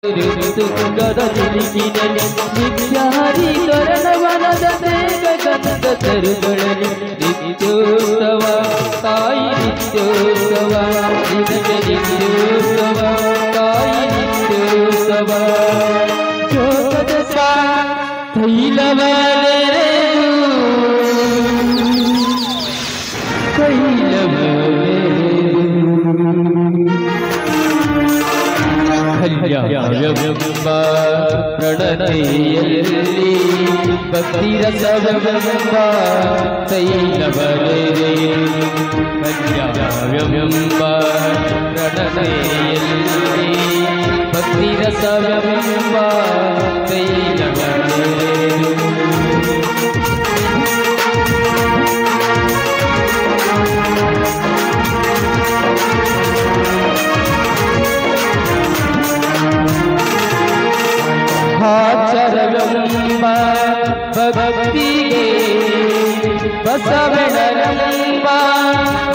ತುಗದ ತಿರುಗಿನಲ್ಲಿ ನಿತ್ಯಾರೀಕರಣವನದ ಗಗನದ ತರುಗಳಲ್ಲಿ ನಿತ್ಯೋತ್ಸವ ತಾಯಿ ನಿತ್ಯೋತ್ಸವ ನಿನಗೆ ನಿತ್ಯೋತ್ಸವ ತಾಯಿ ನಿತ್ಯೋತ್ಸವ ಜೋಗದ ಕೈಲವರೆ ಕೈಲವರೆ ಕಲ್ಯಾಣವೆಂಬ ಪ್ರಣತೆಯಲ್ಲಿ ಭಕ್ತಿರಸವೆಂಬ ತೈಲವರೆ ಕಲ್ಯಾಣವೆಂಬ ಪ್ರಣತೆಯಲ್ಲಿ ಭಕ್ತಿರಸವೆಂಬ ತೈಲವರೆ ಆಚರವೆಂಬ ಭಕ್ತಿಗೆ ಬಸವಣ್ಣನೆಂಬ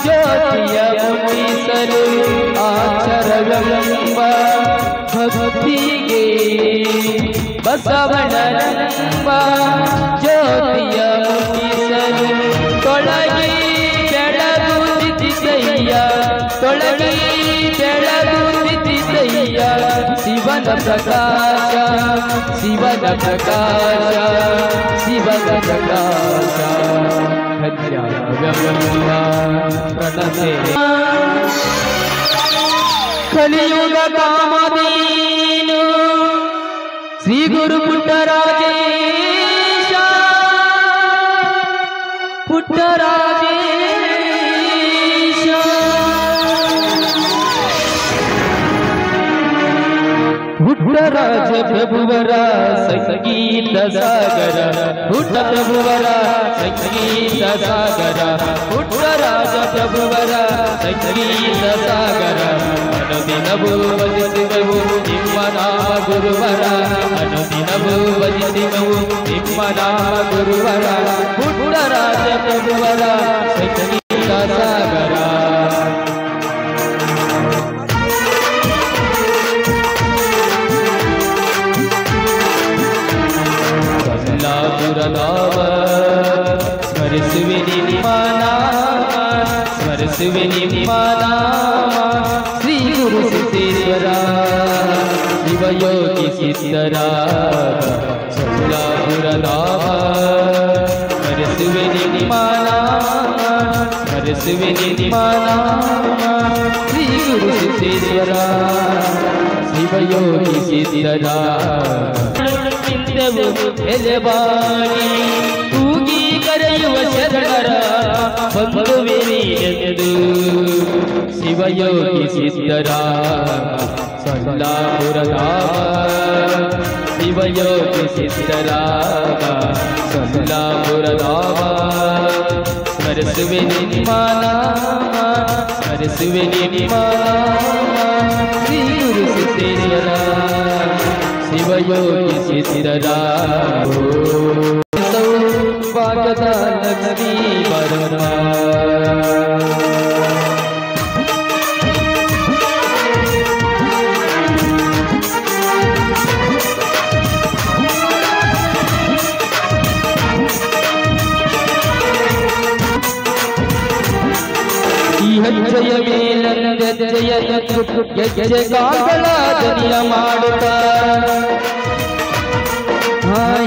ಜ್ಯೋತಿಯ ಮುಟ್ಟಿಸಲು ಆಚರವೆಂಬ ಭಕ್ತಿಗೆ ಬಸವಣ್ಣನೆಂಬ ಜ್ಯೋತಿಯ ಮುಟ್ಟಿಸಲು ತೊಳಗಿ ಬೆಳಗು ದಿಸಯ್ಯ ತೊಳಗಿ ಬೆಳಗು ದಿಸಯ್ಯ ಶಿವನ ಪ್ರಕಾಶ ಶಿವನ ಪ್ರಕಾಶ ಶಿವನ ಪ್ರಕಾಶ ಪ್ರಣತೆ ಕಲಿಯುಗ ಕಾಮಧೇನು ಶ್ರೀ ಗುರು ಪುಟ್ಟರಾಜೇಶ ಪುಟ್ಟರಾಜೇಶ ಪುಟ್ಟರಾಜ ಪ್ರಭುವರ ಸಂಗೀತ ಸಾಗರ ಪುಟ್ಟ ಪ್ರಭುವರ ಸಂಗೀತ ಸಾಗರ ಪುಟ್ಟರಾಜ ಪ್ರಭುವರ ಸಂಗೀತ ಸಾಗರ ಅನುದಿನವೂ ಭಜಿಸಿದವು ನಿಮ್ಮ ನಾಮ ಗುರುವರ ಅನುದಿನವೂ ಭಜಿಸಿದವು ನಿಮ್ಮ ನಾಮ ಗುರುವರ ಪುಟ್ಟರಾಜ ಪ್ರಭುವರ ಸಂಗೀತ ಸಾಗರ ನಾಮ ಸ್ಮರಿಸುವೆ ನಿಮ್ಮ ನಾಮ ಸ್ಮರಿಸುವೆ ನಿಮ್ಮ ನಾಮ ಶ್ರೀ ಗುರು ಸಿದ್ದೇಶ್ವರ ಶಿವಯೋಗಿ ಸಿದ್ಧರ ಸಲ್ಲಾಪುರ ನಾಮ ಸ್ಮರಿಸುವೆ ನಿಮ್ಮ ನಾಮ ಸ್ಮರಿಸುವೆ ನಿಮ್ಮ ನಾಮ ಶ್ರೀ ಗುರು ಸಿದ್ದೇಶ್ವರ ಶಿವಯೋಗಿ ಸಿದ್ಧರ ಎಲೆಬಾರಿ ತೂಗಿ ಕರೆಯುವ ಶರಣರ ಬಂಧುವಿನಿಯೆಂದು ಶಿವಯೋಗಿ ಸಿದ್ಧರ ಸಲ್ಲಾಪುರದ ಶಿವಯೋಗಿ ಸಿದ್ಧರ ಸಲ್ಲಾಪುರದ ಸ್ಮರಿಸುವೆ ನಿಮ್ಮ ನಾಮ ಸ್ಮರಿಸುವೆ ನಿಮ್ಮ ನಾಮ ಶ್ರೀ ಗುರು ಸಿದ್ದೇಶ್ವರ ಶಿವಯೋಗಿ ಸಿದ್ಧರ ಭಾಗದ ಲಕ್ಷ್ಮೀ ಬರಮ ಈ ಹೆಜ್ಜೆಯ ಮೇಲೆಜ್ಜೆಯ ಗೆಜ್ಜೆ ಕಾಗಳ ದನಿಯ ಮಾಡುತ್ತ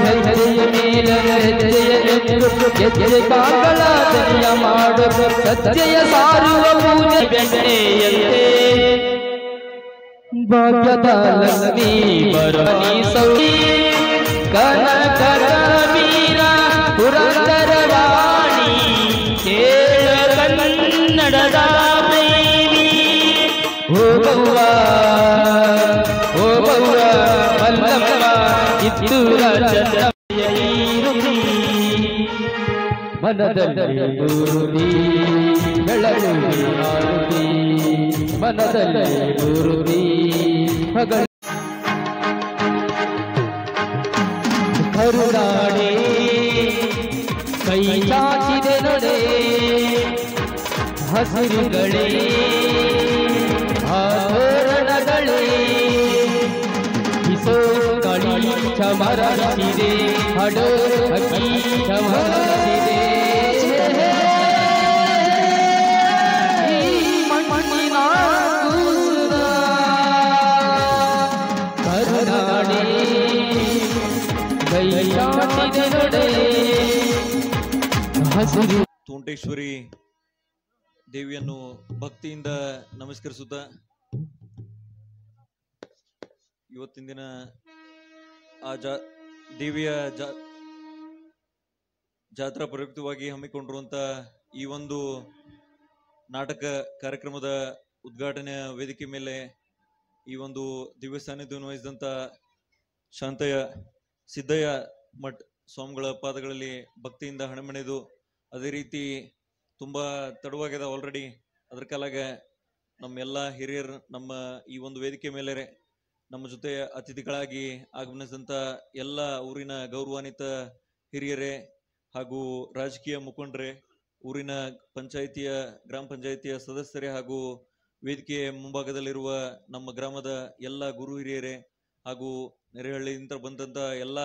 ಹೆಜ್ಜೆಯ ಮೇಲೆ ಗೆಜ್ಜೆ ಕಾಗಳ ದನಿಯ ಮಾಡುತ್ತ ಸಜ್ಜೆಯ ಸಾರುವ ಪೂಜೆ ಬೆಣ್ಣೆಯಂತೆ ಭಾಗ್ಯದ ಲಕ್ಷ್ಮೀ ಬರನಿ ಸೌರಿ ಕನಕರ ವೀರ ಪುರಂದರ ವಾಣಿ ಕೇಳ ಕನ್ನಡದ ದೇವಿ ಓ ಬವ್ವ ಮಲ್ಲಮ್ಮ ಕಿತ್ತೂರ ಚಂದ್ರಯ್ಯರುತಿ ಮನದಲ್ಲಿ ಗುರುತಿ ಬೆಳಗುವಿ ಆರುತಿ ಮನದಲ್ಲಿ ಗುರುತಿ ಮಗಳ ಕರುನಾಡೆ ಕೈ ಚಾಚಿದೆ ನಡೆ ಹಸಿರುಗಳೇ ಆಭರಣಗಳೇ ಕ್ಷಮರಿಸಿದೆ ಹಡು ಹಕ್ಕಿ ಕ್ಷಮರಿಸಿದೆ ಮಣ್ಣಿನ ಕೂಸುದ ಕರುನಾಡಿ ಕೈ ಚಾಚಿದೆ ನಡೆ ಹಸಿರು. ತೋಂಟೇಶ್ವರಿ ದೇವಿಯನ್ನು ಭಕ್ತಿಯಿಂದ ನಮಸ್ಕರಿಸುತ್ತಾ ಇವತ್ತಿನ ದಿನ ಆ ದೇವಿಯ ಜಾತ್ರಾ ಪ್ರಯುಕ್ತವಾಗಿ ಹಮ್ಮಿಕೊಂಡಿರುವಂತ ಈ ಒಂದು ನಾಟಕ ಕಾರ್ಯಕ್ರಮದ ಉದ್ಘಾಟನೆಯ ವೇದಿಕೆ ಮೇಲೆ ಈ ಒಂದು ದಿವ್ಯ ಸಾನ್ನಿಧ್ಯವನ್ನು ವಹಿಸಿದಂತ ಶಾಂತಯ್ಯ ಸಿದ್ದಯ್ಯ ಮಠ್ ಸ್ವಾಮಿಗಳ ಪಾದಗಳಲ್ಲಿ ಭಕ್ತಿಯಿಂದ ಹಣಮಣೆದು, ಅದೇ ರೀತಿ ತುಂಬಾ ತಡವಾಗಿದೆ ಆಲ್ರೆಡಿ, ಅದ್ರ ಕಾಲಾಗ ನಮ್ಮೆಲ್ಲ ಹಿರಿಯರು ನಮ್ಮ ಈ ಒಂದು ವೇದಿಕೆ ಮೇಲೆ ನಮ್ಮ ಜೊತೆ ಅತಿಥಿಗಳಾಗಿ ಆಗಮನಿಸಿದಂತ ಎಲ್ಲ ಊರಿನ ಗೌರವಾನ್ವಿತ ಹಿರಿಯರೇ ಹಾಗೂ ರಾಜಕೀಯ ಮುಖಂಡರೇ, ಊರಿನ ಗ್ರಾಮ ಪಂಚಾಯಿತಿಯ ಸದಸ್ಯರೇ ಹಾಗೂ ವೇದಿಕೆಯ ಮುಂಭಾಗದಲ್ಲಿರುವ ನಮ್ಮ ಗ್ರಾಮದ ಎಲ್ಲ ಗುರು ಹಿರಿಯರೇ ಹಾಗೂ ನೆರೆಹಳ್ಳಿಯಿಂದ ಬಂದಂತ ಎಲ್ಲ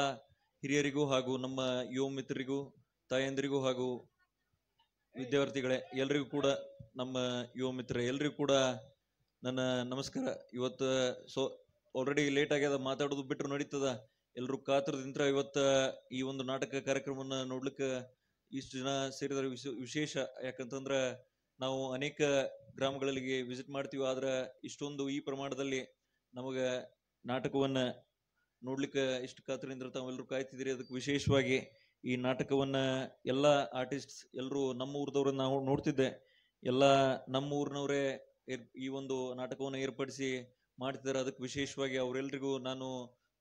ಹಿರಿಯರಿಗೂ ಹಾಗೂ ನಮ್ಮ ಯುವ ಮಿತ್ರರಿಗೂ, ತಾಯಂದಿರಿಗೂ ಹಾಗೂ ವಿದ್ಯಾರ್ಥಿಗಳೇ ಎಲ್ರಿಗೂ ಕೂಡ, ನಮ್ಮ ಯುವ ಮಿತ್ರ ಎಲ್ರಿಗೂ ಕೂಡ ನನ್ನ ನಮಸ್ಕಾರ. ಇವತ್ತು ಆಲ್ರೆಡಿ ಲೇಟ್ ಆಗ್ಯದ, ಮಾತಾಡೋದು ಬಿಟ್ಟರು ನಡೀತದ. ಎಲ್ರು ಕಾತರದಿಂದ ಇವತ್ತ ಈ ಒಂದು ನಾಟಕ ಕಾರ್ಯಕ್ರಮವನ್ನ ನೋಡ್ಲಿಕ್ಕೆ ಇಷ್ಟು ಜನ ಸೇರಿದರೆ ವಿಶೇಷ. ಯಾಕಂತಂದ್ರ ನಾವು ಅನೇಕ ಗ್ರಾಮಗಳಿಗೆ ವಿಸಿಟ್ ಮಾಡ್ತೀವಿ, ಆದ್ರೆ ಇಷ್ಟೊಂದು ಈ ಪ್ರಮಾಣದಲ್ಲಿ ನಮಗ ನಾಟಕವನ್ನ ನೋಡ್ಲಿಕ್ಕೆ ಇಷ್ಟು ಕಾತರದಿಂದ ತಾವೆಲ್ಲರೂ ಕಾಯ್ತಿದ್ದೀರಿ. ಅದಕ್ಕೆ ವಿಶೇಷವಾಗಿ ಈ ನಾಟಕವನ್ನ ಎಲ್ಲ ಆರ್ಟಿಸ್ಟ್ಸ್ ಎಲ್ಲರೂ ನಮ್ಮ ಊರದವ್ರನ್ನ ನಾವು ನೋಡ್ತಿದ್ದೆ, ಎಲ್ಲ ನಮ್ಮ ಊರಿನವರೇ ಈ ಒಂದು ನಾಟಕವನ್ನು ಏರ್ಪಡಿಸಿ ಮಾಡ್ತಿದ್ದಾರೆ. ಅದಕ್ಕೆ ವಿಶೇಷವಾಗಿ ಅವರೆಲ್ಲರಿಗೂ ನಾನು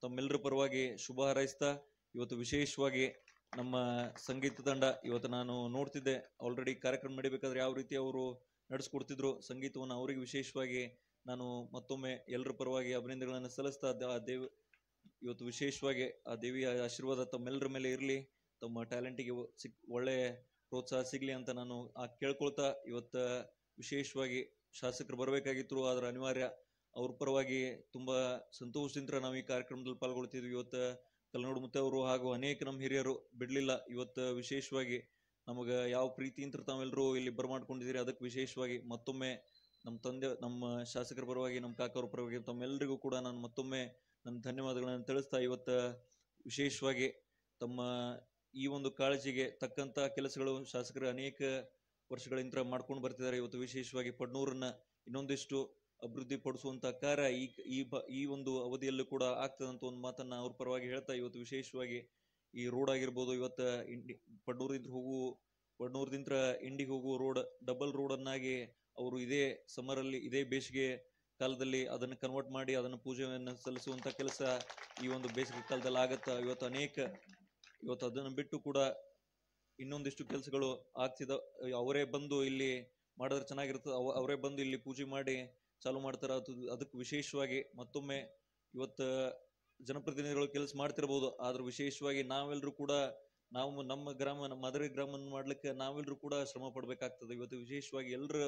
ತಮ್ಮೆಲ್ಲರ ಪರವಾಗಿ ಶುಭ ಹಾರೈಸ್ತಾ, ಇವತ್ತು ವಿಶೇಷವಾಗಿ ನಮ್ಮ ಸಂಗೀತ ತಂಡ ಇವತ್ತು ನಾನು ನೋಡ್ತಿದ್ದೆ ಆಲ್ರೆಡಿ ಕಾರ್ಯಕ್ರಮ ನಡಿಬೇಕಾದ್ರೆ ಯಾವ ರೀತಿ ಅವರು ನಡೆಸ್ಕೊಡ್ತಿದ್ರು ಸಂಗೀತವನ್ನು, ಅವರಿಗೆ ವಿಶೇಷವಾಗಿ ನಾನು ಮತ್ತೊಮ್ಮೆ ಎಲ್ಲರ ಪರವಾಗಿ ಅಭಿನಂದನೆಗಳನ್ನು ಸಲ್ಲಿಸ್ತಾ, ಇವತ್ತು ವಿಶೇಷವಾಗಿ ಆ ದೇವಿಯ ಆಶೀರ್ವಾದ ತಮ್ಮೆಲ್ಲರ ಮೇಲೆ ಇರಲಿ, ತಮ್ಮ ಟ್ಯಾಲೆಂಟಿಗೆ ಒಳ್ಳೆ ಪ್ರೋತ್ಸಾಹ ಸಿಗ್ಲಿ ಅಂತ ನಾನು ಕೇಳ್ಕೊಳ್ತಾ, ಇವತ್ತು ವಿಶೇಷವಾಗಿ ಶಾಸಕರು ಬರಬೇಕಾಗಿತ್ತು, ಆದ್ರೆ ಅನಿವಾರ್ಯ. ಅವ್ರ ಪರವಾಗಿ ತುಂಬಾ ಸಂತೋಷದಿಂದ ನಾವು ಈ ಕಾರ್ಯಕ್ರಮದಲ್ಲಿ ಪಾಲ್ಗೊಳ್ತಿದ್ವಿ. ಇವತ್ತು ಕಲ್ನೋಡು ಮುತ್ತೆ ಅವರು ಹಾಗೂ ಅನೇಕ ನಮ್ಮ ಹಿರಿಯರು ಬಿಡ್ಲಿಲ್ಲ. ಇವತ್ತು ವಿಶೇಷವಾಗಿ ನಮಗ ಯಾವ ಪ್ರೀತಿಯಿಂದ ತಾವೆಲ್ಲರೂ ಇಲ್ಲಿ ಬರಮಾಡ್ಕೊಂಡಿದ್ದೀರಿ, ಅದಕ್ಕೆ ವಿಶೇಷವಾಗಿ ಮತ್ತೊಮ್ಮೆ ನಮ್ಮ ಶಾಸಕರ ಪರವಾಗಿ, ನಮ್ಮ ಕಾಕವ್ರ ಪರವಾಗಿ ತಮ್ಮೆಲ್ಲರಿಗೂ ಕೂಡ ನಾನು ಮತ್ತೊಮ್ಮೆ ನನ್ನ ಧನ್ಯವಾದಗಳನ್ನು ತಿಳಿಸ್ತಾ, ಇವತ್ತು ವಿಶೇಷವಾಗಿ ತಮ್ಮ ಈ ಒಂದು ಕಾಳಜಿಗೆ ತಕ್ಕಂತ ಕೆಲಸಗಳು ಶಾಸಕರು ಅನೇಕ ವರ್ಷಗಳಿಂದ ಮಾಡ್ಕೊಂಡು ಬರ್ತಿದ್ದಾರೆ. ಇವತ್ತು ವಿಶೇಷವಾಗಿ ಪಡ್ನೂರನ್ನ ಇನ್ನೊಂದಿಷ್ಟು ಅಭಿವೃದ್ಧಿ ಪಡಿಸುವಂತ ಕಾರ್ಯ ಈ ಒಂದು ಅವಧಿಯಲ್ಲೂ ಕೂಡ ಆಗ್ತದಂತ ಒಂದು ಮಾತನ್ನ ಅವ್ರ ಪರವಾಗಿ ಹೇಳ್ತಾ, ಇವತ್ತು ವಿಶೇಷವಾಗಿ ಈ ರೋಡ್ ಆಗಿರ್ಬೋದು, ಇವತ್ತು ಪಡ್ನೂರದಿಂದ ಇಂಡಿಗೆ ಹೋಗುವ ರೋಡ್ ಡಬಲ್ ರೋಡ್ ಅನ್ನಾಗಿ ಅವರು ಇದೇ ಸಮರಲ್ಲಿ, ಇದೇ ಬೇಸಿಗೆ ಕಾಲದಲ್ಲಿ ಅದನ್ನು ಕನ್ವರ್ಟ್ ಮಾಡಿ ಅದನ್ನು ಪೂಜೆಯನ್ನು ಸಲ್ಲಿಸುವಂತ ಕೆಲಸ ಈ ಒಂದು ಬೇಸಿಗೆ ಕಾಲದಲ್ಲಿ ಆಗತ್ತ. ಇವತ್ತು ಅದನ್ನು ಬಿಟ್ಟು ಕೂಡ ಇನ್ನೊಂದಿಷ್ಟು ಕೆಲಸಗಳು ಆಗ್ತಿದ, ಅವರೇ ಬಂದು ಇಲ್ಲಿ ಮಾಡಿದ್ರೆ ಚೆನ್ನಾಗಿರ್ತದೆ, ಅವರೇ ಬಂದು ಇಲ್ಲಿ ಪೂಜೆ ಮಾಡಿ ಚಾಲು ಮಾಡ್ತಾರ. ಅದಕ್ಕೆ ವಿಶೇಷವಾಗಿ ಮತ್ತೊಮ್ಮೆ ಇವತ್ತು ಜನಪ್ರತಿನಿಧಿಗಳು ಕೆಲಸ ಮಾಡ್ತಿರ್ಬೋದು, ಆದ್ರೂ ವಿಶೇಷವಾಗಿ ನಾವೆಲ್ಲರೂ ಕೂಡ ನಮ್ಮ ಗ್ರಾಮ, ನಮ್ಮ ಮದರಿ ಗ್ರಾಮ ಮಾಡ್ಲಿಕ್ಕೆ ನಾವೆಲ್ಲರೂ ಕೂಡ ಶ್ರಮ ಪಡ್ಬೇಕಾಗ್ತದೆ. ಇವತ್ತು ವಿಶೇಷವಾಗಿ ಎಲ್ಲರ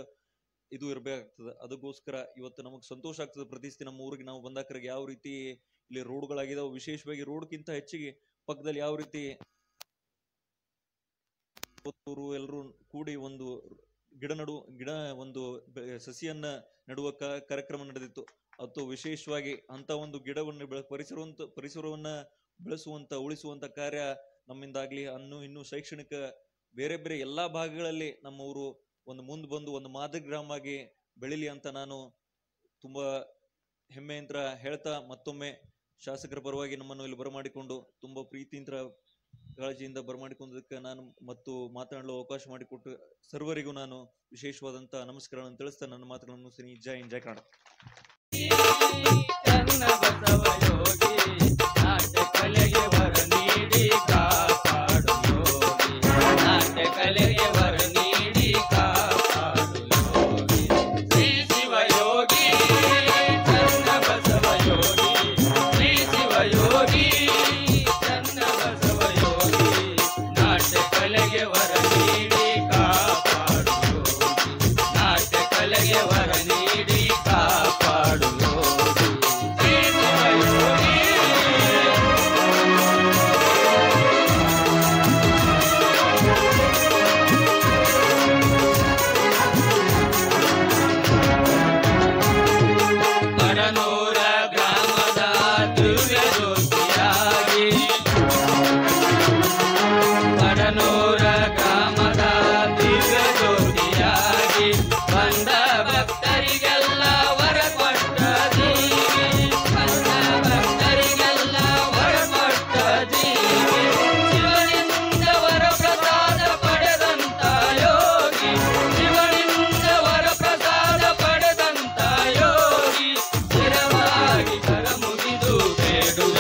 ಇದು ಇರ್ಬೇಕಾಗ್ತದೆ. ಅದಕ್ಕೋಸ್ಕರ ಇವತ್ತು ನಮಗ್ ಸಂತೋಷ ಆಗ್ತದೆ ಪ್ರತಿಷ್ಠೆ ನಮ್ಮ ಊರಿಗೆ ನಾವು ಬಂದಾಕರಿಗೆ ಯಾವ ರೀತಿ ಇಲ್ಲಿ ರೋಡ್ಗಳಾಗಿದಾವೆ, ವಿಶೇಷವಾಗಿ ರೋಡ್ಗಿಂತ ಹೆಚ್ಚಿಗೆ ಪಕ್ಕದಲ್ಲಿ ಯಾವ ರೀತಿ ಎಲ್ಲರೂ ಕೂಡಿ ಒಂದು ಗಿಡ ಒಂದು ಸಸಿಯನ್ನ ನೆಡುವ ಕಾರ್ಯಕ್ರಮ ನಡೆದಿತ್ತು. ಅದು ವಿಶೇಷವಾಗಿ ಅಂತ ಒಂದು ಗಿಡವನ್ನು ಪರಿಸರವನ್ನ ಬೆಳೆಸುವಂತ ಉಳಿಸುವಂತ ಕಾರ್ಯ ನಮ್ಮಿಂದಾಗ್ಲಿ, ಇನ್ನೂ ಶೈಕ್ಷಣಿಕ ಬೇರೆ ಬೇರೆ ಎಲ್ಲಾ ಭಾಗಗಳಲ್ಲಿ ನಮ್ಮ ಊರು ಒಂದು ಮುಂದೆ ಬಂದು ಒಂದು ಮಾದರಿ ಗ್ರಾಮ ಆಗಿ ಬೆಳಿಲಿ ಅಂತ ನಾನು ತುಂಬಾ ಹೆಮ್ಮೆಯಿಂದ ಹೇಳ್ತಾ, ಮತ್ತೊಮ್ಮೆ ಶಾಸಕರ ಪರವಾಗಿ ನಮ್ಮನ್ನು ಇಲ್ಲಿ ಬರಮಾಡಿಕೊಂಡು ತುಂಬಾ ಪ್ರೀತಿಯಿಂದ ಕಾಳಜಿಯಿಂದ ಬರಮಾಡಿಕೊಂಡದಕ್ಕೆ ನಾನು ಮತ್ತು ಮಾತನಾಡಲು ಅವಕಾಶ ಮಾಡಿಕೊಟ್ಟು ಸರ್ವರಿಗೂ ನಾನು ವಿಶೇಷವಾದಂತ ನಮಸ್ಕಾರಗಳನ್ನು ತಿಳಿಸ್ತಾ ನನ್ನ ಮಾತುಗಳನ್ನು ಮುಗಿಸ್ತೀನಿ. ಜೈ ಹಿಂದ್, ಜೈ ಕನ್ನಡ. ವರ ನೀಡಿ ಕಾಪಾಡು ಯೋಗಿ.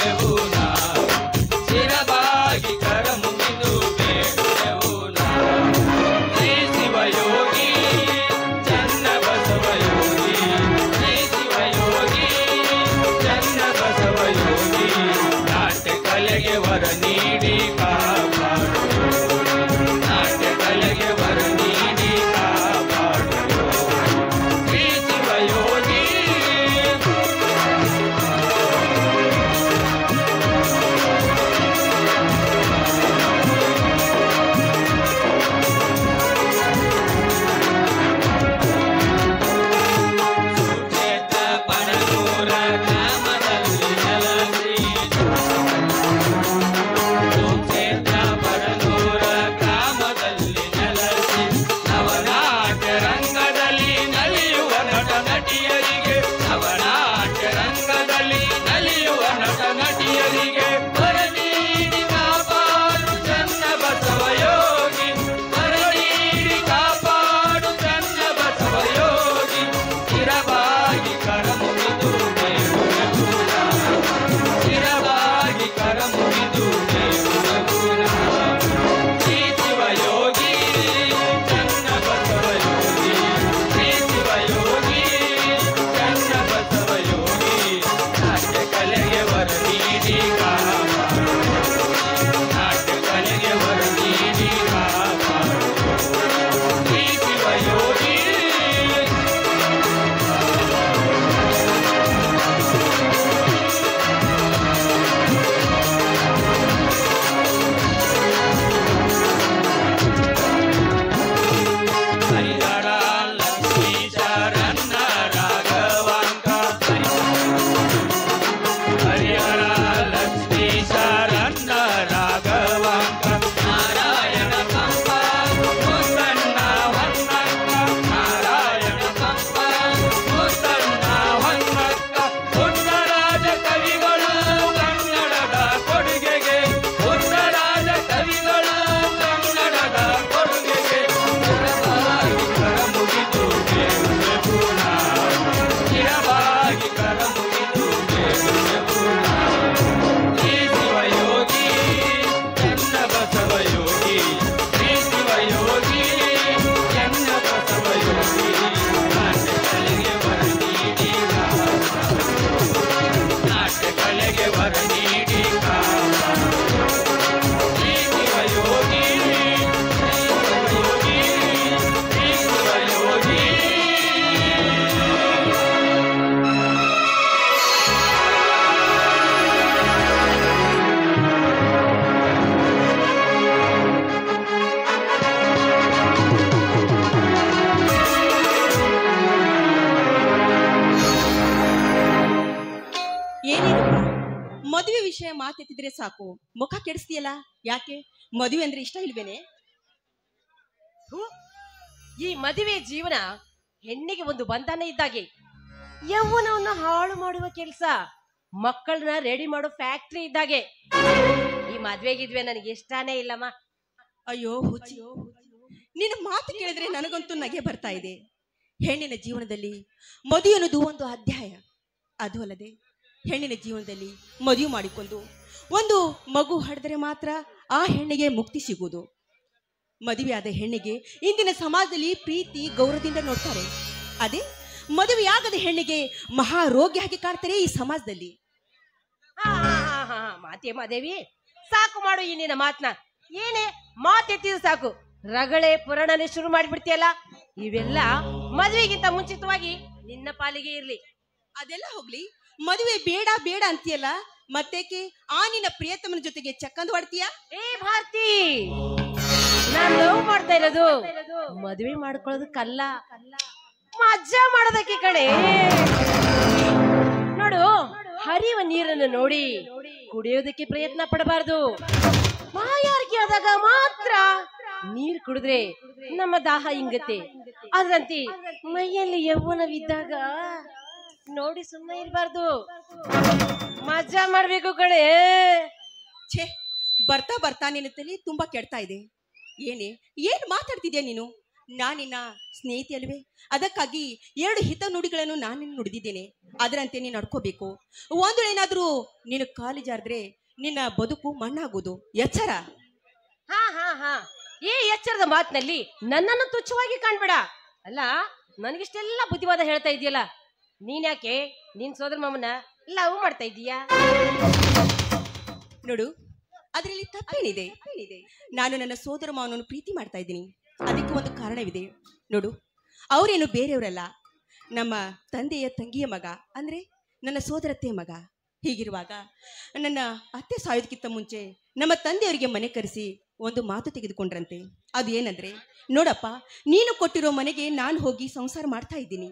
ಬೇಡುವೆವು ನಾವು ಶಿರವಾಗಿ ಕರ ಮುಗಿದು ಬೇಡುವೆವು ನಾವು ಶ್ರೀ ಶಿವಯೋಗಿ ಚನ್ನ ಬಸವಯೋಗಿ ಶ್ರೀ ಶಿವಯೋಗಿ ಚನ್ನ ಬಸವಯೋಗಿ ನಾಟ್ಯ ಕಲೆಗೆ ವರ ನೀಡಿ ಕಾಪಾಡು ನಾಟ್ಯ ಕಲೆಗೆ ವರ ನೀಡಿ ಕಾಪಾಡು ಶ್ರೀ ಶಿವಯೋಗಿ ಸುಕ್ಷೇತ್ರ ಪಡಲೂರ ಗ್ರಾಮದಲ್ಲಿ ನೆಲೆಸಿ ಸುಕ್ಷೇತ್ರ ಪಡಲೂರ ಗ್ರಾಮದಲ್ಲಿ ನೆಲೆಸಿ ನವನಾಟ್ಯ ರಂಗದಲ್ಲಿ ನಲಿಯುವ ನಟ ನಟಿಯರಿಗೆ ನವನಾಟ್ಯ ರಂಗದಲ್ಲಿ ನಲಿಯುವ ನಟ ನಟಿಯರಿಗೆ ವರ ನೀಡಿ ಕಾಪಾಡು ಚನ್ನ ಬಸವಯೋಗಿ ವರ ನೀಡಿ ಕಾಪಾಡು ಚನ್ನ ಬಸವಯೋಗಿ ಸ್ಥಿರವಾಗಿ ಕರ ಮುಗಿದು ಬೇಡುವೆವು ನಾವು ಸ್ಥಿರವಾಗಿ ಕರ ಮುಗಿದು ಬೇಡುವೆವು ನಾವು ಶ್ರೀ ಶಿವಯೋಗಿ ಚನ್ನ ಬಸವಯೋಗಿ ಶ್ರೀ ಶಿವಯೋಗಿ ಚನ್ನ ಬಸವಯೋಗಿ ನಾಟ್ಯ ಕಲೆಗೆ ವರ ನೀಡಿ ಕಾಪಾಡು ನಾಟ್ಯ ಕಲೆಗೆ ವರ ನೀಡಿ ಕಾಪಾಡು ಶ್ರೀ ಶಿವಯೋಗಿ ಹರಿಹರ ಲಕ್ಷ್ಮೀ ಶರಣ ರಾಘವಾಂಕ ಹರಿಹರ ಲಕ್ಷ್ಮೀ ಶರಣ ರಾಘವಾಂಕ ನಾರಾಯಣ ಪಂಪ ಮುತ್ತಣ್ಣ ಹೊನ್ನಕ್ಕ ನಾರಾಯಣ ಪಂಪ ಮುತ್ತಣ್ಣ ಹೊನ್ನಕ್ಕ ಪುಟ್ಟರಾಜ ಕವಿಗಳು ಕನ್ನಡದ ಕೊಡುಗೆಗೆ ಪುಟ್ಟರಾಜ ಕವಿಗಳು ಕನ್ನಡದ ಕೊಡುಗೆಗೆ ಸ್ಥಿರವಾಗಿ ಕರ ಮುಗಿದು ಬೇಡುವೆವು ನಾವು ಸ್ಥಿರವಾಗಿ ಕರ ಮುಗಿದು ಬೇಡುವೆವು ನಾವು ಶ್ರೀ ಶಿವಯೋಗಿ ಚನ್ನ ಬಸವಯೋಗಿ ಶ್ರೀ ಶಿವಯೋಗಿ ಚನ್ನ ಬಸವಯೋಗಿ ನಾಟ್ಯ ಕಲೆಗೆ ವರ ನೀಡಿ ಕಾಪಾಡು ನಾಟ್ಯ ಕಲೆಗೆ ವರ ನೀಡಿ ಕಾಪಾಡು ಶ್ರೀ ಶಿವಯೋಗಿ ಶ್ರೀ ಶಿವಯೋಗಿ ಶ್ರೀ ಶಿವಯೋಗಿ ಏನೇನಪ್ಪ ಮದುವೆ ವಿಷಯ ಮಾತೆತ್ತಿದ್ರೆ ಸಾಕು ಮುಖ ಕೆಡಿಸ್ತೀಯಲ್ಲ ಯಾಕೆ ಮದುವೆ ಅಂದ್ರೆ ಇಷ್ಟ ಇಲ್ವೇನೆ ಥು, ಈ ಮದುವೆ ಜೀವನ ಹೆಣ್ಣಿಗೆ ಒಂದು ಬಂಧನ ಇದ್ದಾಗೆ ಯೌವನವನ್ನ ಹಾಳು ಮಾಡುವ ಕೆಲಸ ಮಕ್ಕಳನ್ನ ರೆಡಿ ಮಾಡೋ ಫ್ಯಾಕ್ಟ್ರಿ ಇದ್ದಾಗೆ ಈ ಮದ್ವೆಗಿದ್ವೆ ನನಗೆ ಇಷ್ಟಾನೇ ಇಲ್ಲಮ್ಮ ಅಯ್ಯೋ ಹುಚ್ಚಿ ನಿನ್ನ ಮಾತು ಕೇಳಿದ್ರೆ ನನಗಂತೂ ನಗೆ ಬರ್ತಾ ಇದೆ ಹೆಣ್ಣಿನ ಜೀವನದಲ್ಲಿ ಮದುವೆ ಅನ್ನೋದು ಒಂದು ಅಧ್ಯಾಯ ಅದು ಅಲ್ಲದೆ ಹೆಣ್ಣಿನ ಜೀವನದಲ್ಲಿ ಮದುವೆ ಮಾಡಿಕೊಂಡು ಒಂದು ಮಗು ಹಡೆದರೆ ಮಾತ್ರ ಆ ಹೆಣ್ಣಿಗೆ ಮುಕ್ತಿ ಸಿಗುವುದು ಮದುವೆಯಾದ ಹೆಣ್ಣಿಗೆ ಇಂದಿನ ಸಮಾಜದಲ್ಲಿ ಪ್ರೀತಿ ಗೌರವದಿಂದ ನೋಡ್ತಾರೆ ಅದೇ ಮದುವೆಯಾಗದ ಹೆಣ್ಣಿಗೆ ಮಹಾರೋಗ್ಯ ಹಾಕಿ ಕಾಡ್ತಾರೆ ಈ ಸಮಾಜದಲ್ಲಿ ಮಾತೆ ಮಾದೇವಿ ಸಾಕು ಮಾಡು ಈ ನಿನ್ನ ಮಾತನ್ನ ಏನೇ ಮಾತೆತ್ತಿದ ಸಾಕು ರಗಳೆ ಪುರಾಣನೆ ಶುರು ಮಾಡಿಬಿಡ್ತೀಯಲ್ಲ ಇವೆಲ್ಲ ಮದುವೆಗಿಂತ ಮುಂಚಿತವಾಗಿ ನಿನ್ನ ಪಾಲಿಗೆ ಇರ್ಲಿ ಅದೆಲ್ಲ ಹೋಗ್ಲಿ ಮದುವೆ ಬೇಡ ಬೇಡ ಅಂತೀಯಲ್ಲ ಮತ್ತೇಕೆ ಆ ನಿನ್ನ ಪ್ರಿಯತಮನ ಜೊತೆಗೆ ಚಕ್ಕಂದು ಹೊಡ್ತೀಯ ಏ ಭಾರತಿ ನಾನ್ ಲವ್ ಮಾಡ್ತಾ ಇರೋದು ಮದುವೆ ಮಾಡ್ಕೊಳ್ಳೋದಕ್ಕಲ್ಲ ಮಜಾ ಮಾಡೋದಕ್ಕೆ ಕಣೆ ನೋಡು ಹರಿಯುವ ನೀರನ್ನು ನೋಡಿ ಕುಡಿಯೋದಕ್ಕೆ ಪ್ರಯತ್ನ ಪಡಬಾರ್ದು ಬಾಯಾರಿಕೆ ಆದಾಗ ಮಾತ್ರ ನೀರ್ ಕುಡಿದ್ರೆ ನಮ್ಮ ದಾಹ ಹಿಂಗತ್ತೆ ಅದ್ರಂತೆ ಮೈಯಲ್ಲಿ ಯೌವನವಿದ್ದಾಗ ನೋಡಿ ಸುಮ್ಮನೆ ಇರಬಾರ್ದು ಮಜಾ ಮಾಡ್ಬೇಕು ಕಣೆ ಛೇ ಬರ್ತಾ ಬರ್ತಾ ನಿನ್ನ ತಲೆ ತುಂಬಾ ಕೆಡ್ತಾ ಇದೆ ಏನ್ ಮಾತಾಡ್ತಿದ್ಯಾ ನೀನು ನಾನಿನ್ನ ಸ್ನೇಹಿತೆ ಅಲ್ವೇ? ಅದಕ್ಕಾಗಿ 2 ಹಿತ ನುಡಿಗಳನ್ನು ನಾನು ನುಡಿದಿದ್ದೇನೆ. ಅದರಂತೆ ನೀನು ನಡ್ಕೋಬೇಕು. ಒಂದು ವೇಳೆ ಏನಾದ್ರೂ ನೀನು ಕಾಲು ಜಾರಿದ್ರೆ ನಿನ್ನ ಬದುಕು ಮಣ್ಣಾಗುವುದು. ಎಚ್ಚರ. ಹಾ ಹಾ ಹಾ ಈ ಎಚ್ಚರದ ಮಾತಿನಲ್ಲಿ ನನ್ನನ್ನು ತುಚ್ಛವಾಗಿ ಕಾಣ್ಬೇಡ. ಅಲ್ಲ, ನನಗಿಷ್ಟೆಲ್ಲ ಬುದ್ಧಿವಾದ ಹೇಳ್ತಾ ಇದೆಯಲ್ಲ, ನೀನ್ಯಾಕೆ ನಿನ್ ಸೋದರ ಮಾಮನ ಲವ್ ಮಾಡ್ತಾ ಇದೀಯಾ? ನೋಡು, ಅದರಲ್ಲಿ ತಪ್ಪೇನಿದೆ? ನಾನು ನನ್ನ ಸೋದರ ಮಾವನನ್ನು ಪ್ರೀತಿ ಮಾಡ್ತಾ ಇದ್ದೀನಿ. ಅದಕ್ಕೆ ಒಂದು ಕಾರಣವಿದೆ. ನೋಡು, ಅವರೇನು ಬೇರೆಯವರಲ್ಲ, ನಮ್ಮ ತಂದೆಯ ತಂಗಿಯ ಮಗ, ಅಂದ್ರೆ ನನ್ನ ಸೋದರತ್ತೆಯ ಮಗ. ಹೀಗಿರುವಾಗ ನನ್ನ ಅತ್ತೆ ಸಾಯೋದಕ್ಕಿಂತ ಮುಂಚೆ ನಮ್ಮ ತಂದೆಯವರಿಗೆ ಮನೆ ಕರೆಸಿ ಒಂದು ಮಾತು ತೆಗೆದುಕೊಂಡ್ರಂತೆ. ಅದು ಏನಂದ್ರೆ, ನೋಡಪ್ಪ, ನೀನು ಕೊಟ್ಟಿರೋ ಮನೆಗೆ ನಾನು ಹೋಗಿ ಸಂಸಾರ ಮಾಡ್ತಾ ಇದ್ದೀನಿ.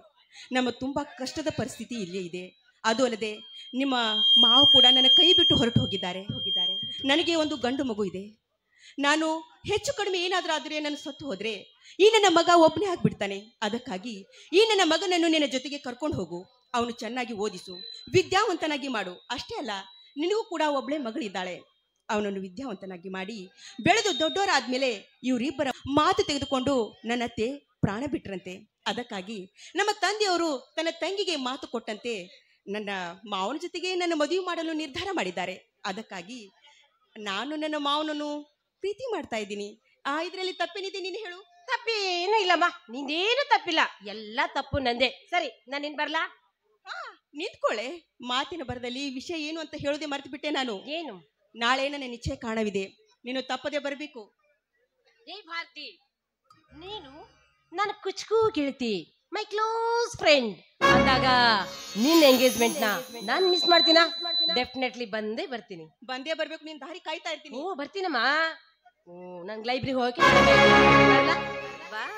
ನಮ್ಮ ತುಂಬಾ ಕಷ್ಟದ ಪರಿಸ್ಥಿತಿ ಇಲ್ಲೇ ಇದೆ. ಅದು ಅಲ್ಲದೆ ನಿಮ್ಮ ಮಾವು ಕೂಡ ನನ್ನ ಕೈ ಬಿಟ್ಟು ಹೊರಟು ಹೋಗಿದ್ದಾರೆ. ನನಗೆ ಒಂದು ಗಂಡು ಮಗು ಇದೆ. ನಾನು ಹೆಚ್ಚು ಕಡಿಮೆ ಏನಾದರೂ ಆದರೆ ನನ್ನ ಸತ್ತು ಹೋದ್ರೆ ಈ ನನ್ನ ಮಗ ಒಬ್ಬನೇ ಆಗ್ಬಿಡ್ತಾನೆ. ಅದಕ್ಕಾಗಿ ಈ ನನ್ನ ಮಗನನ್ನು ನಿನ್ನ ಜೊತೆಗೆ ಕರ್ಕೊಂಡು ಹೋಗು. ಅವನು ಚೆನ್ನಾಗಿ ಓದಿಸು, ವಿದ್ಯಾವಂತನಾಗಿ ಮಾಡು. ಅಷ್ಟೇ ಅಲ್ಲ, ನಿನಗೂ ಕೂಡ ಒಬ್ಬಳೇ ಮಗಳಿದ್ದಾಳೆ. ಅವನನ್ನು ವಿದ್ಯಾವಂತನಾಗಿ ಮಾಡಿ ಬೆಳೆದು ದೊಡ್ಡವರಾದ್ಮೇಲೆ ಇವರಿಬ್ಬರ ಮಾತು ತೆಗೆದುಕೊಂಡು ನನ್ನ ಅತ್ತೆ ಪ್ರಾಣ ಬಿಟ್ರಂತೆ. ಅದಕ್ಕಾಗಿ ನಮ್ಮ ತಂದೆಯವರು ತನ್ನ ತಂಗಿಗೆ ಮಾತು ಕೊಟ್ಟಂತೆ ನನ್ನ ಮಾವನ ಜೊತೆಗೆ ನನ್ನ ಮದುವೆ ಮಾಡಲು ನಿರ್ಧಾರ ಮಾಡಿದ್ದಾರೆ. ಅದಕ್ಕಾಗಿ ನಾನು ನನ್ನ ಮಾವನನ್ನು ಪ್ರೀತಿ ಮಾಡ್ತಾ ಇದ್ದೀನಿ. ಇದರಲ್ಲಿ ತಪ್ಪೇನಿದೆ ನೀನು ಹೇಳು? ತಪ್ಪೇನು ಇಲ್ಲಮ್ಮ, ನಿಂದೇನು ತಪ್ಪಿಲ್ಲ, ಎಲ್ಲ ತಪ್ಪು ನಂದೆ. ಸರಿ, ನಾನು ನಿನ್ ಬರ್ಲಾ? ನಿಂತ್ಕೊಳ್ಳೆ. ಮಾತಿನ ಬರದಲ್ಲಿ ವಿಷಯ ಏನು ಅಂತ ಹೇಳೋದೇ ಮರೆತು ಬಿಟ್ಟೆ ನಾನು. ಏನು? ನಾಳೆ ನನ್ನ ನಿಶ್ಚಯ ಕಾಣವಿದೆ, ನೀನು ತಪ್ಪದೆ ಬರಬೇಕು. ಏ ಭಾರತಿ, ನೀನು ನನ್ನ ಕುಚ್ಕೂ ಗೆಳತಿ, ಮೈ ಕ್ಲೋಸ್ ಫ್ರೆಂಡ್ ಅಂದಾಗ ನಿನ್ನ ಎಂಗೇಜ್ಮೆಂಟ್ ನಾನು ಮಿಸ್ ಮಾಡ್ತೀನಾ? ಡೆಫಿನೆಟ್ಲಿ ಬಂದೇ ಬರ್ತೀನಿ. ಬಂದೇ ಬರ್ಬೇಕು, ನೀನ್ ದಾರಿ ಕಾಯ್ತಾ ಇರ್ತೀನಿ. ಓ ಬರ್ತೀನಮ್ಮ. ನಂಗೆ ಲೈಬ್ರರಿಗೆ ಹೋಗಿ ಬಾಯ್.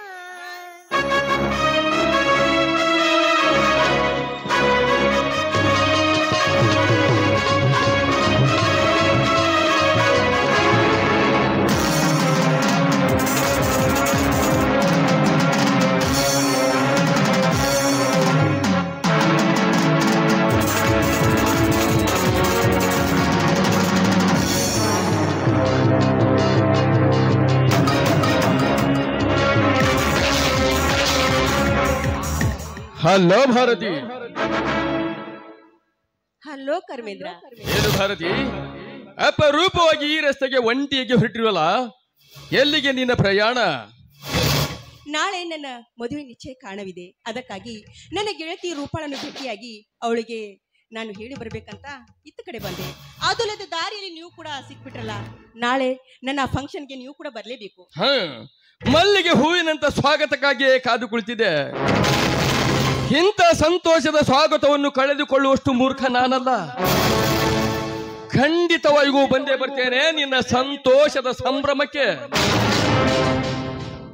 ಹಲೋ ಭಾರತಿ. ಹಲೋ ಕರ್ಮೇಂದ್ರ. ಏನು ಭಾರತಿ, ಅಪರೂಪವಾಗಿ ಈ ರಸ್ತೆಗೆ ಒಂಟಿಯಾಗಿ ಹೊರಟಿರುವಲ್ಲ, ಎಲ್ಲಿಗೆ ನಿನ್ನ ಪ್ರಯಾಣ? ನಾಳೆ ನನ್ನ ಮದುವೆ ನಿಶ್ಚಯ ಕಾಣವಿದೆ. ಅದಕ್ಕಾಗಿ ನನ್ನ ಗೆಳತಿ ರೂಪಾಳನ್ನು ಭೇಟಿಯಾಗಿ ಅವಳಿಗೆ ನಾನು ಹೇಳಿ ಬರ್ಬೇಕಂತ ಇತ್ತ ಕಡೆ ಬಂದೆ. ಅದಲ್ಲದೆ ದಾರಿಯಲ್ಲಿ ನೀವು ಕೂಡ ಸಿಕ್ಬಿಟ್ರಲ್ಲ, ನಾಳೆ ನನ್ನ ಫಂಕ್ಷನ್ಗೆ ನೀವು ಕೂಡ ಬರಲೇಬೇಕು. ಮಲ್ಲಿಗೆ ಹೂವಿನಂತ ಸ್ವಾಗತಕ್ಕಾಗಿಯೇ ಕಾದು ಕುಳಿತಿದೆ. ಇಂಥ ಸಂತೋಷದ ಸ್ವಾಗತವನ್ನು ಕಳೆದುಕೊಳ್ಳುವಷ್ಟು ಮೂರ್ಖ ನಾನಲ್ಲ. ಖಂಡಿತವಾಗಿಯೂ ಬಂದೇ ಬರ್ತೇನೆ ನಿನ್ನ ಸಂತೋಷದ ಸಂಭ್ರಮಕ್ಕೆ.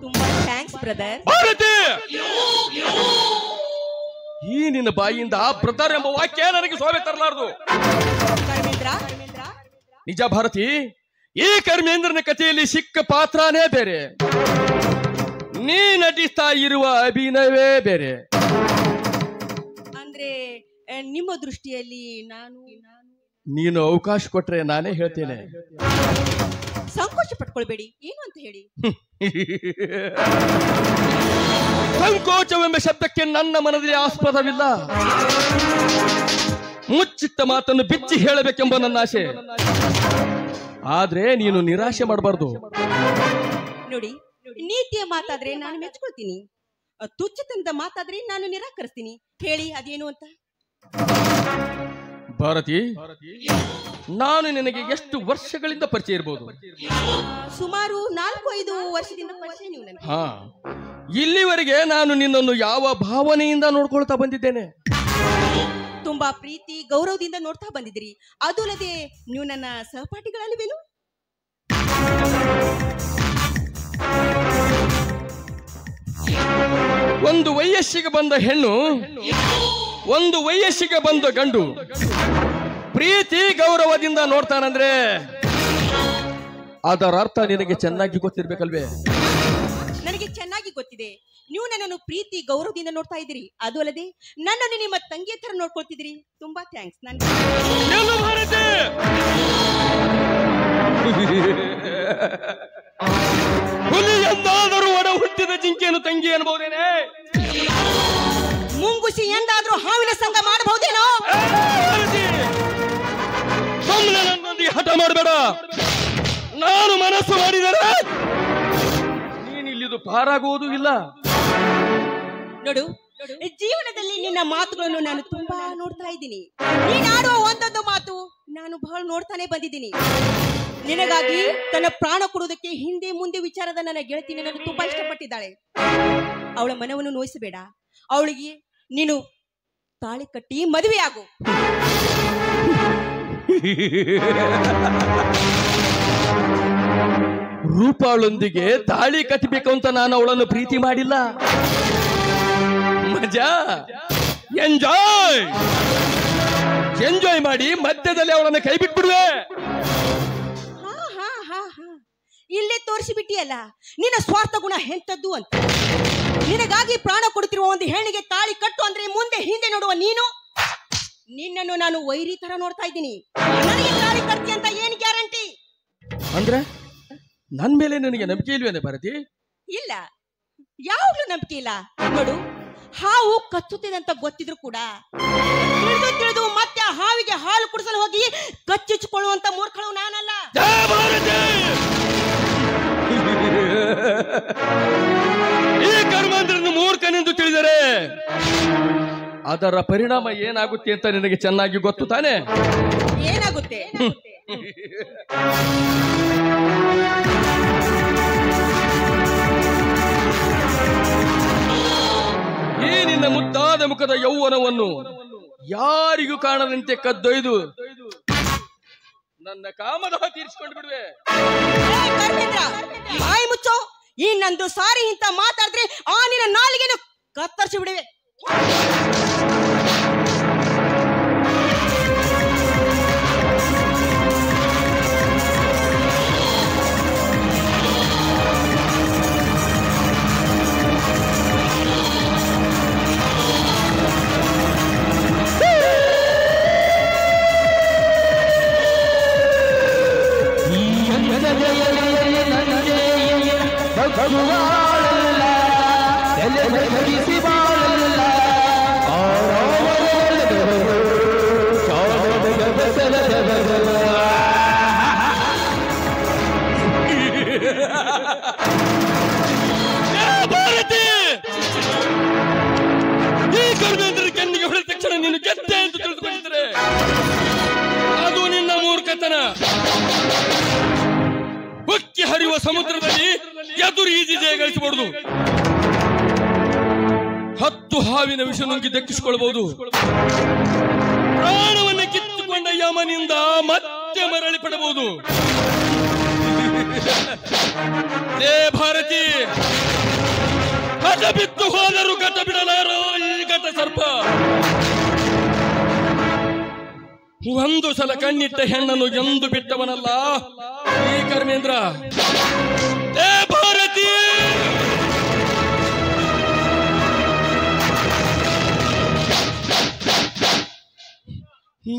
ತುಂಬಾ ಥ್ಯಾಂಕ್ಸ್ ಬ್ರದರ್. ಭಾರತಿ, ಈ ನಿನ್ನ ಬಾಯಿಯಿಂದ ಬ್ರದರ್ ಎಂಬ ವಾಕ್ಯ ನನಗೆ ಶೋಭೆ ತರಲಾರದು. ನಿಜ ಭಾರತಿ, ಈ ಕರ್ಮೇಂದ್ರನ ಕಥೆಯಲ್ಲಿ ಸಿಕ್ಕ ಪಾತ್ರನೇ ಬೇರೆ, ನೀ ನಟಿಸ್ತಾ ಇರುವ ಅಭಿನಯವೇ ಬೇರೆ. ಅಂದ್ರೆ ನಿಮ್ಮ ದೃಷ್ಟಿಯಲ್ಲಿ ನೀನು ಅವಕಾಶ ಕೊಟ್ರೆ ನಾನೇ ಹೇಳ್ತೇನೆ. ಸಂಕೋಚ ಪಟ್ಕೊಳ್ಬೇಡಿ, ಏನು ಅಂತ ಹೇಳಿ. ಸಂಕೋಚವೆಂಬ ಶಬ್ದಕ್ಕೆ ನನ್ನ ಮನದಲ್ಲಿ ಆಸ್ಪದವಿಲ್ಲ. ಮುಚ್ಚಿಟ್ಟ ಮಾತನ್ನು ಬಿಚ್ಚಿ ಹೇಳಬೇಕೆಂಬ ನನ್ನ ಆಸೆ. ಆದ್ರೆ ನೀನು ನಿರಾಶೆ ಮಾಡಬಾರ್ದು. ನೋಡಿ, ನೀತಿಯ ಮಾತಾದ್ರೆ ನಾನು ಮೆಚ್ಕೊಳ್ತೀನಿ, ತುಚ್ಛತನದ ಮಾತಾದ್ರೆ ನಾನು ನಿರಾಕರಿಸ್ತೀನಿ. ಹೇಳಿ ಅದೇನು ಅಂತ. ಭಾರತಿ, ನಾನು ನಿನಗೆ ಎಷ್ಟು ವರ್ಷಗಳಿಂದ ಪರಿಚಯ ಇರಬಹುದು? ಸುಮಾರು 4-5 ವರ್ಷದಿಂದ ಪರಿಚಯ ನೀವು ನನಗೆ. ಇಲ್ಲಿವರೆಗೆ ನಾನು ನಿನ್ನನ್ನು ಯಾವ ಭಾವನೆಯಿಂದ ನೋಡ್ಕೊಳ್ತಾ ಬಂದಿದ್ದೇನೆ? ತುಂಬಾ ಪ್ರೀತಿ ಗೌರವದಿಂದ ನೋಡ್ತಾ ಬಂದಿದ್ದೀರಿ. ಅದು ಅಲ್ಲದೆ ನೀವು ನನ್ನ ಸಹಪಾಠಿಗಳಲ್ವೇನು? ಒಂದು ವಯಸ್ಸಿಗೆ ಬಂದ ಹೆಣ್ಣು, ಒಂದು ವಯಸ್ಸಿಗೆ ಬಂದ ಗಂಡು ಪ್ರೀತಿ ಗೌರವದಿಂದ ನೋಡ್ತಾನಂದ್ರೆ ಅದರ ಅರ್ಥ ನಿನಗೆ ಚೆನ್ನಾಗಿ ಗೊತ್ತಿರ್ಬೇಕಲ್ವೇ? ನನಗೆ ಚೆನ್ನಾಗಿ ಗೊತ್ತಿದೆ. ನೀವು ನನ್ನನ್ನು ಪ್ರೀತಿ ಗೌರವದಿಂದ ನೋಡ್ತಾ ಇದ್ದೀರಿ. ಅದು ಅಲ್ಲದೆ ನನ್ನನ್ನು ನಿಮ್ಮ ತಂಗಿಯ ತರ ನೋಡ್ಕೊಳ್ತಿದ್ದೀರಿ. ತುಂಬಾ ಥ್ಯಾಂಕ್ಸ್. ಹುಲಿಯನ್ನಾದರೂ ಒಡ ಹುಟ್ಟಿದ ಜಿಂಕೆಯನ್ನು ತಂಗಿ ಅನ್ಬಹುದೇನೆ? ಮುಂಗುಸಿ ಎಂದಾದ್ರೂ ಹಾವಿನ ಸಂಘ ಮಾಡಬಹುದೇನೋ? ಸುಮ್ಮನೆ ನನ್ನೊಂದಿಗೆ ಹಠ ಮಾಡಬೇಡ. ನಾನು ಮನಸ್ಸು ಮಾಡಿದರೆ ನೀನು ಇಲ್ಲಿದು ಪಾರಾಗುವುದೂ ಇಲ್ಲ. ನೋಡು, ಜೀವನದಲ್ಲಿ ನಿನ್ನ ಮಾತುಗಳನ್ನು ನಾನು ತುಂಬಾ ನೋಡ್ತಾ ಇದ್ದೀನಿ. ನೀನಾಡುವ ಒಂದೊಂದು ಮಾತು ನಾನು ಬಹಳ ನೋಡ್ತಾನೆ ಬಂದಿದ್ದೀನಿ. ನಿನಗಾಗಿ ತನ್ನ ಪ್ರಾಣ ಕೊಡುವುದಕ್ಕೆ ಹಿಂದೆ ಮುಂದೆ ವಿಚಾರದ ನನ್ನ ಗೆಳತಿ ನಿನ್ನನ್ನು ತುಂಬಾ ಇಷ್ಟಪಟ್ಟಿದ್ದಾಳೆ. ಅವಳ ಮನವನ್ನು ನೋಯಿಸಬೇಡ. ಅವಳಿಗೆ ನೀನು ತಾಳಿ ಕಟ್ಟಿ ಮದುವೆಯಾಗು. ರೂಪಾಳೊಂದಿಗೆ ತಾಳಿ ಕಟ್ಟಬೇಕು ಅಂತ ನಾನು ಅವಳನ್ನು ಪ್ರೀತಿ ಮಾಡಿಲ್ಲ. ಮಜಾ ಎಂಜಾಯ್ ಮಾಡಿ ಮಧ್ಯದಲ್ಲಿ ಅವಳನ್ನು ಕೈ ಬಿಟ್ಬಿಡುವೆ. ಇಲ್ಲೇ ತೋರಿಸಿಬಿಟ್ಟಿಯಲ್ಲ ನಿನ್ನ ಸ್ವಾರ್ಥ ಗುಣ ಎಂತದ್ದು ಅಂತ. ನಿನಗಾಗಿ ಪ್ರಾಣ ಕೊಡುತ್ತಿರುವ ಒಂದು ಹೆಣ್ಣಿಗೆ ತಾಳಿ ಕಟ್ಟು ಅಂದ್ರೆ ಮುಂದೆ ಹಿಂದೆ ನೋಡುವ ನೀನು, ನಿನ್ನನ್ನು ನಾನು ವೈರಿ ತರ ನೋಡ್ತಾ ಇದ್ದೀನಿ. ನನಗೆ ತಾಳಿ ಕಟ್ಟಿ ಅಂತ ಏನ್ ಗ್ಯಾರಂಟಿ? ಅಂದ್ರೆ ನನ್ ಮೇಲೆ ನನಗೆ ನಂಬಿಕೆ ಇಲ್ವೇನೆ ಭಾರತಿ? ಇಲ್ಲ, ಯಾವಾಗ್ಲೂ ನಂಬಿಕೆ ಇಲ್ಲ. ನೋಡು, ಹಾವು ಕಚ್ಚುತ್ತಿದೆ ಅಂತ ಗೊತ್ತಿದ್ರು ಕೂಡ ತಿಳಿದು ಮತ್ತೆ ಆ ಹಾವಿಗೆ ಹಾಲು ಕುಡಿಸಲು ಹೋಗಿ ಕಚ್ಚಿಚ್ಕೊಳ್ಳುವಂತ ಮೂರ್ಖಳು ನಾನಲ್ಲ. ಈ ಕರ್ಮಾಂತರನ್ನು ಮೂರ್ಖನೆಂದು ತಿಳಿದರೆ ಅದರ ಪರಿಣಾಮ ಏನಾಗುತ್ತೆ ಅಂತ ನಿನಗೆ ಚೆನ್ನಾಗಿ ಗೊತ್ತು ತಾನೆ? ಏನಾಗುತ್ತೆ? ಈ ನಿನ್ನ ಮುದ್ದಾದ ಮುಖದ ಯೌವನವನ್ನು ಯಾರಿಗೂ ಕಾಣದಂತೆ ಕದ್ದೊಯ್ದು ನನ್ನ ಕಾಮದ ತೀರಿಸಿಕೊಂಡು ಬಿಡುವೆ. ಬಾಯಿ ಮುಚ್ಚೋ. ಈ ನಂದು ಸಾರಿ ಇಂತ ಮಾತಾಡಿದ್ರೆ ಆ ನಿನ್ನ ನಾಲಿಗೆಯನ್ನು ಕತ್ತರಿಸಿ ಬಿಡುವೆ. ಭಾರತಿ, ಈ ಕರ್ಮೇಂದ್ರ ಕೆನ್ನಿಗೆ ಹೊಡೆದ ತಕ್ಷಣ ನೀನು ಗೆದ್ದೆ ಅಂತ ತಿಳಿದುಕೊಂಡಿದ್ರೆ ಅದು ನಿನ್ನ ಮೂರ್ಖತನ. ಉಕ್ಕಿ ಹರಿಯುವ ಸಮುದ್ರದಲ್ಲಿ ಎದುರು ಈಜಿ ಜಯ ಗಳಿಸಬಹುದು. 10 ಹಾವಿನ ವಿಷ ನುಂಗಿ ದಕ್ಕಿಸಿಕೊಳ್ಳಬಹುದು. ಪ್ರಾಣವನ್ನು ಕಿತ್ತುಕೊಂಡ ಯಮನಿಂದ ಮತ್ತೆ ಮರಳಿ ಪಡಬಹುದು. ಭಾರತಿ, ಹಠ ಬಿತ್ತು ಹೋದರೂ ಘಟ ಬಿಡಲಾರೋ ಈ ಘಟ ಸರ್ಪ. ಒಂದು ಸಲ ಕಣ್ಣಿಟ್ಟ ಹೆಣ್ಣನ್ನು ಎಂದು ಬಿಟ್ಟವನಲ್ಲ ಈ ಕರ್ಮೇಂದ್ರ. ಭಾರತಿ,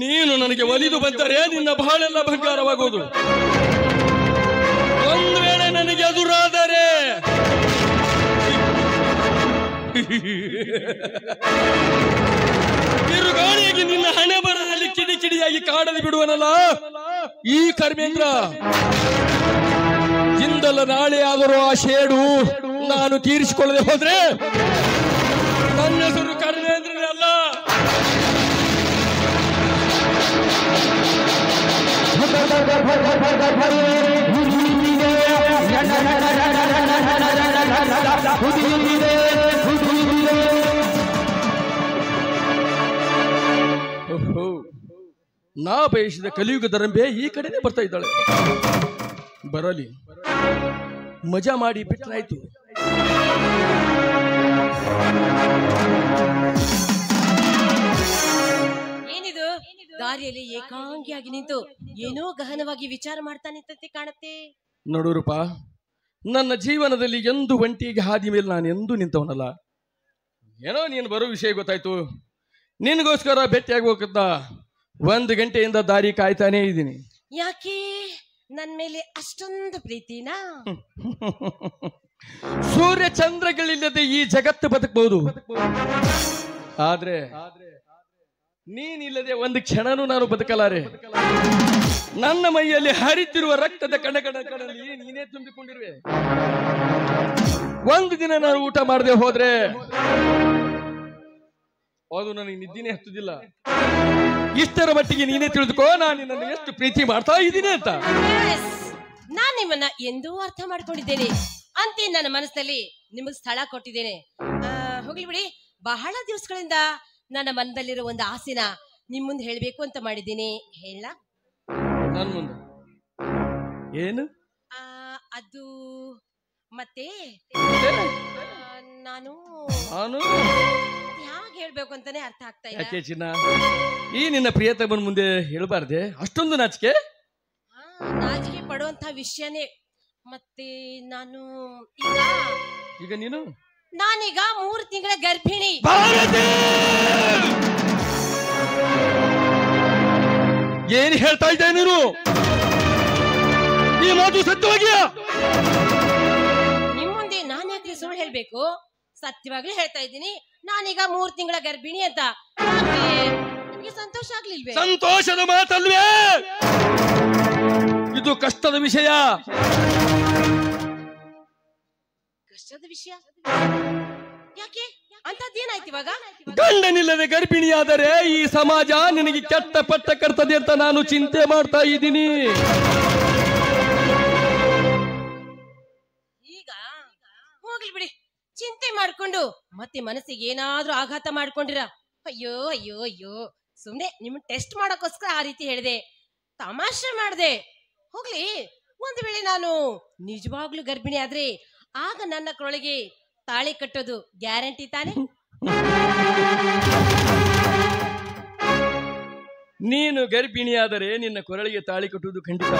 ನೀನು ನನಗೆ ಒಲಿದು ಬಂದರೆ ನಿನ್ನ ಬಹಳೆಲ್ಲ ಬಂಗಾರವಾಗುವುದು. ಒಂದು ವೇಳೆ ನನಗೆ ಎದುರಾದರೆ ಬಿರುಗಾಳಿಯಾಗಿ ನಿನ್ನ ಹಣೆ ಬರದಲ್ಲಿ ಕಿಡಿ ಕಿಡಿಯಾಗಿ ಕಾಡಲು ಬಿಡುವನಲ್ಲ ಈ ಕರ್ಮೇಂದ್ರ. ಇಂದಲ್ಲ ನಾಳೆ ಆದರೂ ಆ ಶೇಡು ನಾನು ತೀರಿಸಿಕೊಳ್ಳದೆ ಹೋದ್ರೆ ನನ್ನ ಹೆಸರು ಕರ್ಮೇಂದ್ರನೇ ಅಲ್ಲ. ನಾ ಬಯಸಿದ ಕಲಿಯುಗದ ರಂಬೆ ಈ ಕಡೆನೆ ಬರ್ತಾ ಇದ್ದಾಳೆ. ಬರಲಿ, ಮಜಾ ಮಾಡಿ ಬಿಟ್ರಾಯ್ತು. ಏನಿದು? ದಾರಿಯಲ್ಲಿ ಏಕಾಂಗಿಯಾಗಿ ನಿಂತು ಏನೋ ಗಹನವಾಗಿ ವಿಚಾರ ಮಾಡ್ತಾ ನಿಂತಂತೆ ಕಾಣುತ್ತೆ. ನೋಡೂರಪ್ಪ, ನನ್ನ ಜೀವನದಲ್ಲಿ ಎಂದು ಒಂಟಿಗೆ ಹಾದಿ ಮೇಲೆ ನಾನು ಎಂದೂ ನಿಂತವನಲ್ಲ. ಏನೋ ನೀನು ಬರೋ ವಿಷಯ ಗೊತ್ತಾಯ್ತು. ನಿನಗೋಸ್ಕರ ಭೇಟಿಯಾಗಬೇಕಂತ 1 ಗಂಟೆಯಿಂದ ದಾರಿ ಕಾಯ್ತಾನೇ ಇದ್ದೀನಿ. ಯಾಕೆ ನನ್ ಮೇಲೆ ಅಷ್ಟೊಂದು ಪ್ರೀತಿನಾ? ಸೂರ್ಯ ಚಂದ್ರಗಳಿಲ್ಲದೆ ಈ ಜಗತ್ತು ಬದುಕಬಹುದು. ಆದ್ರೆ ನೀನಿಲ್ಲದೆ ಒಂದು ಕ್ಷಣನೂ ನಾನು ಬದುಕಲಾರೆ. ನನ್ನ ಮೈಯಲ್ಲಿ ಹರಿತಿರುವ ರಕ್ತದ ಕಣಕಣಗಳಲ್ಲಿ ನೀನೇ ತುಂಬಿಕೊಂಡಿರುವೆ. ಒಂದು ದಿನ ನಾನು ಊಟ ಮಾಡದೆ ಹೋದ್ರೆ ಅದು ನನಗೆ ನಿದ್ದಿನೇ ಹತ್ತುದಿಲ್ಲ. ಇಷ್ಟರ ಮಟ್ಟಿಗೆ ನೀನೇ ತಿಳಿದುಕೋ ನಾನು ನಿನ್ನನ್ನು ಎಷ್ಟು ಪ್ರೀತಿ ಮಾಡ್ತಾ ಇದ್ದೀನಿ ಅಂತ. ನಾನ್ ನಿಮ್ಮನ್ನ ಎಂದೂ ಅರ್ಥ ಮಾಡ್ಕೊಂಡಿದ್ದೇನೆ. ಅಂತೆ ನನ್ನ ಮನಸ್ಸಲ್ಲಿ ನಿಮಗ್ ಸ್ಥಳ ಕೊಟ್ಟಿದ್ದೇನೆ. ಹೋಗ್ಲಿ ಬಿಡಿ. ಬಹಳ ದಿವಸಗಳಿಂದ ನನ್ನ ಮನದಲ್ಲಿರೋ ಒಂದು ಆಸೆನ ನಿಮ್ ಮುಂದೆ ಹೇಳ್ಬೇಕು ಅಂತ ಮಾಡಿದ್ದೀನಿ. ಹೇಳ ನನ್ ಮುಂದೆ ಏನು? ಅದು ಮತ್ತೆ ನಾನು ಹ್ಯಾಗ್ ಹೇಳ್ಬೇಕು ಅಂತಾನೆ ಅರ್ಥ ಆಗ್ತಾ ಇಲ್ಲ. ಯಾಕೆ ಚಿನ್ನ, ಈ ನಿನ್ನ ಪ್ರಿಯತಮನ ಮುಂದೆ ಹೇಳ್ಬಾರ್ದೆ? ಅಷ್ಟೊಂದು ನಾಚಿಕೆ? ನಾಚಿಕೆ ಪಡುವಂತ ವಿಷಯನೇ. ಮತ್ತೆ ನಾನು ಈಗ ನಾನೀಗ 3 ತಿಂಗಳ ಗರ್ಭಿಣಿ. ಏನ್ ಹೇಳ್ತಾ ಇದ್ದೆ ನೀನು? ಈ ಮಾತು ಸತ್ಯವಾಗಿಯಾ? ನಿಮ್ ಮುಂದೆ ನಾನು ಯಾಕೆ ಸುಳ್ಳು ಹೇಳ್ಬೇಕು? ಸತ್ಯವಾಗ್ಲೂ ಹೇಳ್ತಾ ಇದ್ದೀನಿ. ನಾನೀಗ 3 ತಿಂಗಳ ಗರ್ಭಿಣಿ ಅಂತ. ನಿಮ್ಗೆ ಸಂತೋಷ ಆಗ್ಲಿಲ್ವೇ? ಸಂತೋಷದ ಮಾತಲ್ವೇ ಇದು? ಕಷ್ಟದ ವಿಷಯ. ಕಷ್ಟದ ವಿಷಯ ಯಾಕೆ? ಅಂತದ್ದೇನಾಯ್ತು ಇವಾಗ? ಗಂಡನಿಲ್ಲದೆ ಗರ್ಭಿಣಿಯಾದರೆ ಈ ಸಮಾಜ ನಿನಗೆ ಕೆಟ್ಟ ಪಟ್ಟ ಕರ್ತದೆ ಅಂತ ನಾನು ಚಿಂತೆ ಮಾಡ್ತಾ ಇದ್ದೀನಿ. ಈಗ ಹೋಗ್ಲಿ ಬಿಡಿ. ಚಿಂತೆ ಮಾಡ್ಕೊಂಡು ಮತ್ತೆ ಮನಸ್ಸಿಗೆ ಏನಾದ್ರೂ ಆಘಾತ ಮಾಡ್ಕೊಂಡಿರ? ಅಯ್ಯೋ ಅಯ್ಯೋ ಅಯ್ಯೋ, ಸುಮ್ನೆ ನಿಮ್ ಟೆಸ್ಟ್ ಮಾಡಕ್ಕೋಸ್ಕರ ಆ ರೀತಿ ಹೇಳಿದೆ, ತಮಾಷೆ ಮಾಡ್ದೆ. ಹೋಗ್ಲಿ, ಒಂದು ವೇಳೆ ನಾನು ನಿಜವಾಗ್ಲೂ ಗರ್ಭಿಣಿ ಆದ್ರೆ ಆಗ ನನ್ನ ಕೊರಳಿಗೆ ತಾಳಿ ಕಟ್ಟೋದು ಗ್ಯಾರಂಟಿ ತಾನೆ? ನೀನು ಗರ್ಭಿಣಿಯಾದರೆ ನಿನ್ನ ಕೊರಳಿಗೆ ತಾಳಿ ಕಟ್ಟುವುದು ಖಂಡಿತ.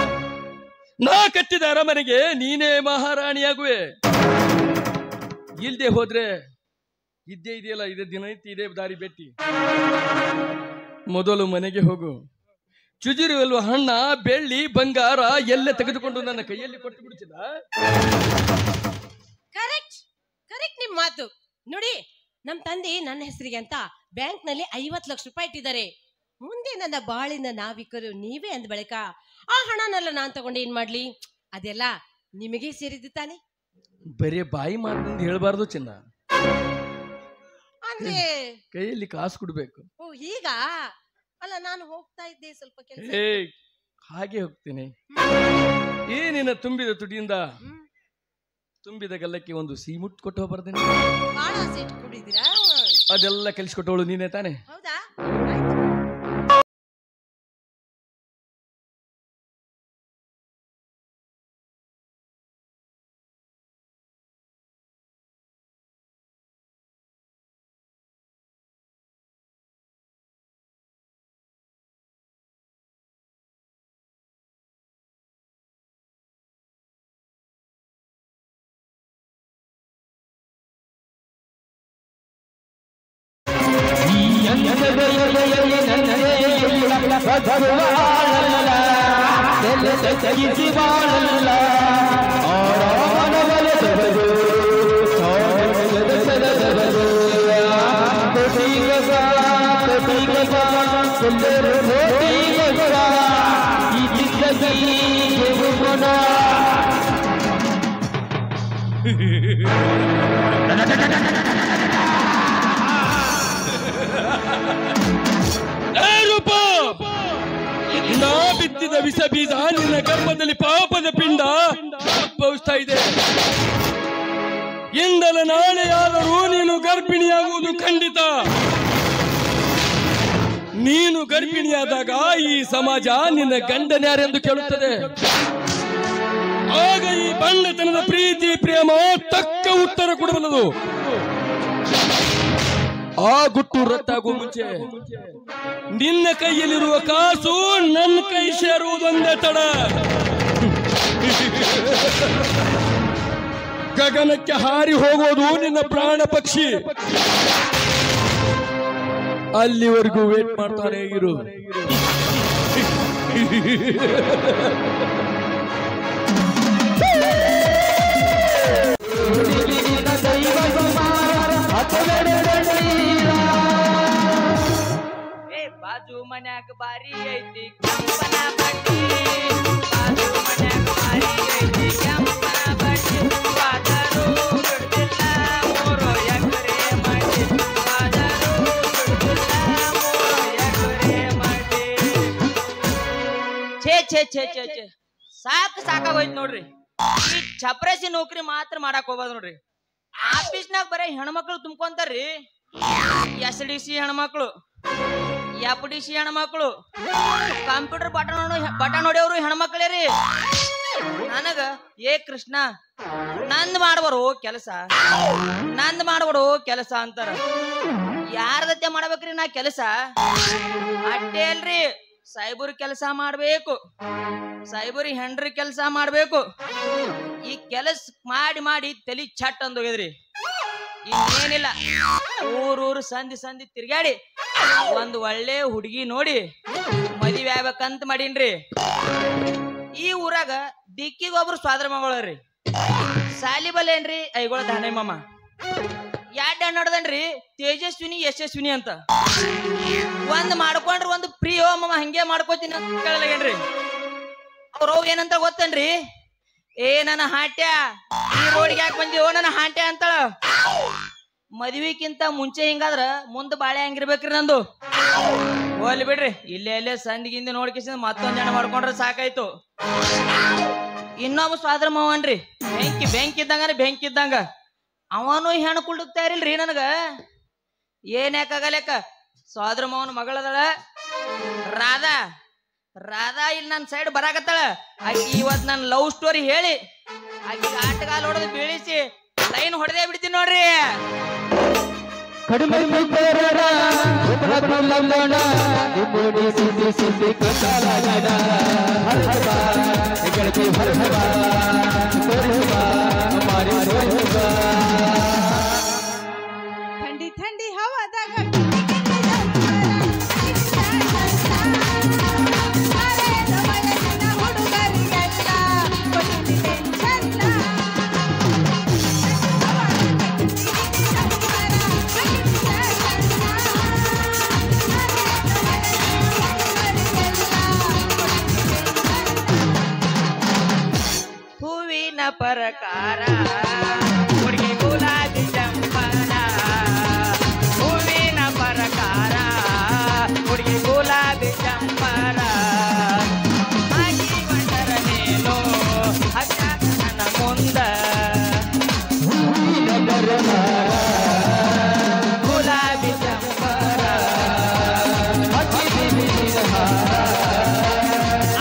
ನಾ ಕಟ್ಟಿದ ಅರಮನೆಗೆ ನೀನೇ ಮಹಾರಾಣಿಯಾಗುವೆ. ಇಲ್ದೆ ಹೋದ್ರೆ ಇದ್ದೇ ಇದೆಯಲ್ಲ, ಇದೇ ದಿನನಿತ್ಯ ಇದೇ ದಾರಿ ಬೆಟ್ಟಿ. ಮೊದಲು ಮನೆಗೆ ಹೋಗು. ಚುಜಿರುವಲ್ವ ಹಣ್ಣ, ಬೆಳ್ಳಿ, ಬಂಗಾರ ಎಲ್ಲ ತೆಗೆದುಕೊಂಡು ನನ್ನ ಕೈಯಲ್ಲಿ ಕೊಟ್ಟು ಬಿಡುತ್ತಿಲ್ಲ. ಕರೆಕ್ಟ್ ಕರೆಕ್ಟ್ ನಿಮ್ ಮಾತು. ನೋಡಿ, ನಮ್ ತಂದೆ ನನ್ನ ಹೆಸರಿಗೆ ಅಂತ ಬ್ಯಾಂಕ್ ನಲ್ಲಿ 50 ಲಕ್ಷ ರೂಪಾಯಿ ಇಟ್ಟಿದ್ದಾರೆ. ಮುಂದೆ ನನ್ನ ಬಾಳಿನ ನಾವಿಕರು ನೀವೇ ಅಂದ ಬಳಿಕ ಆ ಹಣನೆಲ್ಲ ನಾನ್ ತಗೊಂಡು ಏನ್ ಮಾಡ್ಲಿ? ಅದೆಲ್ಲ ನಿಮಗೆ ಸೇರಿದ್ದು ತಾನೆ. ಬರೀ ಬಾಯಿ ಮಾತಿನಿಂದ ಹೇಳ್ಬಾರ್ದು ಚಿನ್ನ. ಅಂದ್ರೆ ಕೈಯಲ್ಲಿ ಕಾಸು ಕೊಡ್ಬೇಕು. ಓ ಈಗ ಅಲ್ಲ, ನಾನು ಹೋಗ್ತಾ ಇದ್ದೆ ಸ್ವಲ್ಪ ಕೆಲಸ. ಹಾಗೆ ಹೋಗ್ತೀನಿ. ಈ ನಿನ್ನ ತುಂಬಿದ ತುಟಿಯಿಂದ ತುಂಬಿದ ಗಲ್ಲಕ್ಕೆ ಒಂದು ಸಿಹಿ ಮುಟ್ಟು ಕೊಟ್ಟು ಹೋಗ್ಬಾರ್ದೇನೆ? ಬಹಳ ಆಸೆ ಇಟ್ಕೊಂಡಿದ್ದೀರಾ? ಅದೆಲ್ಲ ಕಲಿಸ್ಕೊಟ್ಟವಳು ನೀನೇ ತಾನೆ? ಹೌದಾ? ನಾ ಬಿತ್ತಿದ ವಿಷ ಬೀಜ ನಿನ್ನ ಗರ್ಭದಲ್ಲಿ ಪಾಪದ ಪಿಂಡ ಉದ್ಭವಿಸ್ತಾ ಇದೆ. ಇಂದಲ ನಾಳೆಯಾದರೂ ನೀನು ಗರ್ಭಿಣಿಯಾಗುವುದು ಖಂಡಿತ. ನೀನು ಗರ್ಭಿಣಿಯಾದಾಗ ಈ ಸಮಾಜ ನಿನ್ನ ಗಂಡನ್ಯಾರೆಂದು ಕೇಳುತ್ತದೆ. ಆಗ ಈ ಬಂಡತನದ ಪ್ರೀತಿ ಪ್ರೇಮ ತಕ್ಕ ಉತ್ತರ ಕೊಡಬಲ್ಲದು. ಆ ಗುಟ್ಟು ರದ್ದಾಗುವ ಮುಂಚೆ ನಿನ್ನ ಕೈಯಲ್ಲಿರುವ ಕಾಸು ನನ್ನ ಕೈ ಸೇರುವುದೊಂದೇ ತಡ. ಗಗನಕ್ಕೆ ಹಾರಿ ಹೋಗೋದು ನಿನ್ನ ಪ್ರಾಣ ಪಕ್ಷಿ. ಅಲ್ಲಿವರೆಗೂ ವೇಟ್ ಮಾಡ್ತಾನೆ ಇರು. ಬಾರಿ ಐತಿ ಕೆಂಪನ ಬಡ್ಡಿ ಬಾಜು ಮನ್ಯಾಗ ಬಾರಿ ಐತಿ ಕೆಂಪನ ಬಡ್ಡಿ ಬಾದರು ಬಿಡ್ತಿಲ್ಲ 3 ಎಕರೆ ಮಾಡಿ ಬಾದರು ಬಿಡ್ತಿಲ್ಲ 3 ಎಕರೆ ಮಾಡಿ ಛೇ ಛೇ ಛೇ ಛೇ ಛೇ ಸಾಕಾಗೋಯ್ತು ನೋಡ್ರಿ ಈ ಚಪ್ರಸಿ ನೌಕರಿ ಮಾತ್ರ ಮಾಡಕ್ ಹೋಗ್ಬಾರ್ದು ನೋಡ್ರಿ ಆಫೀಸ್ನಾಗ ಬರೀ ಹೆಣ್ಮಕ್ಳು ತುಂಬ್ಕೊಂತಾರ್ರಿ SDC ಹೆಣ್ಮಕ್ಳು FDC ಹೆಣ್ಮಕ್ಳು ಕಂಪ್ಯೂಟರ್ ಬಟನ್ ಹೊಡೆಯವ್ರು ಹೆಣ್ಮಕ್ಳೇ ರೀ ನನಗ ಏ ಕೃಷ್ಣ ನಂದ್ ಮಾಡ್ಬಾರು ಕೆಲಸ ಅಂತಾರ ಯಾರದತ್ತೆ ಮಾಡ್ಬೇಕ್ರಿ ನಾ ಕೆಲಸ ಅಟ್ಟೆ ಅಲ್ರಿ ಸಾಯ್ಬರ್ ಕೆಲಸ ಮಾಡ್ಬೇಕು ಸಾಯ್ಬರಿ ಹೆಂಡ್ರಿ ಕೆಲಸ ಮಾಡ್ಬೇಕು ಈ ಕೆಲಸ ಮಾಡಿ ಮಾಡಿ ತಲಿ ಚಟ್ ಅಂದೋಗಿದ್ರಿ ಇನ್ನೇನಿಲ್ಲ ಊರೂರು ಸಂಧಿ ತಿರ್ಗಾಡಿ ಒಂದು ಒಳ್ಳೆ ಹುಡುಗಿ ನೋಡಿ ಮದುವೆ ಆಗ್ಬೇಕಂತ ಮಾಡೀನ್ರಿ ಈ ಊರಾಗ ದಿಕ್ಕಿಗೊಬ್ರು ಸ್ವಾದ್ರ ಮಗಳರಿ ಸಾಲಿ ಬಲ್ಲೇನ್ರಿ ಐಗೋಳ ದಾನೆ ಮಾಮ ಯಾಡ್ ನೋಡ್ದನ್ರಿ ತೇಜಸ್ವಿನಿ ಯಶಸ್ವಿನಿ ಅಂತ ಒಂದ್ ಮಾಡ್ಕೊಂಡ್ರಿ ಒಂದು ಪ್ರಿಯೋ ಮಾಮ ಹಂಗೆ ಮಾಡ್ಕೋತೀನಿ ಅಂತ ಕೇಳಲಾಗೇನ್ರಿ ಅವ್ರ ಏನಂತ ಗೊತ್ತನ್ರಿ ಏ ನನ್ನ ಹಾಟ್ಯ ಈ ರೋಡ್ಗೆ ಯಾಕೆ ಬಂದಿ ನನ್ನ ಹಾಟ್ಯ ಅಂತಾಳ ಮದ್ವಿಕ್ಕಿಂತ ಮುಂಚೆ ಹಿಂಗಾದ್ರ ಮುಂದ್ ಬಾಳೆ ಹಂಗಿರ್ಬೇಕ್ರಿ ನಂದು ಹೋಗ್ಲಿ ಬಿಡ್ರಿ ಇಲ್ಲೇ ಸಂದಿಗಿಂದ ನೋಡ್ಕಿಸಿದ ಮತ್ತೊಂದ್ ಜನ ಮಾಡ್ಕೊಂಡ್ರೆ ಸಾಕಾಯ್ತು ಇನ್ನೊಬ್ಬ ಸ್ವಾದ್ರ ಮಾವನ್ರಿ ಬೆಂಕಿ ಇದ್ದಂಗ ಅವನು ಹೆಣ್ಣು ಕುಳ್ಳುತ್ತಾ ಇರಿಲ್ರಿ ನನಗ ಏನ್ ಯಾಕಾಗಲೆಕ್ಕ ಸ್ವಾದ್ರ ಮಾವನ ಮಗಳದಳ ರಾಧಾ ಇಲ್ಲಿ ನನ್ನ ಸೈಡ್ ಬರಾಕತ್ತಾಳ ಆಕಿ ಇವತ್ ನನ್ ಲವ್ ಸ್ಟೋರಿ ಹೇಳಿ ಆಕಿ ಆಟಗಾಲ ಹೊಡೆದು ಬೀಳಿಸಿ ಲೈನ್ ಹೊಡೆದೇ ಬಿಡ್ತೀನಿ ನೋಡ್ರಿ ಕಡಿಮೆ ठंडी हवा ಹೂವಿನ ಪ್ರಕಾರ ಹುಡುಗಿ ಗುಲಾಬಿ ಚಂಪನ ಹೂವಿನ ಪ್ರಕಾರ ಹುಡುಗಿ ಗುಲಾಬಿ ಚಂಪನ ಹಾಕಿ ಬಂದರ ನೀನು ಹಕ್ಕ ನನ್ನ ಮುಂದ ಗುಲಾಬಿ ಚಂಪನ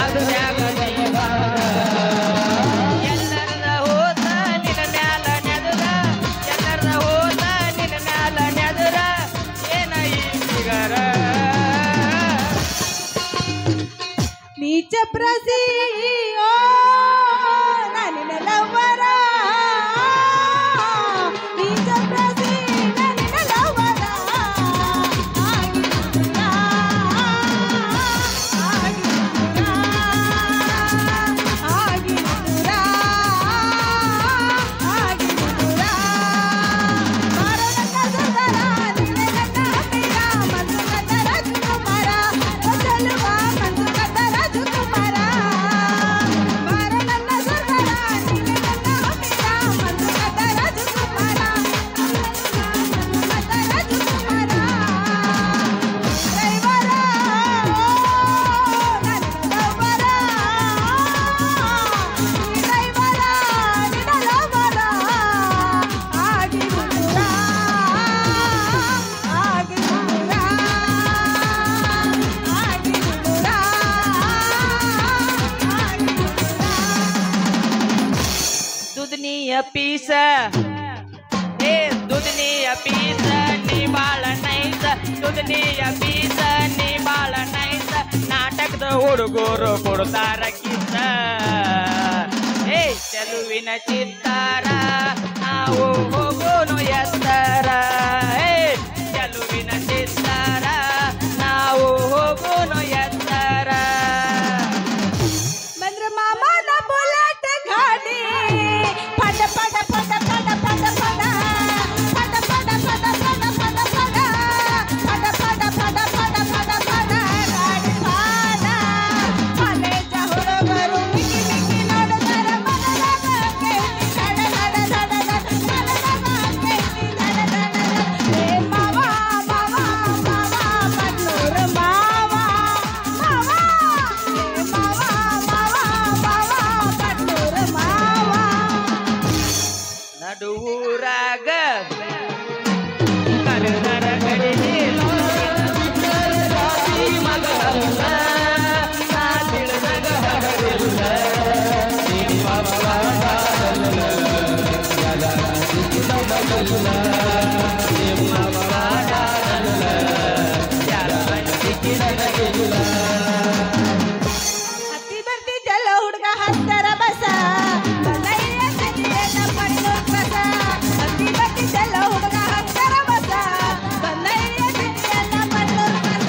ಅದು ಚಪ್ರಸಿ ಓ ನನ್ನ ಲವರ ಈ ಚಪ್ರಸಿ ನನ್ನ ಲವರ ಪೀಸ ಏ ದುಧನಿಯ ಪೀಸ ನೀ ಬಾಳ ನೈಸ ದುಧನಿಯ ಪೀಸ ನೀ ಬಾಳ ನೈಸ ನಾಟಕದ ಹುಡುಗರು ಕೊಡ್ತಾರ ಕಿಸ ಏ ಚೆಲುವಿನ ಚಿತ್ತಾರ ನಾವು ಹೋಗೋನು ಎತ್ತರ ಏ ಚೆಲುವಿನ ಚಿತ್ತಾರ ನಾವು ಹೋಗೋನು ಎತ್ತರ ಬಂದ್ರ ಮಾಮನ ಬುಲೆಟ್ ಗಾಡಿ ಪಡ ಪಡ ಪಡ ಪಡ ಪಡ ಪಡ ಪಡ ಪಡ ಪಡ ಪಡ ಪಡ ಪಡ ಪಡ ಪಡ ಪಡ ಪಡ ಪಡ ಪಡ ಗಾಡಿ ನನಗಿಲ್ಲ ನಿಮ್ಮ ಪ್ರಾಣ ನನಗ ಯಾರ ಅಂಜಿಕೆ ನನಗಿಲ್ಲ ಹತ್ತಿ ಬರ್ತಿದ್ದಲ್ಲ ಹುಡುಗ ಹತ್ತರ ಬಸ ಬಲ್ಲಯ್ಯ ಸತಿಯನ್ನ ಪಡೆಯೋರ್ ಬಸ ಹತ್ತಿ ಬರ್ತಿದ್ದಲ್ಲ ಹುಡುಗ ಹತ್ತರ ಬಸ ಬಲ್ಲಯ್ಯ ಸತಿಯನ್ನ ಪಡೆಯೋರ್ ಬಸ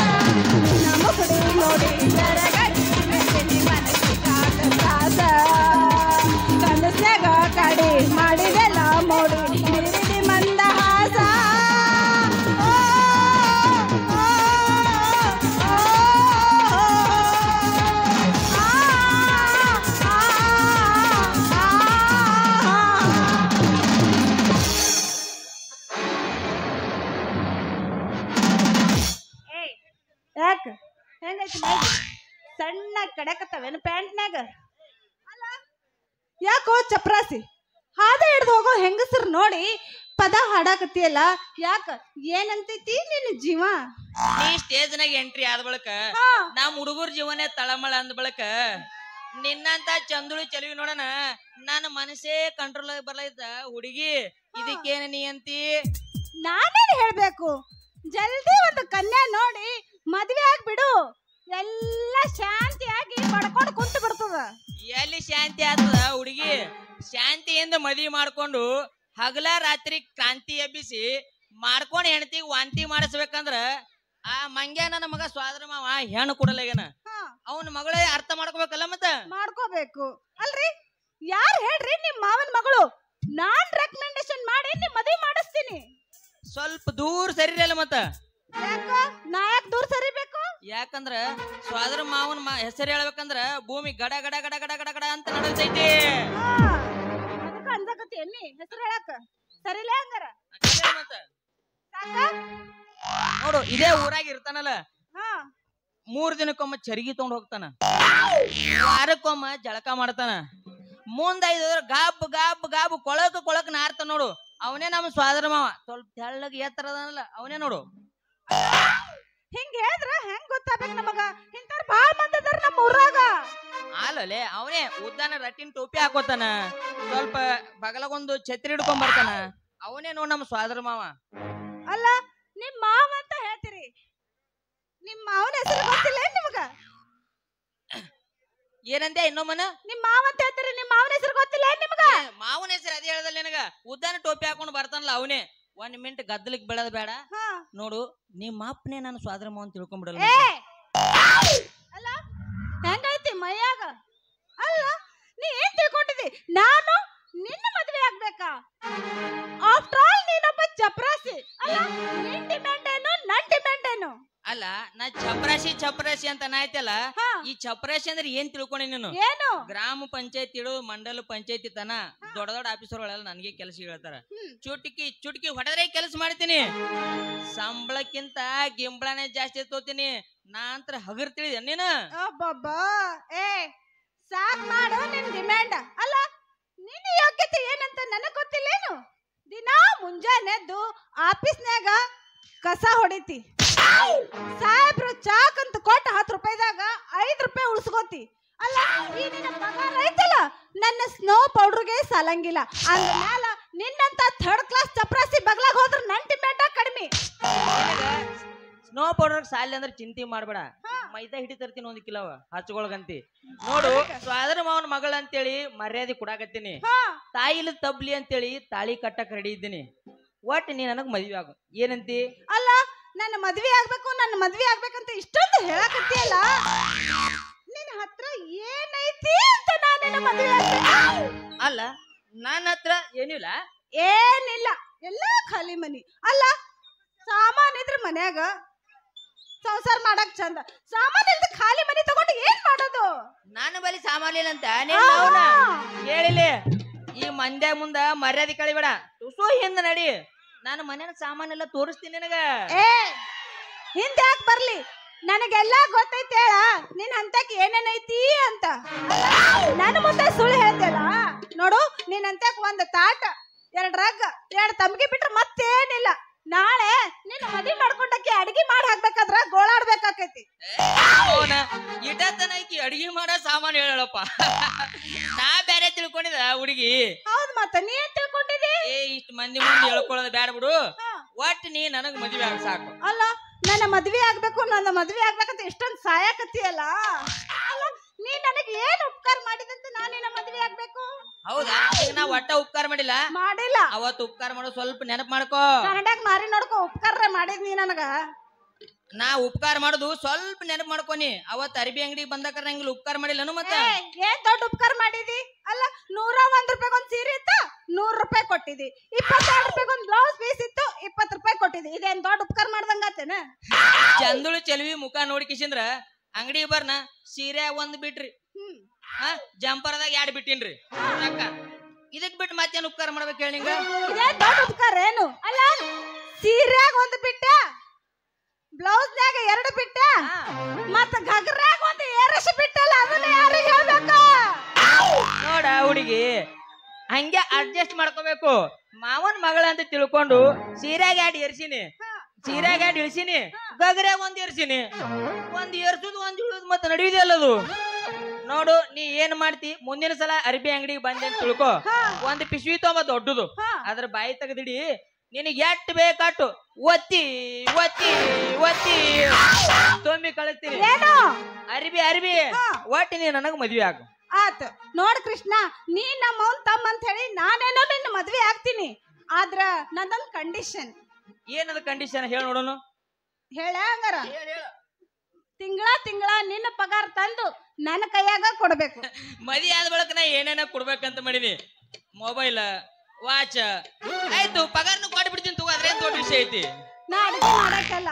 ನಮ್ಮ ಹುಡುಗ ನೋಡಿ ಜರಗಡಿ ಮೆಚ್ಚಿನಿ ಮನಸ್ಸಿ ಕಾಟ ಸಾಸ ಕನಸ್ನಾಗ ಕಡಿ ಮಾಡಿದೆಲ್ಲ ಮೋಡಿ ಹಿಡಿದಿ ಮಂದಹಾಸ ಓ, ಓ, ಓ, ಯಾಕ ಹೆಂಗೈತಿ ಸಣ್ಣ ಕಡಕತ್ತವೇನು ಪ್ಯಾಂಟ್ನಾಗ ಅಲ್ಲ ಯಾಕೋ ಚಪ್ರಾಸಿ ಹಾದ ಹಿಡ್ದು ಹೋಗೋ ಹೆಂಗಸರು ನೋಡಿ ಪದ ಹಾಡಾಕತ್ತಿಯಲ್ಲ ಯಾಕ ಏನಂತೈತಿ ನಿನ್ನ ಜೀವ ನೀ ಸ್ಟೇಜ್ನಾಗ ಎಂಟ್ರಿ ಆದ ಬಳಕ ಹಾ. ನಮ್ ಹುಡುಗರ ಜೀವನೇ ತಳಮಳ ಅಂದ ಬಳಕ ನಿನ್ನಂತ ಚಂದುಳು ಚೆಲುವಿ ನೋಡಣ ನನ್ನ ಮನಸ್ಸೇ ಕಂಟ್ರೋಲ್ ಆಗಿ ಬರ್ಲೈತ ಹುಡುಗಿ ಇದಕ್ಕೇನ ನೀ ಅಂತಿ ನಾನೇನ್ ಹೇಳ್ಬೇಕು ಜಲ್ದಿ ಒಂದು ಕನ್ಯಾ ನೋಡಿ ಮದ್ವೆ ಆಗ್ಬಿಡು ಎಲ್ಲ ಶಾಂತಿಯಾಗಿ ಪಡ್ಕೊಂಡು ಕುಂತು ಬಿಡ್ತದ ಎಲ್ಲಿ ಶಾಂತಿ ಆಗ್ತದ ಹುಡುಗಿ ಶಾಂತಿಯಿಂದ ಮದ್ವಿ ಮಾಡ್ಕೊಂಡು ಹಗಲ ರಾತ್ರಿ ಕ್ರಾಂತಿ ಎಬ್ಬಿಸಿ ಮಾಡ್ಕೊಂಡ್ ಹೆಂಡತಿಗೆ ವಾಂತಿ ಮಾಡಿಸ್ಬೇಕಂದ್ರ ಆ ಮಂಗ್ಯ ನನ್ನ ಮಗ ಸ್ವಾದ್ರ ಮಾವ ಹೆಣ್ಣು ಕೊಡಲಾಗ್ಯಾನ ಅವನ ಮಗಳೇ ಅರ್ಥ ಮಾಡ್ಕೋಬೇಕಲ್ಲ ಮತ್ತ ಮಾಡ್ಕೋಬೇಕು ಅಲ್ರಿ ಯಾರು ಹೇಳ್ರಿ ನಿಮ್ ಮಾವನ್ ಮಗಳು ನಾನ್ ರೆಕಮೆಂಡೇಶನ್ ಮಾಡಿ ನಿಮ್ ಮದ್ವೆ ಮಾಡಿಸ್ತೀನಿ ಸ್ವಲ್ಪ ದೂರ ಸರಿರಲ್ಲ ಮತ್ತ ಯಾಕ ನಾ ಯಾಕೆ ದೂರ ಸರಿಬೇಕು ಯಾಕಂದ್ರ ಸ್ವಾದ್ರ ಮಾವನ್ ಹೆಸರು ಹೇಳ್ಬೇಕಂದ್ರ ಭೂಮಿ ಗಡ ಗಡ ಗಡ ಗಡ ಗಡ ಗಡ ಅಂತ ನಡತೈತಿ ಅದಕ್ಕ ಅಂದಕತಿ ಎನ್ನಿ ಹೆಸರು ಹೇಳಕ ಸರಿಲೇ ಹಂಗಾರ ಮತ್ತ ಸಾಕ ನೋಡು ಇದೇ ಊರಾಗ ಇರ್ತಾನಲ್ಲ ಹಾ 3 ದಿನಕ್ಕೊಮ್ಮ ಚರಿಗಿ ತಗೊಂಡ್ ಹೋಗ್ತಾನ ವಾರಕ್ಕೊಮ್ಮ ಜಳಕ ಮಾಡ್ತಾನ ಮುಂದೈದ್ರ ಗಾಬ್ ಗಾಬ್ ಗಾಬ್ ಕೊಳಕ್ ನಾರ್ತಾನ ನೋಡು ಅವನೇ ನಮ್ಮ ಸ್ವಾದ್ರ ಮಾವ ಸ್ವಲ್ಪ ತೆಳ್ಳಗ ಎತ್ತರ ಅದಾನಲ್ಲ ಅವನೇ ನೋಡು ಹಿಂಗ ಹೇಳಿದ್ರ ಹೆಂಗ್ ಗೊತ್ತಾಗ್ಬೇಕು ನಮಗ ಇಂತಾರ ಬಾಳ ಮಂದಿ ಅದಾರ ನಮ್ಮ ಊರಾಗ ಅಲ್ಲಲೆ ಅವನೇ ಉದ್ದಾನ ರಟ್ಟಿನ ಟೋಪಿ ಹಾಕೋತಾನ ಸ್ವಲ್ಪ ಬಗಲಗೊಂದು ಛತ್ರಿ ಹಿಡ್ಕೊಂಡ್ ಬರ್ತಾನ ಅವನೇ ನೋಡ್ ನಮ್ಮ ಸ್ವಾದ್ರ ಮಾವ ಅಲ್ಲ ನಿಮ್ ಮಾವ ಅಂತ ಹೇಳ್ತೀರಿ ನಿಮ್ ಮಾವನ ಹೆಸರು ಗೊತ್ತಿಲ್ಲ ನಿಮಗ ಏನಂದೆ ಇನ್ನೊಮ್ಮನ ನಿಮ್ ಮಾವ ಅಂತ ಹೇಳ್ತೀರಿ ನಿಮ್ ಮಾವನ ಹೆಸರು ಗೊತ್ತಿಲ್ಲ ನಿಮಗ ಮಾವನ ಹೆಸರು ಅದೇ ಹೇಳ್ದಲ್ಲ ನಿನಗ ಉದ್ದಾನ ಟೋಪಿ ಹಾಕೊಂಡ್ ಬರ್ತಾನಲ್ಲ ಅವನೇ 1 ಮಿನಿಟ್ ಗದ್ದಲಿಕ್ ಬೆಳದ ಬೇಡ ನೋಡು ನಿಮ್ಮ ಅಪ್ಪನೇ ನಾನು ಸ್ವಾದ್ರ ಮಾವ ಅಂತ ತಿಳ್ಕೊಂಡ್ಬಿಡಲ್ಲ ಅಲ್ಲ ಹೆಂಗೈತಿ ಮೈಯಾಗ ಅಲ್ಲ ನೀ ಏನ್ ತಿಳ್ಕೊಂಡಿದಿ ನಾನು ನಿನ್ನ ಮದ್ವೆ ಆಗ್ಬೇಕಾ ಆಫ್ಟರ್ ಆಲ್ ನೀನೊಬ್ಬ ಚಪ್ರಾಸಿ ಅಲ್ಲ ನಿನ್ ಡಿಮ್ಯಾಂಡ್ ಏನು ನನ್ ಡಿಮ್ಯಾಂಡ್ ಏನು ಅಲ್ಲ ನಾ ಚಪರಾಶಿ ಅಂತ ನಾಯ್ತಲ್ಲ ಈ ಚಪರಾಶಿ ಅಂದ್ರೆ ಏನ್ ತಿಳ್ಕೊಂಡಿ ನೀನು ಏನು ಗ್ರಾಮ ಪಂಚಾಯತ್ ಇಡು ಮಂಡಲ ಪಂಚಾಯತಿ ತನ ದೊಡ್ಡ ದೊಡ್ಡ ಆಫೀಸರ್ಗಳೆಲ್ಲ ನನಗೆ ಕೆಲಸ ಹೇಳ್ತಾರ ಚುಟ್ಕಿ ಹೊಡೆದ್ರೆ ಕೆಲಸ ಮಾಡ್ತೀನಿ ಸಂಬಳಕ್ಕಿಂತ ಗಿಂಬಳನೇ ಜಾಸ್ತಿ ತೋತೀನಿ ನಾ ಅಂತ ಹಗರ್ ತಿಳಿದ ನೀನು ಅಬ್ಬಬ್ಬಾ ಏ ಸಾಕ್ ಮಾಡು ನಿನ್ ಡಿಮ್ಯಾಂಡ್ ಅಲ್ಲ ನಿನ್ನ ಯೋಗ್ಯತೆ ಏನಂತ ನನಗ್ ಗೊತ್ತಿಲ್ಲೇನು ದಿನಾ ಮುಂಜಾನೆದ್ದು ಆಫೀಸ್ನ್ಯಾಗ ಕಸ ಹೊಡಿತಿ ಸಾಹೇಬ್ರು ಚಾಕ್ ಅಂತ ಕೊಟ್ಟು 10 ರೂಪಾಯಿದಾಗ 5 ರೂಪಾಯಿ ಉಳಿಸ್ಕೋತಿ ಅಲ್ಲ ಈ ನಿನ್ನ ಪಗಾರ ಐತಲ್ಲ ನನ್ನ ಸ್ನೋ ಪೌಡರ್ಗೆ ಸಾಲಂಗಿಲ್ಲ ಅಂದ್ಮೇಲ ನಿನ್ನಂತ 3rd ಕ್ಲಾಸ್ ಚಪ್ರಾಸಿ ಬಗ್ಲಾಗ ಹೋದ್ರ ನನ್ ಡಿಮ್ಯಾಂಡ ಕಡಿಮೆ ಸ್ನೋ ಪೌಡರ್ ಸಾಲಿ ಅಂದ್ರೆ ಚಿಂತೆ ಮಾಡ್ಬೇಡ ಮೈದಾ ಹಿಡಿ ತರ್ತೀನಿ 1 ಕಿಲೋ ಹಚ್ಕೊಳಗಂತಿ ನೋಡು ಸ್ವಾದ್ರ ಮಾವನ ಮಗಳ ಅಂತೇಳಿ ಮರ್ಯಾದೆ ಕೊಡಾಕತ್ತೀನಿ ತಾಯಿಲ ತಬ್ಲಿ ಅಂತೇಳಿ ತಾಳಿ ಕಟ್ಟಕ್ ರೆಡಿ ಇದ್ದೀನಿ ಒಟ್ಟು ನೀ ನನಗ್ ಮದ್ವೆ ಆಗು ಏನಂತಿ ಅಲ್ಲ ನನ್ನ ಮದ್ವೆ ಆಗ್ಬೇಕಂತ ಇಷ್ಟೊಂದು ಹೇಳಕತ್ತೀಯಲ್ಲ ನಿನ್ನ ಹತ್ರ ಏನೈತಿ ಅಂತ ನಾನು ನಿನ್ನ ಮದ್ವೆ ಆಗ್ಬೇಕು ಅಲ್ಲ ನನ್ನ ಹತ್ರ ಏನಿಲ್ಲ ಏನಿಲ್ಲ ಎಲ್ಲ ಖಾಲಿ ಮನಿ ಅಲ್ಲ ಸಾಮಾನ್ ಇದ್ರ ಮನ್ಯಾಗ ಸಂಸಾರ ಮಾಡಕ್ ಚಂದ ಸಾಮಾನ್ ಇಲ್ದ ಖಾಲಿ ಮನಿ ತಗೊಂಡು ಏನ್ ಮಾಡೋದು ನಾನು ಬಲಿ ಸಾಮಾನ್ಯ ಅಂತ ಹೇಳಿಲಿ ಈ ಮಂದ್ಯಾಗ ಮುಂದ ಮರ್ಯಾದೆ ಕಳಿಬೇಡ ತುಸು ಹಿಂದ ನಡಿ ನಾನು ಮನೇನ ಸಾಮಾನೆಲ್ಲ ತೋರಿಸ್ತೀನಿ ನಿನಗ ಹಿಂದೆ ಯಾಕೆ ಬರ್ಲಿ ನನಗೆಲ್ಲ ಗೊತ್ತೈತಿ ಹೇಳ ನಿನ್ ಅಂತಕ್ ಏನೇನೈತಿ ಅಂತ ನನ್ನ ಮುಂದೆ ಸುಳ್ಳು ಹೇಳ್ತೇಲ್ಲ ನೋಡು ನಿನ್ ಅಂತಕ್ 1 ತಾಟ 2 ರಗ್ 2 ತಮ್ಗಿ ಬಿಟ್ರೆ ಮತ್ತೇನಿಲ್ಲ ನಾಳೆ ನಿನ್ನ ಮದ್ವೆ ಮಾಡ್ಕೊಂಡಕ್ಕೆ ಅಡಿಗೆ ಮಾಡಿ ಹಾಕ್ಬೇಕಾದ್ರ ಗೋಳಾಡ್ಬೇಕಾಕೈತಿ ಇಟತನ ಈಕಿ ಅಡಿಗೆ ಮಾಡೋ ಸಾಮಾನು ಹೇಳಪ್ಪ ನಾ ಬೇರೆ ತಿಳ್ಕೊಂಡಿದ ಹುಡುಗಿ ಹೌದ್ ಮತ್ತ ನೀ ಏನ್ ತಿಳ್ಕೊಂಡಿದಿ ಇಷ್ಟ ಮಂದಿ ಮುಂದೆ ಹೇಳ್ಕೊಳ್ಳೋದು ಬ್ಯಾಡ ಬಿಡು. ಒಟ್ ನೀ ನನಗ್ ಮದ್ವೆ ಆಗ ಸಾಕು. ಅಲ್ಲ ನನ್ನ ಮದ್ವೆ ಆಗ್ಬೇಕು ಆಗ್ಬೇಕಂತ ಎಷ್ಟೊಂದ್ ಸಾಯಕತ್ತಿಯಲ್ಲ. ಅಲ್ಲ ನೀ ನನಗೆ ಏನ್ ಉಪಕಾರ ಮಾಡಿದಂತ ನಾನು ನಿನ್ನ ಮದ್ವೆ ಆಗ್ಬೇಕು? ಹೌದಾ? ಈಗ ನಾ ಒಟ್ಟ ಉಪಕಾರ ಮಾಡಿಲ್ಲ. ಅವತ್ತು ಉಪಕಾರ ಮಾಡೋ ಸ್ವಲ್ಪ ನೆನಪು ಮಾಡ್ಕೋ. ಕನ್ನಡಕ್ ಮಾರಿ ನೋಡ್ಕೋ. ಉಪಕಾರ ಮಾಡಿದ್ ನೀ ನನಗ. ನಾ ಉಪಕಾರ ಮಾಡುದು ಸ್ವಲ್ಪ ನೆನಪು ಮಾಡ್ಕೊನಿ. ಅವತ್ ಅರಿಬಿ ಅಂಗಡಿಗೆ ಬಂದಕ್ರ ನಂಗಿಲ್ಲ ಉಪಕಾರ ಮಾಡಿಲ್ಲನು. ಮತ್ತೆ ಏನ್ ದೊಡ್ಡ ಉಪಕಾರ ಮಾಡಿದಿ? ಅಲ್ಲ 101 ರೂಪಾಯಿ ಒಂದ್ ಸೀರೆ ಇತ್ತು, 100 ರೂಪಾಯಿ ಕೊಟ್ಟಿದಿ. 22 ರೂಪಾಯಿ ಒಂದ್ ಬ್ಲೌಸ್ ಪೀಸ್ ಇತ್ತು, 20 ರೂಪಾಯಿ ಕೊಟ್ಟಿದಿ. ಇದೇನ್ ದೊಡ್ಡ ಉಪಕಾರ ಮಾಡ್ದಂಗಾತೇನ? ಚಂದುಳು ಚೆಲುವಿ ಮುಖ ನೋಡ್ಕಿಸಿಂದ್ರ ಅಂಗಡಿಗೆ ಬರ್ನ ಸೀರೆ ಒಂದ್ ಬಿಟ್ರಿ, ಜಂಪರ್ದಾಗ 2 ಬಿಟ್ಟಿನ್ರಿ. ಇದಕ್ ಬಿಟ್ಟು ಮತ್ತೇನ್ ಉಪಕಾರ ಮಾಡ್ಬೇಕು ಹೇಳಿ ನಿಂಗ? ಇದೇ ದೊಡ್ಡ ಉಪಕಾರ ಏನು? ಅಲ್ಲ ಸೀರೆಯಾಗ ಒಂದ್ ಬಿಟ್ಟ, ಬ್ಲೌಸ್ನ್ಯಾಗ 2 ಬಿಟ್ಟ, ಮತ್ತ ಗಗರಾಗ ಒಂದ್ ಏರಸಿ ಬಿಟ್ಟಲ್ಲ. ಅದನ್ನ ಯಾರಿಗೆ ಹೇಳ್ಬೇಕ? ನೋಡ ಹುಡುಗಿ, ಹಂಗೆ ಅಡ್ಜಸ್ಟ್ ಮಾಡ್ಕೋಬೇಕು. ಮಾವನ್ ಮಗಳ ಅಂತ ತಿಳ್ಕೊಂಡು ಸೀರೆಗೆ 2 ಏರ್ಸಿನಿ, ಸೀರೆಗೆ 2 ಇಳಿಸಿನಿ, ಗಗರ್ಯಾಗ 1 ಏರ್ಸಿನಿ. 1 ಏರ್ಸುದು 1 ಇಳುದು ಮತ್ತೆ ನಡೆಯುದೇ ಅಲ್ಲದು. ನೋಡು ನೀ ಏನ್ ಮಾಡ್ತಿ, ಮುಂದಿನ ಸಲ ಅರ್ಬಿ ಅಂಗಡಿಗೆ ಬಂದೆ ಅಂತ ತಿಳ್ಕೊ. 1 ಪಿಶ್ವಿ ತೊಂಬ ದೊಡ್ಡದು, ಅದ್ರ ಬಾಯಿ ತೆಗೆದಿಡಿ. ನಿನಗೆ ಎಟ್ ಬೇಕಾಟು ಒತ್ತಿ ಒತ್ತಿ ಒತ್ತಿ ತೊಂಬಿ ಕಳಿಸ್ತೀನಿ. ಅರ್ಬಿ ಒಟ್ಟಿ ನೀ ನನಗ ಮದ್ವೆ ಆಗು. ಆತ ನೋಡ್ ಕೃಷ್ಣ, ನೀ ನಮ್ಮವನ್ ತಮ್ಮ ಅಂತ ಹೇಳಿ ನಾನೇನೋ ನಿನ್ನ ಮದ್ವೆ ಆಗ್ತೀನಿ. ಆದ್ರ ನಂದೊಂದ್ ಕಂಡೀಷನ್. ಏನದ ಕಂಡೀಷನ್ ಹೇಳ ನೋಡೋನು? ಹೇಳ ಹಂಗಾರ. ತಿಂಗಳ ನಿನ್ನ ಪಗಾರ ತಂದು ನನ್ನ ಕೈಯಾಗ ಕೊಡ್ಬೇಕು. ಮದಿ ಆದ ಬಳಕ ನಾ ಏನೇನ ಕೊಡ್ಬೇಕಂತ ಮಾಡೀನಿ. ಮೊಬೈಲ್, ವಾಚ್ ಆಯ್ತು, ಪಗಾರನು ಕೊಟ್ಟು ಬಿಡ್ತೀನಿ ತಗೋ. ಅದ್ರೇನ್ ದೊಡ್ಡ ವಿಷಯ ಐತಿ? ನಾ ಅಡಿಗೆ ಮಾಡಕ್ಕೆಲ್ಲ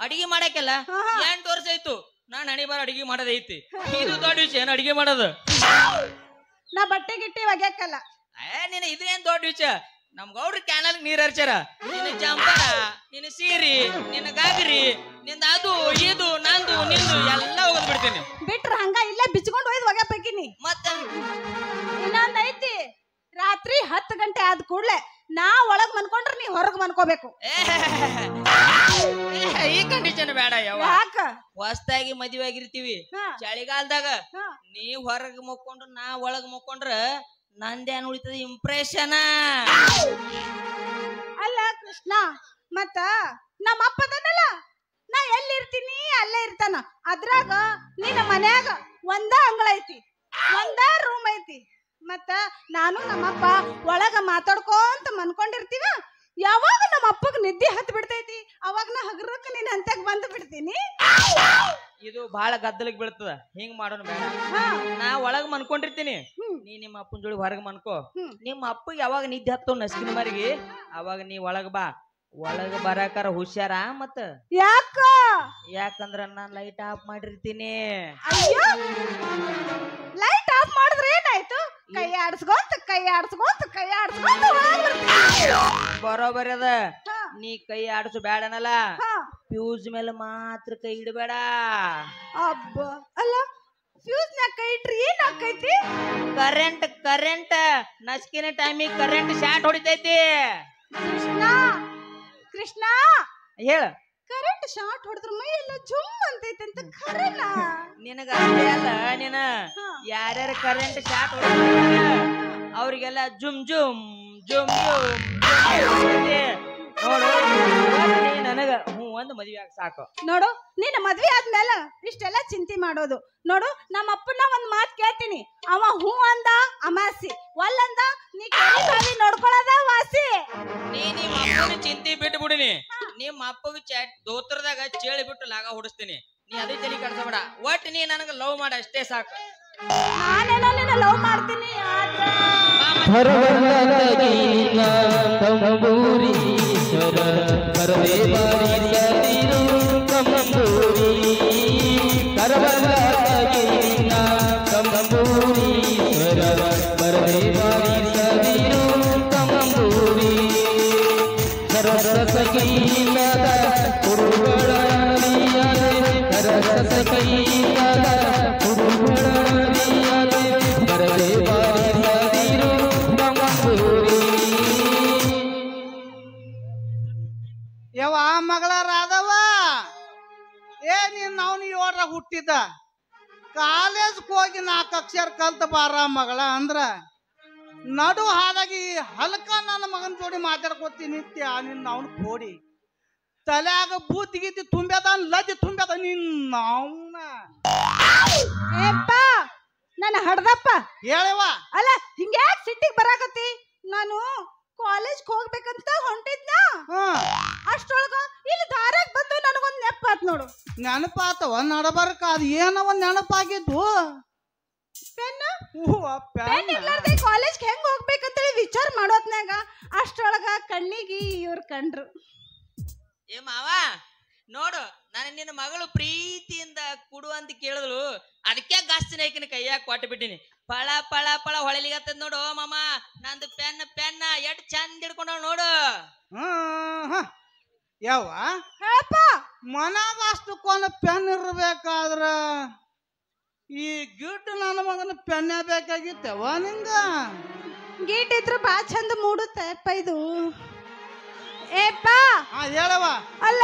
ಅಡಿಗೆ ಮಾಡಕ್ಕೆಲ್ಲ 8 ವರ್ಷ ಆಯ್ತು ನಾನ್ ಹಣಿ ಬಾರ ಅಡಿಗೆ ಮಾಡೋದೈತಿ. ಇದು ದೊಡ್ಡ ವಿಷಯ ಅಡಿಗೆ ಮಾಡೋದು. ನಾ ಬಟ್ಟೆ ಗಿಟ್ಟಿ ಒಗ್ಯಾಕಲ್ಲ. ನೀನ್ ಇದೇನ್ ದೊಡ್ಡ ವಿಷಯ? ನಮ್ ಗೌಡ್ರ ಕ್ಯಾನಲ್ ನೀರ್ ಹರ್ಚಾರ. ನಿನ್ನ ಜಂಪರ, ನಿನ್ನ ಸೀರಿ, ನಿನ್ನ ಗಾಗರಿ, ನಿಂದ ಅದು ಇದು ನಂದು ನಿಂದು ಎಲ್ಲ ಹೋಗದ್ ಬಿಡ್ತೀನಿ. ಬಿಟ್ರ ಹಂಗ ಇಲ್ಲೇ ಬಿಚ್ಕೊಂಡು ಹೋಯ್ದು ಒಗ್ಯಾಕಿನಿ. ಮತ್ತ ಇನ್ನೊಂದ್ ಐತಿ, ರಾತ್ರಿ 10 ಗಂಟೆ ಆದ ಕೂಡ್ಲೆ ನಾ ಒಳಗ್ ಮನ್ಕೊಂಡ್ರೆ ನೀ ಹೊರಗ್ ಮನ್ಕೋಬೇಕು. ಈ ಕಂಡೀಷನ್ ಬೇಡ. ಯಾಕ? ಹೊಸ್ತಾಗಿ ಮದುವೆ ಆಗಿರ್ತೀವಿ, ಚಳಿಗಾಲದಾಗ ನೀ ಹೊರಗ್ ಮುಕ್ಕೊಂಡ್ರ ನಾ ಒಳಗ್ ಮುಕ್ಕೊಂಡ್ರ ನಂದೇನ್ ಉಳಿತದ ಇಂಪ್ರೆಷನ್? ಅಲ್ಲ ಕೃಷ್ಣ, ಮತ್ತ ನಮ್ಮ ಅಪ್ಪದನಲ್ಲ, ನಾ ಎಲ್ಲಿರ್ತೀನಿ ಅಲ್ಲೇ ಇರ್ತಾನ. ಅದ್ರಾಗ ನಿನ್ನ ಮನ್ಯಾಗ ಒಂದ ಅಂಗಳ ಐತಿ, ಒಂದ ರೂಮ್ ಐತಿ. ಮತ್ತ ನಾನು ನಮ್ಮಪ್ಪ ಒಳಗ ಮಾತಾಡ್ಕೊಂತ ಮನ್ಕೊಂಡಿರ್ತೀವ. ಯಾವಾಗ ನಮ್ಮ ಅಪ್ಪಗ ನಿದ್ದೆ ಹತ್ ಬಿಡ್ತೈತಿ ಅವಾಗ ನಾ ಹಗರಕ್ಕ ನೀನ್ ಅಂತ್ಯಾಗ ಬಂದು ಬಿಡ್ತೀನಿ. ಇದು ಬಹಳ ಗದ್ದಲಿಗೆ ಬೀಳ್ತದ. ಹಿಂಗ್ ಮಾಡೋಣ ಬೇಡ. ನಾ ಒಳಗ್ ಮನ್ಕೊಂಡಿರ್ತೀನಿ, ನೀ ನಿಮ್ಮ ಅಪ್ಪನ ಜೋಡಿ ಹೊರಗ್ ಮನ್ಕೋ. ನಿಮ್ಮ ಅಪ್ಪಗೆ ಯಾವಾಗ ನಿದ್ದೆ ಹತ್ತು ನಸ್ಕಿನ ಮರಿಗೆ ಅವಾಗ ನೀ ಒಳಗ್ ಬಾ. ಒಳಗ ಬರಾಕಾರ ಹುಷಾರ. ಮತ್ತ ಯಾಕಂದ್ರ ನಾನ್ ಲೈಟ್ ಆಫ್ ಮಾಡಿರ್ತೀನಿ. ಲೈಟ್ ಆಫ್ ಮಾಡಿದ್ರೆ ಏನಾಯ್ತು? ಕೈ ಆಡ್ಸ್ಕೊಂತ ಬರೋಬರಿ ಅದ. ನೀ ಕೈ ಆಡ್ಸು ಬೇಡನಲ್ಲ, ಫ್ಯೂಸ್ ಮೇಲೆ ಮಾತ್ರ ಕೈ ಇಡಬೇಡ. ಅಬ್ಬ, ಅಲ್ಲ ಫ್ಯೂಸ್ ನಾಗ ಕೈ ಇಟ್ರಿ ಏನ್ ಆಕೈತಿ? ಕರೆಂಟ್ ನಸ್ಕಿನ ಟೈಮಿಗೆ ಕರೆಂಟ್ ಶಾರ್ಟ್ ಹೊಡಿತೈತಿ. ಕೃಷ್ಣ ಹೇಳ. ಕರೆಂಟ್ ಶಾರ್ಟ್ ಹೊಡೆದ್ರ ಮೈ ಎಲ್ಲ ಜುಮ್ ಅಂತೈತಿ ಅಂತ ಖರೇನಾ? ನಿನಗ ಅಷ್ಟೇ ಅಲ್ಲ, ನೀನ ಯಾರ್ಯಾರ ಕರೆಂಟ್ ಶಾರ್ಟ್ ಹೊಡಿತಾರ ಅವ್ರಿಗೆಲ್ಲ ಜುಮ್ ಜುಮ್ ಜುಮ್ ಜುಮ್ ನೋಡು. ನನಗ ಒಂದು ಮದ್ವೆ ಆಗ ಸಾಕು. ನೋಡು, ನಿನ್ನ ಮದ್ವೆ ಆದ್ಮೇಲೆ ಇಷ್ಟೆಲ್ಲ ಚಿಂತೆ ಮಾಡೋದು. ನೋಡು, ನಮ್ಮ ಅಪ್ಪನ ಒಂದ್ ಮಾತ್ ಕೇಳ್ತೀನಿ. ಅವ ಹೂ ಅಂದ ಅಮಾಸಿ, ಒಲ್ಲಂದ ನೀ ಬಾವಿ ನೋಡ್ಕೊಳ್ಳೋದ ವಾಸಿ. ನೀ ನಿಮ್ಮ ಅಪ್ಪನ ಚಿಂತೆ ಬಿಟ್ಟು ಬಿಡಿನಿ. ನಿಮ್ಮ ಅಪ್ಪಗ ದೋತ್ರದಾಗ ಚೇಳಿ ಬಿಟ್ಟು ಲಾಗ ಹೊಡಿಸ್ತೀನಿ. ನೀ ಅದೇ ತಲೆ ಕಡ್ಸಬೇಡ. ಒಟ್ ನೀ ನನಗ ಲವ್ ಮಾಡ ಅಷ್ಟೇ ಸಾಕು. ನಾನೇನೋ ನಿನ್ನ ಲವ್ ಮಾಡ್ತೀನಿ. ಯವ್ವ ಮಗಳ ರಾಧವ, ನೀನ್ ನಾವು 7 ಹುಟ್ಟಿದ್ದ, ಕಾಲೇಜ್ ಹೋಗಿ 4 ಅಕ್ಷರ ಕಲ್ತ ಬಾರ ಮಗಳ ಅಂದ್ರ ನಡು ಹಾದಾಗಿ ಹಲ್ಕ ನನ್ನ ಮಗನ ಜೋಡಿ ಮಾತಾಡ್ಕೋತೀನಿ ನಿತ್ಯ ನಿನ್ನ ಅವನು ಕೋಡಿ ತಲ್ಯಾಗ ಬೂತಿ ಗೀತಿ ತುಂಬ್ಯದ ಲಜ್ಜಿ ತುಂಬ್ಯದ ನಿನ್ನ ಅವನ ಏಪ್ಪ ನನ್ನ ಹಡ್ದಪ್ಪ ಹೇಳವ ಅಲ್ಲ ಹಿಂಗ್ಯಾಕ್ ಸಿಟ್ಟಿಗೆ ಬರಾಕತ್ತಿ ನಾನು ಕಾಲೇಜ್ ಹೋಗ್ಬೇಕಂತ ಹೊಂಟಿದ್ನ ಅಷ್ಟ್ರೊಳಗ ಇಲ್ಲಿ ದಾರಾಗ ಬಂದು ನನಗೊಂದ್ ನೆನಪಾತ್ ನೋಡು. ನೆನಪಾತವ ನಡಬರ್ಕ ಅದು ಏನವ ನೆನಪಾಗಿದ್ದು ಪೆನ್ ಪೆನ್ ಇರ್ಲಾರ್ದೆ ಕಾಲೇಜ್ ಹೆಂಗ್ ಹೋಗ್ಬೇಕಂತೇಳಿ ವಿಚಾರ ಮಾಡೋತ್ನಾಗ ಅಷ್ಟ್ರೊಳಗ ಕಣ್ಣಿಗೆ ಇವ್ರು ಕಂಡ್ರು. ಏ ಮಾವ ನೋಡು ನಾನು ನಿನ್ನ ಮಗಳು ಪ್ರೀತಿಯಿಂದ ಕುಡು ಅಂತ ಕೇಳಿದ್ಳು, ಅದಕ್ಕೆ ಗಾಸ್ತಿನ ಐಕಿನ ಕೈಯಾಗ ಕೊಟ್ಟು ಬಿಟ್ಟಿನಿ. ಪಳ ಪಳ ಪಳ ಹೊಳಲಿಗತ್ತದ ನೋಡು ಮಾಮ, ನಂದು ಪೆನ್ನ ಎಷ್ಟ್ ಚಂದ ಹಿಡ್ಕೊಂಡವ್ ನೋಡು. ಯಾವ ಹೇಳಪ್ಪ ಮನಾಗ ಅಷ್ಟಕ್ಕೊಂದು ಪೆನ್ ಇರ್ಬೇಕಾದ್ರ ಈ ಗಿಡ್ಡು ನನ್ನ ಮಗನ ಪೆನ್ನ ಬೇಕಾಗಿತ್ತವ ನಿಂಗ. ಗೀಟ್ ಇದ್ರು ಬಾ ಚಂದ ಮೂಡುತ್ತಪ್ಪ ಇದು. ಏಪ್ಪ ಹೇಳವ ಅಲ್ಲ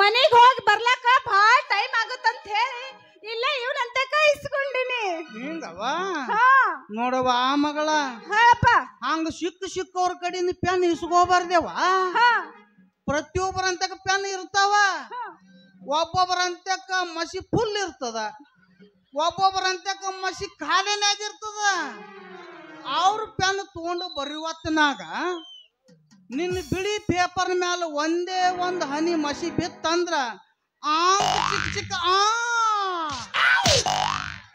ಮನೆಗೆ ಹೋಗಿ ಬರ್ಲಾಕ ಭಾಳ ಟೈಮ್ ಆಗುತ್ತಂತ ಹೇಳಿ ಇಲ್ಲ ಇವ್ನಂತ ಇಸ್ಕೊಂಡಿನಿ. ಹಿಂಗವ ನೋಡವ ಆ ಮಗಳ ಹೇಳಪ್ಪ ಹಂಗ ಸಿಕ್ಕವ್ರ ಕಡೆಯಿಂದ ಪೆನ್ ಇಸ್ಕೋಬಾರ್ದೇವ. ಪ್ರತಿಯೊಬ್ಬರಂತಕ ಪೆನ್ ಇರ್ತಾವ, ಒಬ್ಬೊಬ್ಬರಂತಕ ಮಸಿ ಫುಲ್ ಇರ್ತದ, ಒಬ್ಬೊಬ್ಬರಂತಕ ಮಸಿ ಖಾಲಿನಾಗಿರ್ತದ. ಅವ್ರ ಪೆನ್ ತಗೊಂಡು ಬರೆಯುವತ್ತನಾಗ ನಿನ್ನ ಬಿಳಿ ಪೇಪರ್ ಮ್ಯಾಲ ಒಂದೇ ಒಂದು ಹನಿ ಮಸಿ ಬಿತ್ತಂದ್ರ ಚಿಕ್ಕ ಚಿಕ್ಕ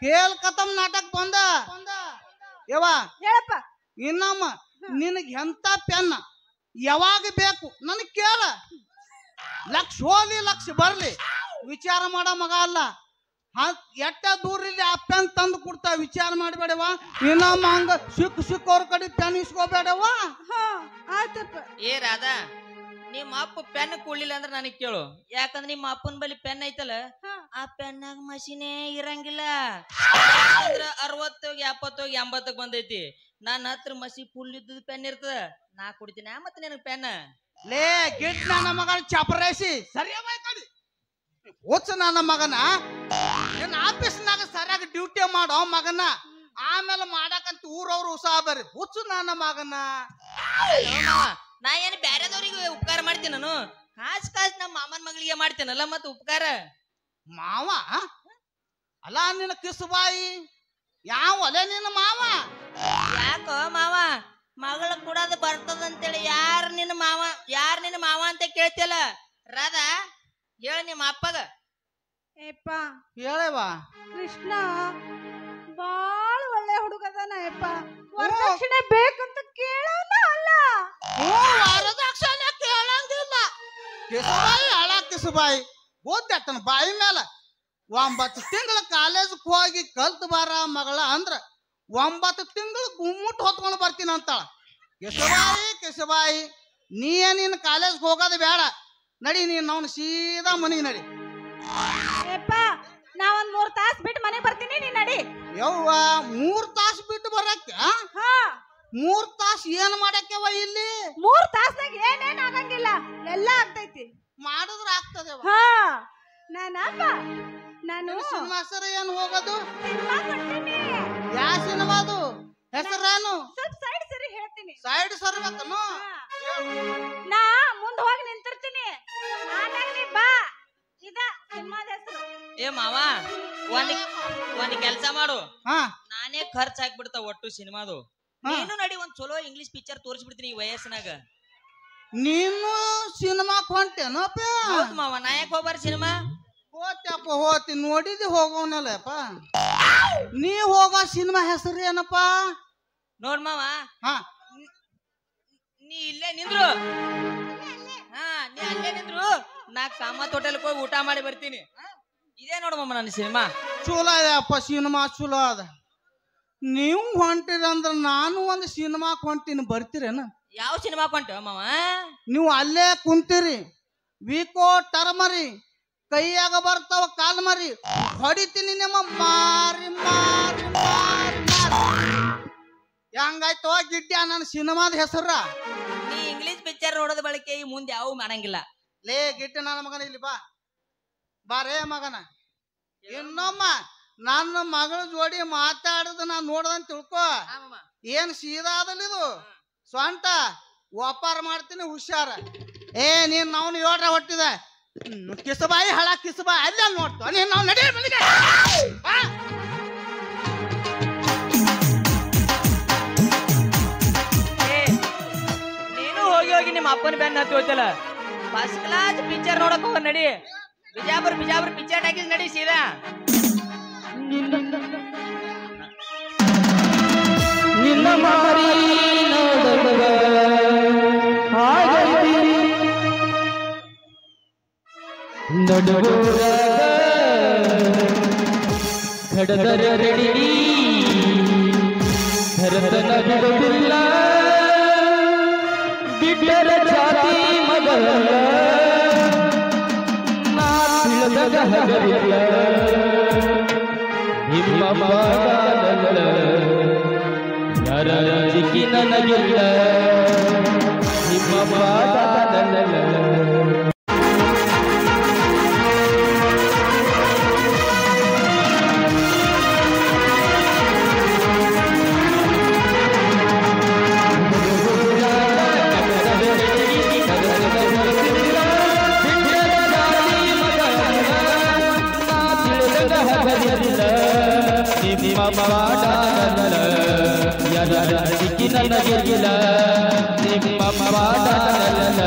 ಕೇಲ್ ಕತಮ್ ನಾಟಕ ಬಂದ. ಯವ ಹೇಳಪ್ಪ ಇನ್ನಮ್ಮ ನಿನಗೆ ಎಂತ ಪೆನ್ನ ಯಾವಾಗ ಬೇಕು ನನಗೆ ಕೇಳ. ಲಕ್ಷ ಹೋಲಿ ಲಕ್ಷ ಬರ್ಲಿ ವಿಚಾರ ಮಾಡೋ ಮಗ ಅಲ್ಲ. ಎಟ್ಟ ದೂರ ಇಲ್ಲಿ ಆ ಪೆನ್ ತಂದು ಕೊಡ್ತಾ ವಿಚಾರ ಮಾಡಬೇಡವ. ಇನ್ನೊಮ್ಮ ಹಂಗ ಸಿಕ್ಕವ್ರ ಕಡೆ ಪೆನ್ ಇಸ್ಕೋಬೇಡವ. ಏ ರಾಧಾ, ನಿಮ್ಮ ಅಪ್ಪ ಪೆನ್ ಕೊಡ್ಲಿಲ್ಲ ಅಂದ್ರೆ ನನಗ್ ಕೇಳು. ಯಾಕಂದ್ರೆ ನಿಮ್ಮ ಅಪ್ಪನ ಬಳಿ ಪೆನ್ ಐತಲ್ಲ, ಆ ಪೆನ್ನಾಗ ಮಷಿನೇ ಇರಂಗಿಲ್ಲ. ಅಂದ್ರ 60 70 80 ಬಂದೈತಿ. ನನ್ನ ಹತ್ರ ಮಸಿ ಫುಲ್ ಇದ್ದದ ಪೆನ್ ಇರ್ತದ, ನಾ ಕೊಡ್ತೀನಿ ಮತ್ತೆ ನಿನಗ್ ಪೆನ್. ಲೇ ಗಿಡ್ ನನ್ನ ಮಗನ ಚಪರೇಸಿ ಸರಿಯಾಗಿ ಓದ್ಸ ನನ್ನ ಮಗನ ನಿನ್ನ ಆಫೀಸ್ನಾಗ ಸರಿಯಾಗಿ ಡ್ಯೂಟಿ ಮಾಡೋ ಮಗನ. ಆಮೇಲೆ ಮಾಡಕಂತ ಊರವ್ರು ಉತ್ಸಾಹ ಬರ್ರಿ ಹುಚ್ಚು ನನ್ನ ಮಗನ. ನಾ ಏನ್ ಬ್ಯಾರೆದವ್ರಿಗೆ ಉಪಕಾರ ಮಾಡ್ತೀನಿ ನಾನು? ಕಾಸ್ ನಮ್ಮ ಮಾಮನ ಮಗಳಿಗೆ ಮಾಡ್ತೇನಲ್ಲ ಮತ್ತ ಉಪಕಾರ. ಮಾವ ಅಲ್ಲ ನಿನ್ನ ಕಿಸುಬಾಯಿ ಯಾವ ಅಲೆ ನಿನ್ನ ಮಾವ? ಯಾಕೋ ಮಾವ ಮಗಳ ಕೂಡದ ಬರ್ತದಂತೇಳಿ ಯಾರು ನಿನ್ನ ಮಾವ ಅಂತ ಕೇಳ್ತಿಯಲ್ಲ? ರಾಧಾ ಹೇಳ ನಿಮ್ಮ ಅಪ್ಪಗ. ಏಪ್ಪ ಹೇಳವ ಕೃಷ್ಣ ಬಾಳ ಒಳ್ಳೆ ಹುಡುಗದಾನ. ಯಪ್ಪ ವರದಕ್ಷಿಣೆ ಬೇಕಂತ ಕೇಳೋನ ಅಲ್ಲ. ವರದಕ್ಷಿಣೆ ಕೇಳಂಗಿಲ್ಲ. ಕಿಸುಬಾಯಿ ಹಳ ಕಿಸುಬಾಯಿ ಓದ್ಯಾತನ ಬಾಯಿ ಮೇಲೆ 9 ತಿಂಗಳ ಕಾಲೇಜ್ ಹೋಗಿ ಕಲ್ತ್ ಬಾರ ಮಗಳ ಅಂದ್ರ 9 ತಿಂಗಳು ಗುಮ್ಮುಟ್ಟು ಹೊತ್ಕೊಂಡು ಬರ್ತೀನಿ ಅಂತಾಳ. ಕಿಸುಬಾಯಿ ನೀ ನಿನ್ನ ಕಾಲೇಜ್ ಹೋಗೋದು ಬೇಡ, ನಡಿ ನೀನ್ ಅವ್ನು ಸೀದಾ ಮನೆಗೆ ನಡಿ. ಏಪ್ಪ ನಾ ಒಂದ್ 3 ತಾಸು ಬಿಟ್ಟು ಮನೆಗೆ ಬರ್ತೀನಿ, ನೀ ನಡಿ. ಯವ್ವ 3 ತಾಸು ಬಿಟ್ಟು ಬರಕ್ಕೆ? 3 ತಾಸು ಏನ್ ಮಾಡಕ್ಕೆವ ಇಲ್ಲಿ? 3 ತಾಸ್ನಾಗ ಏನೇನ್ ಆಗಂಗಿಲ್ಲ, ಎಲ್ಲ ಆಗ್ತೈತಿ. ಮಾಡಿದ್ರ ಆಗ್ತದೆ. ನಾನು ಸಿನಿಮಾ ಹೆಸರು ಏನು ಹೋಗೋದು? ಸಿನಿಮಾ ಕೊಡ್ತೀನಿ. ಯಾವ ಸಿನಿಮಾ ಅದು? ಹೆಸರೇನು? ಸ್ವಲ್ಪ ಸೈಡ್ ಸರಿ ಹೇಳ್ತೀನಿ. ಸೈಡ್ ಸರ್ಬೇಕನು? ನಾ ಮುಂದೆ ಹೋಗಿ ನಿಂತಿರ್ತೀನಿ, ಆಮ್ಯಾಗ ನೀ ಬಾ. ಇದ ಸಿನಿಮಾದ ಹೆಸರು. ಏ ಮಾವ ಒಂದ್ ಕೆಲ್ಸ ಮಾಡು, ನಾನೇ ಖರ್ಚು ಹಾಕ್ಬಿಡ್ತಾವ ಒಟ್ಟು ಸಿನಿಮಾದು. ನೀನು ನಡಿ ಒಂದ್ ಚಲೋ ಇಂಗ್ಲಿಷ್ ಪಿಕ್ಚರ್ ತೋರಿಸ್ಬಿಡ್ತೀನಿ ಈ ವಯಸ್ಸಿನಾಗ. ನೀನು ಸಿನಿಮಾಕ್ ಹೊಂಟೇನಪ್ಪ? ಹೌದು ಮಾವ, ನಾ ಯಾಕೆ ಹೋಗ್ಬಾರ ಸಿನಿಮಾ? ಹೋಗ್ತಪ್ಪ ಹೋತಿ ನೋಡಿದಿ ಹೋಗೋನಲ್ಲಪ್ಪ. ನೀ ಹೋಗೋ ಸಿನಿಮಾ ಹೆಸರು ಏನಪ್ಪ? ನೋಡ್ ಮಾವ, ಹಾ ನೀ ಇಲ್ಲೇ ನಿಂದ್ರು. ನೀ ಅಲ್ಲೇ ನಿಂದ್ರು, ನಾ ಕಾಮತ್ ಹೋಟೆಲ್ಗೆ ಹೋಗಿ ಊಟ ಮಾಡಿ ಬರ್ತೀನಿ. ಇದೇ ನೋಡು ಮಾಮ ನನ್ನ ಸಿನಿಮಾ. ಚಲೋ ಅಪ್ಪ, ಸಿನಿಮಾ ಚಲೋ ಅದ. ನೀವು ಹೊಂಟಿರಂದ್ರ ನಾನು ಒಂದು ಸಿನಿಮಾಕ್ ಹೊಂಟೀನಿ, ಬರ್ತೀರೇನ? ಯಾವ ಸಿನಿಮಾ ಕೊಂಟ ಮಾವ? ನೀವು ಅಲ್ಲೇ ಕುಂತೀರಿ, ವೀಕೋ ಟರ್ಮರಿ ಕೈಯಾಗ ಬರ್ತಾವ ಕಾಲ್ ಮರಿ ಹೊಡಿತೀನಿ ನಿಮ್ಮ ಮಾರಿ ಮಾರಿ ಮಾರಿ ಮಾರಿ. ಹೆಂಗಾಯ್ತೋ ಗಿಡ್ಡ್ಯಾ ನನ್ನ ಸಿನಿಮಾದ ಹೆಸರ? ನೀ ಇಂಗ್ಲಿಷ್ ಪಿಕ್ಚರ್ ನೋಡೋದ ಬಳಕೆ ಈ ಮುಂದೆ ಯಾವ ಮಾಡಂಗಿಲ್ಲ. ಲೇ ಗಿಡ್ಡ ನನ್ನ ಮಗನ ಇಲ್ಲಿ ಬಾ ಬಾರೇ ಮಗನ. ಇನ್ನೊಮ್ಮ ನನ್ನ ಮಗಳ ಜೋಡಿ ಮಾತಾಡುದು ನಾ ನೋಡ್ದಂತ ತಿಳ್ಕೊ. ಏನ್ ಸೀದಾ ಅದಲ್ಲ ಇದು ಸ್ವಂಟ ವ್ಯಾಪಾರ ಮಾಡ್ತೀನಿ ಹುಷಾರ. ನೀನ್ ನಾವು ಯೋಡ್ರ ಹೊಟ್ಟಿದ ಕಿಸಬಾಯಿ ಹಳ ಕಿಸಬಾಯಿ ಅಲ್ಲ ನೋಡ್ತು ನೀನ್ ನಾವು ನಡಿ ಮನೆಗೆ. ನೀನು ಹೋಗಿ ಹೋಗಿ ನಿಮ್ಮ ಅಪ್ಪನ ಬೆನ್ನ ಹತ್ತಿ ಹೋಯ್ತಲ್ಲ. ಫಸ್ಟ್ ಕ್ಲಾಸ್ ಪಿಕ್ಚರ್ ನೋಡಕ್ ಹೋಗ ನಡಿ. ಬಿಜಾಪುರ ಪಿಕ್ಚರ್ ಟಾಕೀಸ್ ನಡಿ ಸೀದಾ. ನಿನ್ನ ಮಾರಿ ನೋಡುವ ಹಾಗೈತಿ ನಡುವ ಕಡದರ ರೆಡಿ ಭರತನ ಬಿಡುವುದಿಲ್ಲ ಬಿಟ್ಟರ ಜಾತಿ ಮಗಳ ನಾ ತಿಳಿದ ಹಗಲಿಲ್ಲ ನಿಮ್ಮ ಮಗಳ ಯಾರ ದಿಕ್ಕಿ ನನಗಿಲ್ಲ ನಿಮ್ಮ ಮಾತಾಡಲ್ಲ. ನಿಮ್ಮ ಮಾತಾಡಲ್ಲ ಯಾರ ದಿಕ್ಕಿ ನನಗಿಲ್ಲ ನಿಮ್ಮ ಮಾತಾಡಲ್ಲ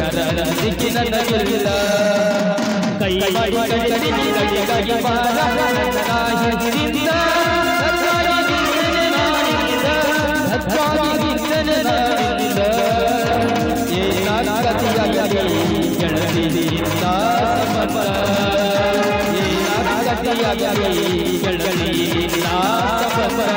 ಯಾರ ದಿಕ್ಕಿ ನನಗಿಲ್ಲ. ಕೈ ಮಾಡಿ ಕೈ ಬಾರ ಹಿಂದಿಂದ ಏನಾಗತಿಯಾಗಲಿ ಗೆಳತಿಯಿಂದ ಸಂಬಂಧ ಏನಾಗತಿಯಾಗಲಿ ಗೆಳತಿಯಿಂದ ಸಂಬಂಧ.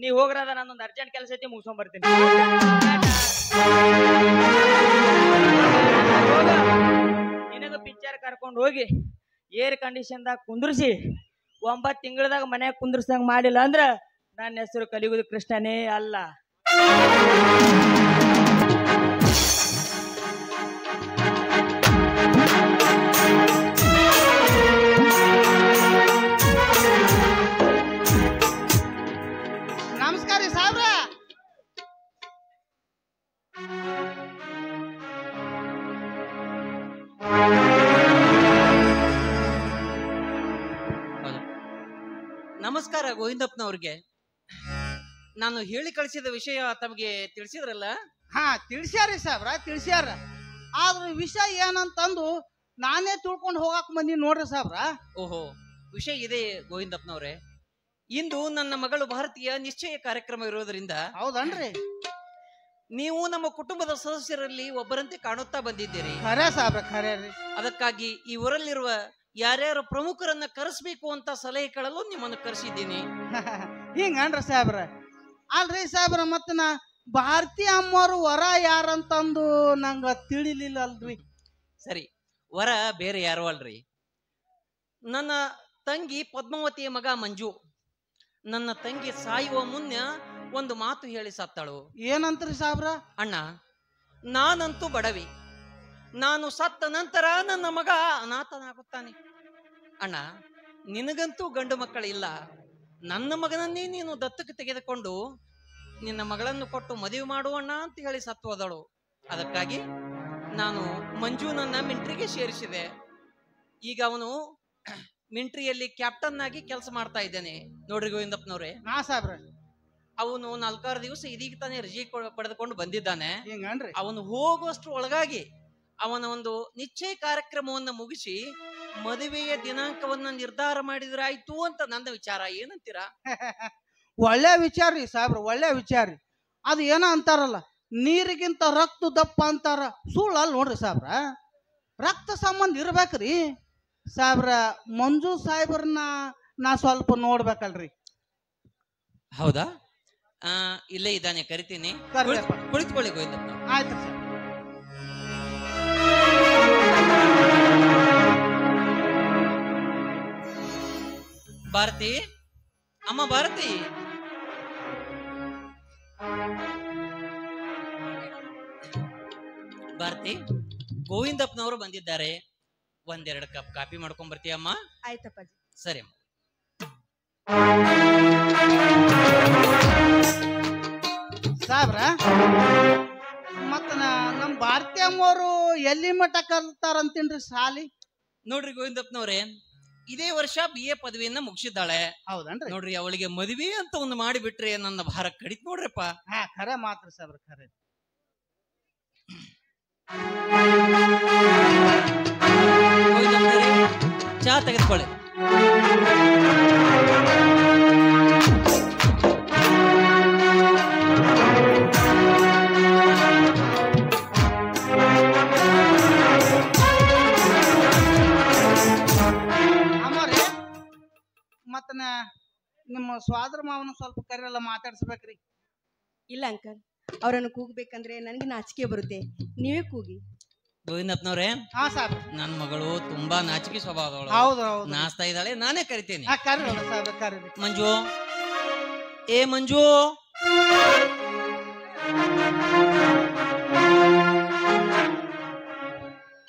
ನೀವ್ ಹೋಗ್ರದ ನಾನೊಂದು ಅರ್ಜೆಂಟ್ ಕೆಲಸ ಐತಿ ಮುಗಿಸ್ಕೊಂಡ್ ಬರ್ತೀನಿ. ನಿನಗ ಪಿಕ್ಚರ್ ಕರ್ಕೊಂಡು ಹೋಗಿ ಏರ್ ಕಂಡೀಷನ್ದಾಗ ಕುಂದ್ರಿಸಿ 9 ತಿಂಗಳದಾಗ ಮನ್ಯಾಗ ಕುಂದ್ರಸಂಗ್ ಮಾಡಿಲ್ಲ ಅಂದ್ರ ನನ್ನ ಹೆಸರು ಕಲಿಯುವುದು ಕೃಷ್ಣನೇ ಅಲ್ಲ. ನಮಸ್ಕಾರ ರೀ ಸಾಹೇಬ್ರ. ನಮಸ್ಕಾರ ಗೋವಿಂದಪ್ಪನವ್ರಿಗೆ. ನಾನು ಹೇಳಿ ಕಳಿಸಿದ ವಿಷಯ ತಮಗೆ ತಿಳಿಸಿದ್ರಲ್ಲ? ತಿಳಿಸ್ಯಾರಿ ಸಾಹೇಬ್ರ, ತಿಳಿಸ್ಯಾರ. ಆದ್ರ ವಿಷಯ ಏನಂತಂದು ನಾನೇ ತಿಳ್ಕೊಂಡು ಹೋಗಾಕ್ ಬಂದಿ ನೋಡ್ರಿ ಸಾಹೇಬ್ರ. ಓಹೋ, ವಿಷಯ ಇದೆ ಗೋವಿಂದಪ್ಪನವ್ರೆ. ಇಂದು ನನ್ನ ಮಗಳು ಭಾರತೀಯ ನಿಶ್ಚಯ ಕಾರ್ಯಕ್ರಮ ಇರೋದ್ರಿಂದ. ಹೌದನ್ರಿ? ನೀವು ನಮ್ಮ ಕುಟುಂಬದ ಸದಸ್ಯರಲ್ಲಿ ಒಬ್ಬರಂತೆ ಕಾಣುತ್ತಾ ಬಂದಿದ್ದೀರಿ. ಖರೆ ಸಾಹೇಬ್ರ, ಖರೆ ರೀ. ಅದಕ್ಕಾಗಿ ಈ ಊರಲ್ಲಿರುವ ಯಾರ್ಯಾರು ಪ್ರಮುಖರನ್ನ ಕರೆಸ್ಬೇಕು ಅಂತ ಸಲಹೆ ಕೇಳಲು ನಿಮ್ಮನ್ನು ಕರೆಸಿದ್ದೀನಿ. ಹಿಂಗನ್ರಿ ಸಾಹೇಬ್ರ. ಅಲ್ರಿ ಸಾಹೇಬ್ರ, ಮತ್ತ ನಾ ಭಾರತೀಯ ಅಮ್ಮವ್ರು ವರ ಯಾರಂತಂದು ನಂಗ ತಿಳಿಲಿಲ್ಲ ಅಲ್ರಿ. ಸರಿ, ವರ ಬೇರೆ ಯಾರು ಅಲ್ರಿ, ನನ್ನ ತಂಗಿ ಪದ್ಮಾವತಿಯ ಮಗ ಮಂಜು. ನನ್ನ ತಂಗಿ ಸಾಯುವ ಮುನ್ನ ಒಂದು ಮಾತು ಹೇಳಿ ಸತ್ತಳು. ಏನಂತ್ರಿ ಸಾಬ್ರ? ಅಣ್ಣ, ನಾನಂತೂ ಬಡವಿ, ನಾನು ಸತ್ತ ನಂತರ ನನ್ನ ಮಗ ಅನಾಥನಾಗುತ್ತಾನೆ. ಅಣ್ಣ, ನಿನಗಂತೂ ಗಂಡು ಮಕ್ಕಳಿಲ್ಲ, ನನ್ನ ಮಗನನ್ನೇ ನೀನು ದತ್ತಕ್ಕೆ ತೆಗೆದುಕೊಂಡು ನಿನ್ನ ಮಗಳನ್ನು ಕೊಟ್ಟು ಮದುವೆ ಮಾಡುವಣ್ಣ ಅಂತ ಹೇಳಿ ಸತ್ತು ಹೋದಳು. ಅದಕ್ಕಾಗಿ ನಾನು ಮಂಜು ನನ್ನ ಮಿಂಟ್ರಿಗೆ ಸೇರಿಸಿದೆ. ಈಗ ಅವನು ಮಿಂಟ್ರಿಯಲ್ಲಿ ಕ್ಯಾಪ್ಟನ್ ಆಗಿ ಕೆಲಸ ಮಾಡ್ತಾ ಇದ್ದಾನೆ ನೋಡ್ರಿ ಗೋವಿಂದಪ್ಪನವ್ರೆ. ನಾ ಸಾಬ್ರ, ಅವನು 4-6 ದಿವಸ ಇದೀಗ ತಾನೇ ರಜೆ ಪಡೆದುಕೊಂಡು ಬಂದಿದ್ದಾನೆ. ಹಿಂಗನ್ರಿ? ಅವನು ಹೋಗುವಷ್ಟು ಒಳಗಾಗಿ ಅವನ ಒಂದು ನಿಶ್ಚಯ ಕಾರ್ಯಕ್ರಮವನ್ನು ಮುಗಿಸಿ ಮದುವೆಯ ದಿನಾಂಕವನ್ನ ನಿರ್ಧಾರ ಮಾಡಿದ್ರಾಯ್ತು ಅಂತ ನನ್ನ ವಿಚಾರ. ಏನಂತೀರಾ? ಒಳ್ಳೆ ವಿಚಾರ ರೀ ಸಾಬ್ರ, ಒಳ್ಳೆ ವಿಚಾರ ರೀ. ಅದು ಏನೋ ಅಂತಾರಲ್ಲ, ನೀರಿಗಿಂತ ರಕ್ತ ದಪ್ಪ ಅಂತಾರ, ಸುಳ್ಳು ಅಲ್ಲ ನೋಡ್ರಿ ಸಾಬ್ರ. ರಕ್ತ ಸಂಬಂಧ ಇರ್ಬೇಕ್ರಿ ಸಾಬ್ರ. ಮಂಜು ಸಾಹೇಬ್ರನ್ನ ನಾ ಸ್ವಲ್ಪ ನೋಡ್ಬೇಕಲ್ರಿ. ಹೌದಾ? ಇಲ್ಲೇ ಇದ್ದಾನೆ, ಕರಿತೀನಿ. ಕುಳಿತುಕೊಳ್ಳಿ ಗೋವಿಂದಪ್ಪ. ಆಯ್ತು ಸರ್. ಭಾರತಿ, ಅಮ್ಮ ಭಾರತಿ, ಭಾರತಿ, ಗೋವಿಂದಪ್ಪನವರು ಬಂದಿದ್ದಾರೆ. 1-2 ಕಪ್ ಕಾಫಿ ಮಾಡ್ಕೊಂಡ್ ಬರ್ತೀಯಮ್ಮ? ಆಯ್ತಪ್ಪಾಜಿ. ಸರಿ ಅಮ್ಮ. ಸಾಬ್ರ, ಮತ್ತ ನಮ್ ಭಾರತಿ ಅಮ್ಮವರು ಎಲ್ಲಿ ಮಠ ಕಲ್ತಾರಂತೀನ್ರಿ ಸಾಲಿ? ನೋಡ್ರಿ ಗೋವಿಂದಪ್ಪನವ್ರೆ, ಇದೇ ವರ್ಷ BA ಪದವಿಯನ್ನ ಮುಗಿಸಿದ್ದಾಳೆ. ಹೌದನ್ರಿ? ನೋಡ್ರಿ, ಅವಳಿಗೆ ಮದುವೆ ಅಂತ ಒಂದು ಮಾಡಿಬಿಟ್ರೆ ನನ್ನ ಭಾರ ಕಡಿತ್ ನೋಡ್ರಪ್ಪ. ಹಾ, ಖರೆ ಮಾತ್ರ ಸಾಬ್ರ, ಖರೆ. ಚಾ ತೆಗೆದುಕೊಳ್ಳಿ. ಅಮ್ಮರೇ, ಮತ್ತ ನಿಮ್ಮ ಸ್ವಾದ್ರ ಮಾವನ ಸ್ವಲ್ಪ ಕರೆಲ್ಲ ಮಾತಾಡ್ಸ್ಬೇಕ್ರಿ. ಇಲ್ಲ ಅಂಕಲ್, ಅವರನ್ನು ಕೂಗ್ಬೇಕಂದ್ರೆ ನನಗೆ ನಾಚಿಕೆ ಬರುತ್ತೆ, ನೀವೇ ಕೂಗಿ. ಗೋವಿಂದಪ್ಪನವ್ರೆ, ಹಾ ಸಾಬ್ರ. ನನ್ನ ಮಗಳು ತುಂಬಾ ನಾಚಿಕೆ ಸ್ವಭಾವದವಳು. ಹೌದು ಹೌದು. ನಾಚ್ತಾ ಇದ್ದಾಳೆ, ನಾನೇ ಕರಿತೇನೆ. ಕರಿ ಸಾಬ್ರ, ಕರಿ. ಮಂಜು, ಏ ಮಂಜು.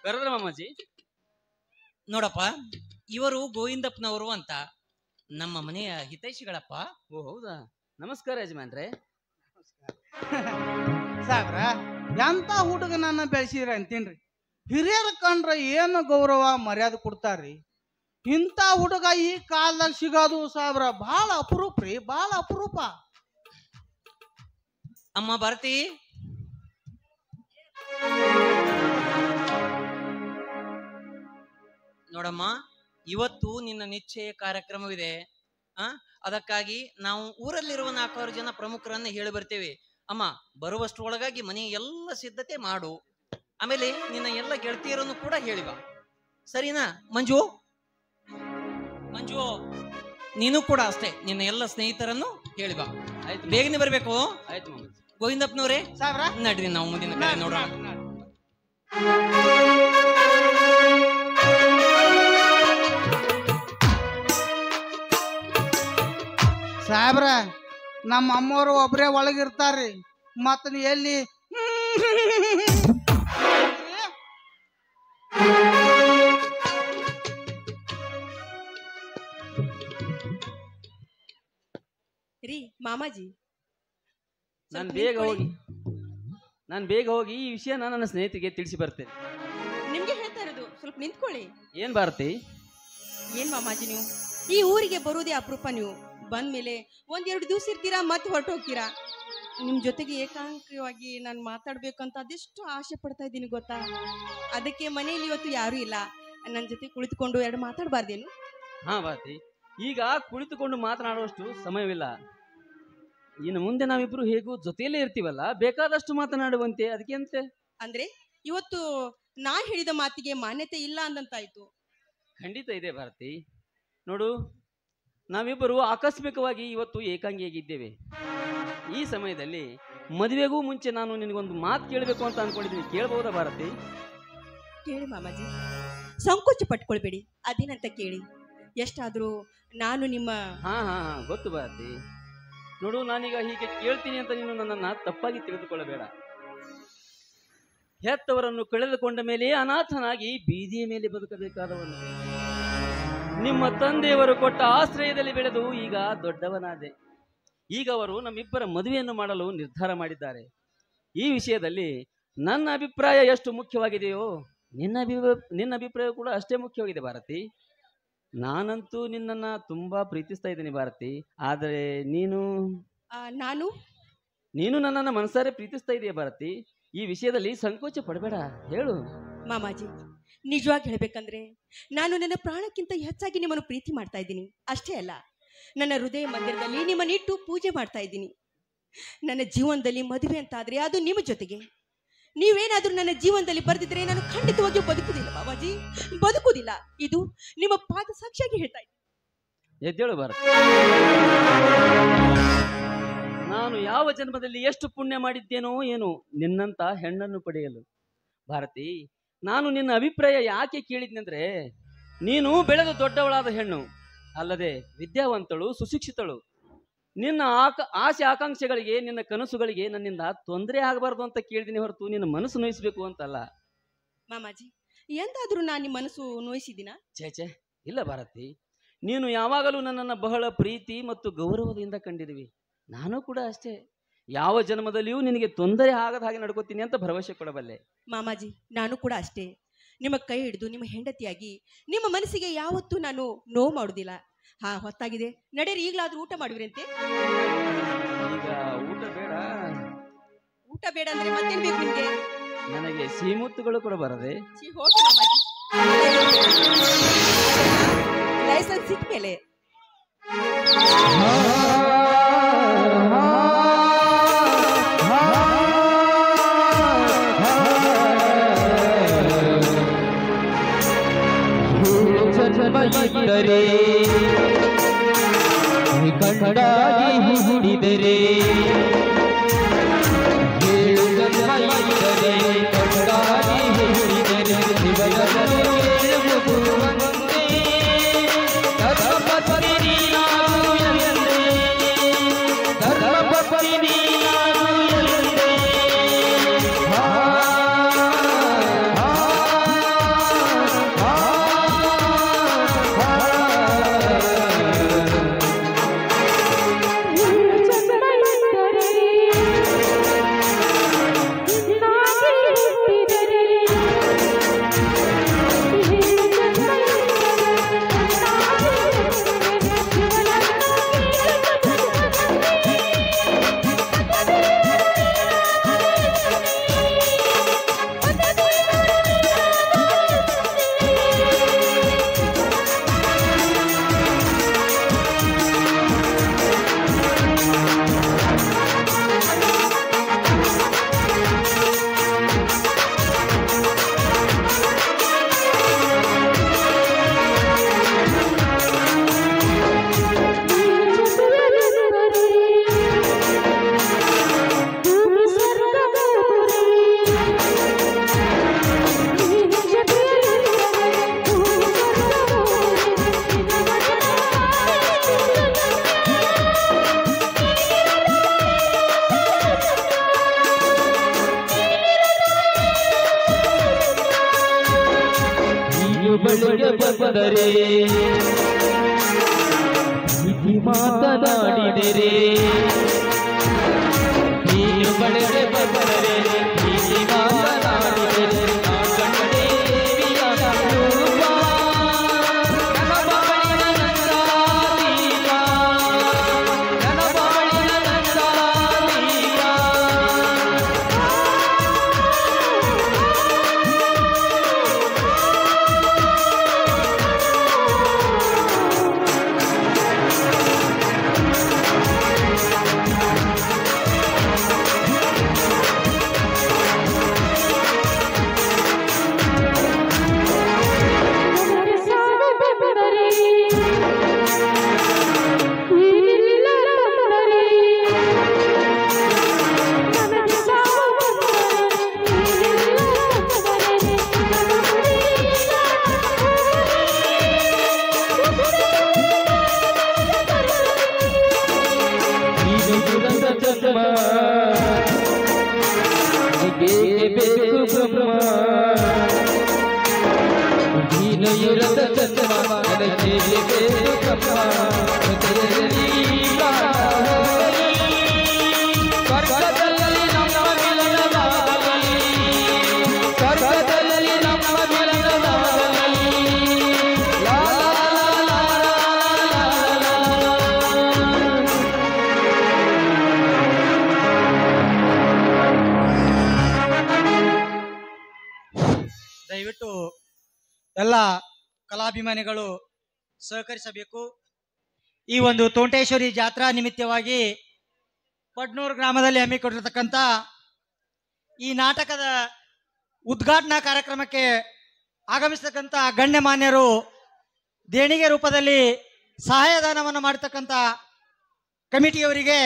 ಕರೆದ್ರ ಮಾಮಾಜಿ? ನೋಡಪ್ಪ, ಇವರು ಗೋವಿಂದಪ್ಪನವರು ಅಂತ ನಮ್ಮ ಮನೆಯ ಹಿತೈಷಿಗಳಪ್ಪ. ಓ ಹೌದಾ? ನಮಸ್ಕಾರ ಯಜಮಾನ್ರೆ. ಸಾಬ್ರ, ಎಂತ ಹುಡುಗನನ್ನ ಬೆಳೆಸಿದ್ರ ಅಂತೀನ್ರಿ. ಹಿರಿಯರ ಕಂಡ್ರ ಏನು ಗೌರವ ಮರ್ಯಾದೆ ಕೊಡ್ತಾರ್ರಿ. ಇಂಥ ಹುಡುಗ ಈ ಕಾಲದಾಗ ಸಿಗೋದು ಸಾಬ್ರ ಬಹಳ ಅಪರೂಪ ರೀ, ಬಹಳ ಅಪರೂಪ. ಅಮ್ಮ ಭಾರತಿ, ನೋಡಮ್ಮ, ಇವತ್ತು ನಿನ್ನ ನಿಶ್ಚಯ ಕಾರ್ಯಕ್ರಮವಿದೆ. ಅದಕ್ಕಾಗಿ ನಾವು ಊರಲ್ಲಿರುವ 4 ಜನ ಪ್ರಮುಖರನ್ನ ಹೇಳಿ ಬರ್ತೇವೆ. ಅಮ್ಮ, ಬರುವಷ್ಟರೊಳಗಾಗಿ ಮನೆ ಎಲ್ಲ ಸಿದ್ಧತೆ ಮಾಡು. ಆಮೇಲೆ ನಿನ್ನ ಎಲ್ಲ ಗೆಳತಿಯರನ್ನು ಕೂಡ ಹೇಳಿವ, ಸರಿನಾ? ಮಂಜು, ಮಂಜು, ನೀನು ಕೂಡ ಅಷ್ಟೇ, ನಿನ್ನ ಎಲ್ಲ ಸ್ನೇಹಿತರನ್ನು ಹೇಳಿವ. ಆಯ್ತು, ಬೇಗನೆ ಬರ್ಬೇಕು. ಆಯ್ತು ಮಾಮಾಜಿ. ಗೋವಿಂದಪ್ಪನವರೇ, ಸಾಬ್ರ ನಡ್ರಿ ನಾವು ಮುಂದಿನ ಕಡೆ ನೋಡೋಣ. ಸಾಬ್ರ, ನಮ್ಮ ಅಮ್ಮವರು ಒಬ್ರೇ ಒಳಗಿರ್ತಾರ್ರಿ. ಮತ್ತ ಎಲ್ಲಿ ರೀ ಮಾಮಾಜಿ, ನಾನು ಬೇಗ ಹೋಗಿ ಈ ವಿಷಯನ ನನ್ನ ಸ್ನೇಹಿತರಿಗೆ ತಿಳಿಸಿ ಬರ್ತೇನೆ. ನಿಮ್ಗೆ ಹೇಳ್ತಾ ಇರೋದು, ಸ್ವಲ್ಪ ನಿಂತ್ಕೊಳ್ಳಿ. ಏನ್ ಭಾರತಿ? ಏನ್ ಮಾಮಾಜಿ, ನೀವು ಈ ಊರಿಗೆ ಬರುವುದೇ ಅಪರೂಪ. ನೀವು ಬಂದ್ಮೇಲೆ 1-2 ದಿವಸ ಇರ್ತೀರಾ, ಮತ್ತೆ ಹೊರಟು ಹೋಗ್ತೀರಾ. ನಿಮ್ ಜೊತೆಗೆ ಏಕಾಂಕವಾಗಿ ನಾನು ಮಾತಾಡ್ಬೇಕಂತ ಅದೆಷ್ಟು ಆಸೆ ಪಡ್ತಾ ಇದ್ದೀನಿ ಗೊತ್ತಾ. ಅದಕ್ಕೆ ಮನೆಯಲ್ಲಿ ಇವತ್ತು ಯಾರು ಇಲ್ಲ, ನನ್ನ ಜೊತೆ ಕುಳಿತುಕೊಂಡು 2 ಮಾತಾಡಬಾರ್ದೇನು? ಹಾ ಭಾರತಿ, ಈಗ ಕುಳಿತುಕೊಂಡು ಮಾತನಾಡುವಷ್ಟು ಸಮಯವಿಲ್ಲ. ಇನ್ನು ಮುಂದೆ ನಾವಿಬ್ರು ಹೇಗೂ ಜೊತೆಯಲ್ಲೇ ಇರ್ತೀವಲ್ಲ, ಬೇಕಾದಷ್ಟು ಮಾತನಾಡುವಂತೆ. ಅದಕ್ಕೆ ಅಂತೆ ಅಂದ್ರೆ ಇವತ್ತು ನಾ ಹೇಳಿದ ಮಾತಿಗೆ ಮಾನ್ಯತೆ ಇಲ್ಲ ಅಂದಂತಾಯ್ತು. ಖಂಡಿತ ಇದೆ ಭಾರತಿ. ನೋಡು, ನಾವಿಬ್ಬರು ಆಕಸ್ಮಿಕವಾಗಿ ಇವತ್ತು ಏಕಾಂಗಿಯಾಗಿದ್ದೇವೆ. ಈ ಸಮಯದಲ್ಲಿ ಮದುವೆಗೂ ಮುಂಚೆ ನಾನು ನಿನಗೊಂದು ಮಾತು ಕೇಳಬೇಕು ಅಂತ ಅನ್ಕೊಂಡಿದ್ದೀನಿ. ಕೇಳಬಹುದಾ ಭಾರತಿ? ಕೇಳಿ ಮಾಮಾಜಿ, ಸಂಕೋಚ ಪಟ್ಕೊಳ್ಬೇಡಿ, ಅದೇನಂತ ಕೇಳಿ. ಎಷ್ಟಾದರೂ ನಾನು ನಿಮ್ಮ ಹಾ ಹಾ ಹಾ ಗೊತ್ತು ಭಾರತಿ. ನೋಡು, ನಾನೀಗ ಹೀಗೆ ಕೇಳ್ತೀನಿ ಅಂತ ನೀನು ನನ್ನನ್ನು ತಪ್ಪಾಗಿ ತಿಳಿದುಕೊಳ್ಳಬೇಡ. ಹೆತ್ತವರನ್ನು ಕಳೆದುಕೊಂಡ ಮೇಲೆ ಅನಾಥನಾಗಿ ಬೀದಿಯ ಮೇಲೆ ಬದುಕಬೇಕಾದವನು. ನಿಮ್ಮ ತಂದೆಯವರು ಕೊಟ್ಟ ಆಶ್ರಯದಲ್ಲಿ ಬೆಳೆದು ಈಗ ದೊಡ್ಡವನಾದೆ. ಈಗ ಅವರು ನಮ್ಮಿಬ್ಬರ ಮದುವೆಯನ್ನು ಮಾಡಲು ನಿರ್ಧಾರ ಮಾಡಿದ್ದಾರೆ. ಈ ವಿಷಯದಲ್ಲಿ ನನ್ನ ಅಭಿಪ್ರಾಯ ಎಷ್ಟು ಮುಖ್ಯವಾಗಿದೆಯೋ ನಿನ್ನ ಅಭಿಪ್ರಾಯ ಕೂಡ ಅಷ್ಟೇ ಮುಖ್ಯವಾಗಿದೆ ಭಾರತಿ. ನಾನಂತೂ ನಿನ್ನನ್ನು ತುಂಬಾ ಪ್ರೀತಿಸ್ತಾ ಇದ್ದೀನಿ ಭಾರತಿ. ಆದರೆ ನೀನು ನನ್ನನ್ನು ಮನಸಾರೆ ಪ್ರೀತಿಸ್ತಾ ಇದೆಯಾ ಭಾರತಿ? ಈ ವಿಷಯದಲ್ಲಿ ಸಂಕೋಚ ಪಡಬೇಡ, ಹೇಳು. ಮಾಮಾಜಿ, ನಿಜವಾಗಿ ಹೇಳ್ಬೇಕಂದ್ರೆ ನಾನು ನನ್ನ ಪ್ರಾಣಕ್ಕಿಂತ ಹೆಚ್ಚಾಗಿ ನಿಮ್ಮನ್ನು ಪ್ರೀತಿ ಮಾಡ್ತಾ ಇದ್ದೀನಿ. ಅಷ್ಟೇ ಅಲ್ಲ, ನನ್ನ ಹೃದಯ ಮಂದಿರದಲ್ಲಿ ನಿಮ್ಮನ್ನಿಟ್ಟು ಪೂಜೆ ಮಾಡ್ತಾ ಇದ್ದೀನಿ. ನನ್ನ ಜೀವನದಲ್ಲಿ ಮದುವೆ ಅಂತಾದ್ರೆ ಅದು ನಿಮ್ಮ ಜೊತೆಗೆ. ನೀವೇನಾದ್ರೂ ನನ್ನ ಜೀವನದಲ್ಲಿ ಬರೆದಿದ್ರೆ ನಾನು ಖಂಡಿತವಾಗಿಯೂ ಬದುಕುದಿಲ್ಲ ಮಾಮಾಜಿ, ಬದುಕುದಿಲ್ಲ. ಇದು ನಿಮ್ಮ ಪಾದ ಸಾಕ್ಷಿಯಾಗಿ ಹೇಳ್ತಾ ಇದ್ದೀನಿ. ಎದ್ದೇಳು ಭಾರತಿ. ನಾನು ಯಾವ ಜನ್ಮದಲ್ಲಿ ಎಷ್ಟು ಪುಣ್ಯ ಮಾಡಿದ್ದೇನೋ ಏನೋ ನಿನ್ನಂತ ಹೆಣ್ಣನ್ನು ಪಡೆಯಲು. ಭಾರತಿ, ನಾನು ನಿನ್ನ ಅಭಿಪ್ರಾಯ ಯಾಕೆ ಕೇಳಿದ್ನೆಂದ್ರೆ, ನೀನು ಬೆಳೆದು ದೊಡ್ಡವಳಾದ ಹೆಣ್ಣು, ಅಲ್ಲದೆ ವಿದ್ಯಾವಂತಳು, ಸುಶಿಕ್ಷಿತಳು. ನಿನ್ನ ಆಸೆ ಆಕಾಂಕ್ಷೆಗಳಿಗೆ, ನಿನ್ನ ಕನಸುಗಳಿಗೆ ನನ್ನಿಂದ ತೊಂದರೆ ಆಗಬಾರ್ದು ಅಂತ ಕೇಳಿದ್ದೀನಿ ಹೊರತು ನಿನ್ನ ಮನಸ್ಸು ನೋಯಿಸಬೇಕು ಅಂತಲ್ಲ. ಮಾಮಾಜಿ, ಎಂದಾದ್ರೂ ನಾನು ನಿಮ್ಮ ಮನಸ್ಸು ನೋಯಿಸಿದ್ದೀನ? ಛೇ, ಇಲ್ಲ ಭಾರತಿ. ನೀನು ಯಾವಾಗಲೂ ನನ್ನನ್ನು ಬಹಳ ಪ್ರೀತಿ ಮತ್ತು ಗೌರವದಿಂದ ಕಂಡಿರುವಿ. ನಾನು ಕೂಡ ಅಷ್ಟೇ. ಯಾವ ಜನ್ಮದಲ್ಲಿಯೂ ನಿನಗೆ ತೊಂದರೆ ಆಗದ ಹಾಗೆ ನಡ್ಕೋತೀನಿ ಅಂತ ಭರವಸೆ ಕೊಡಬಲ್ಲೆ. ಮಾಮಾಜಿ, ನಾನು ಕೂಡ ಅಷ್ಟೇ. ನಿಮ್ಮ ಕೈ ಹಿಡಿದು ನಿಮ್ಮ ಹೆಂಡತಿಯಾಗಿ ನಿಮ್ಮ ಮನಸ್ಸಿಗೆ ಯಾವತ್ತೂ ನಾನು ನೋವು ಮಾಡುವುದಿಲ್ಲ. ಹಾ, ಹೊತ್ತಾಗಿದೆ, ನಡೆರಿ, ಈಗಲಾದ್ರೂ ಊಟ ಮಾಡುವಿರಂತೆ. ಈಗ ಊಟ ಬೇಡ. ಊಟ ಬೇಡ ಅಂದ್ರೆ ಮತ್ತೇನ್ ಬೇಕು ನಿಮ್ಗೆ? ನನಗೆ ಸಿಹಿಮುತ್ತುಗಳು ಕೂಡ ಬರದೆ. ಹೋಗಿ ಮಾಮಾಜಿ, ಲೈಸೆನ್ಸ್ ಸಿಕ್ಕ ಮೇಲೆ ಇದ್ದರೆ ಕಂಡಾಗಿ ಹುಡಿದರೆ, ಏಳು ಜನ್ಮ ಇದ್ದರೆ ಕಂಡಾಗಿ ಹುಡಿದರೆ, ಧರ್ಮಪತ್ನಿ ನೀನಾಗು ಎಂದೆ, ಧರ್ಮಪತ್ನಿ ನೀನಾಗು ಎಂದೆ. ಬಳಿಗೆ ಬಂದರೆ ಪ್ರೀತಿ ಮಾತನಾಡಿದರೆ, ನೀನು ಬಳಿಗೆ ಬಂದರೆ ಪ್ರೀತಿ ಮಾತನಾಡಿದರೆ, ಜೊತೆಯಲ್ಲಿ ಪ್ರಾಣ ಹೋಗಲಿ. ಸ್ವರ್ಗದಲ್ಲಿ ನಮ್ಮ ಮಿಲನವಾಗಲಿ, ಸ್ವರ್ಗದಲ್ಲಿ ನಮ್ಮ ಮಿಲನವಾಗಲಿ. ಲಾ ಲಾ ಲಾ ಲಾ ದಯವಿಟ್ಟು ಎಲ್ಲ ಕಲಾಭಿಮಾನಿಗಳು ಸಹಕರಿಸಬೇಕು. ಈ ಒಂದು ತೋಂಟೇಶ್ವರಿ ಜಾತ್ರಾ ನಿಮಿತ್ತವಾಗಿ ಪಡ್ನೂರು ಗ್ರಾಮದಲ್ಲಿ ಹಮ್ಮಿಕೊಂಡಿರತಕ್ಕಂಥ ಈ ನಾಟಕದ ಉದ್ಘಾಟನಾ ಕಾರ್ಯಕ್ರಮಕ್ಕೆ ಆಗಮಿಸತಕ್ಕಂಥ ಗಣ್ಯಮಾನ್ಯರು ದೇಣಿಗೆ ರೂಪದಲ್ಲಿ ಸಹಾಯದಾನವನ್ನು ಮಾಡತಕ್ಕಂಥ ಕಮಿಟಿಯವರಿಗೆ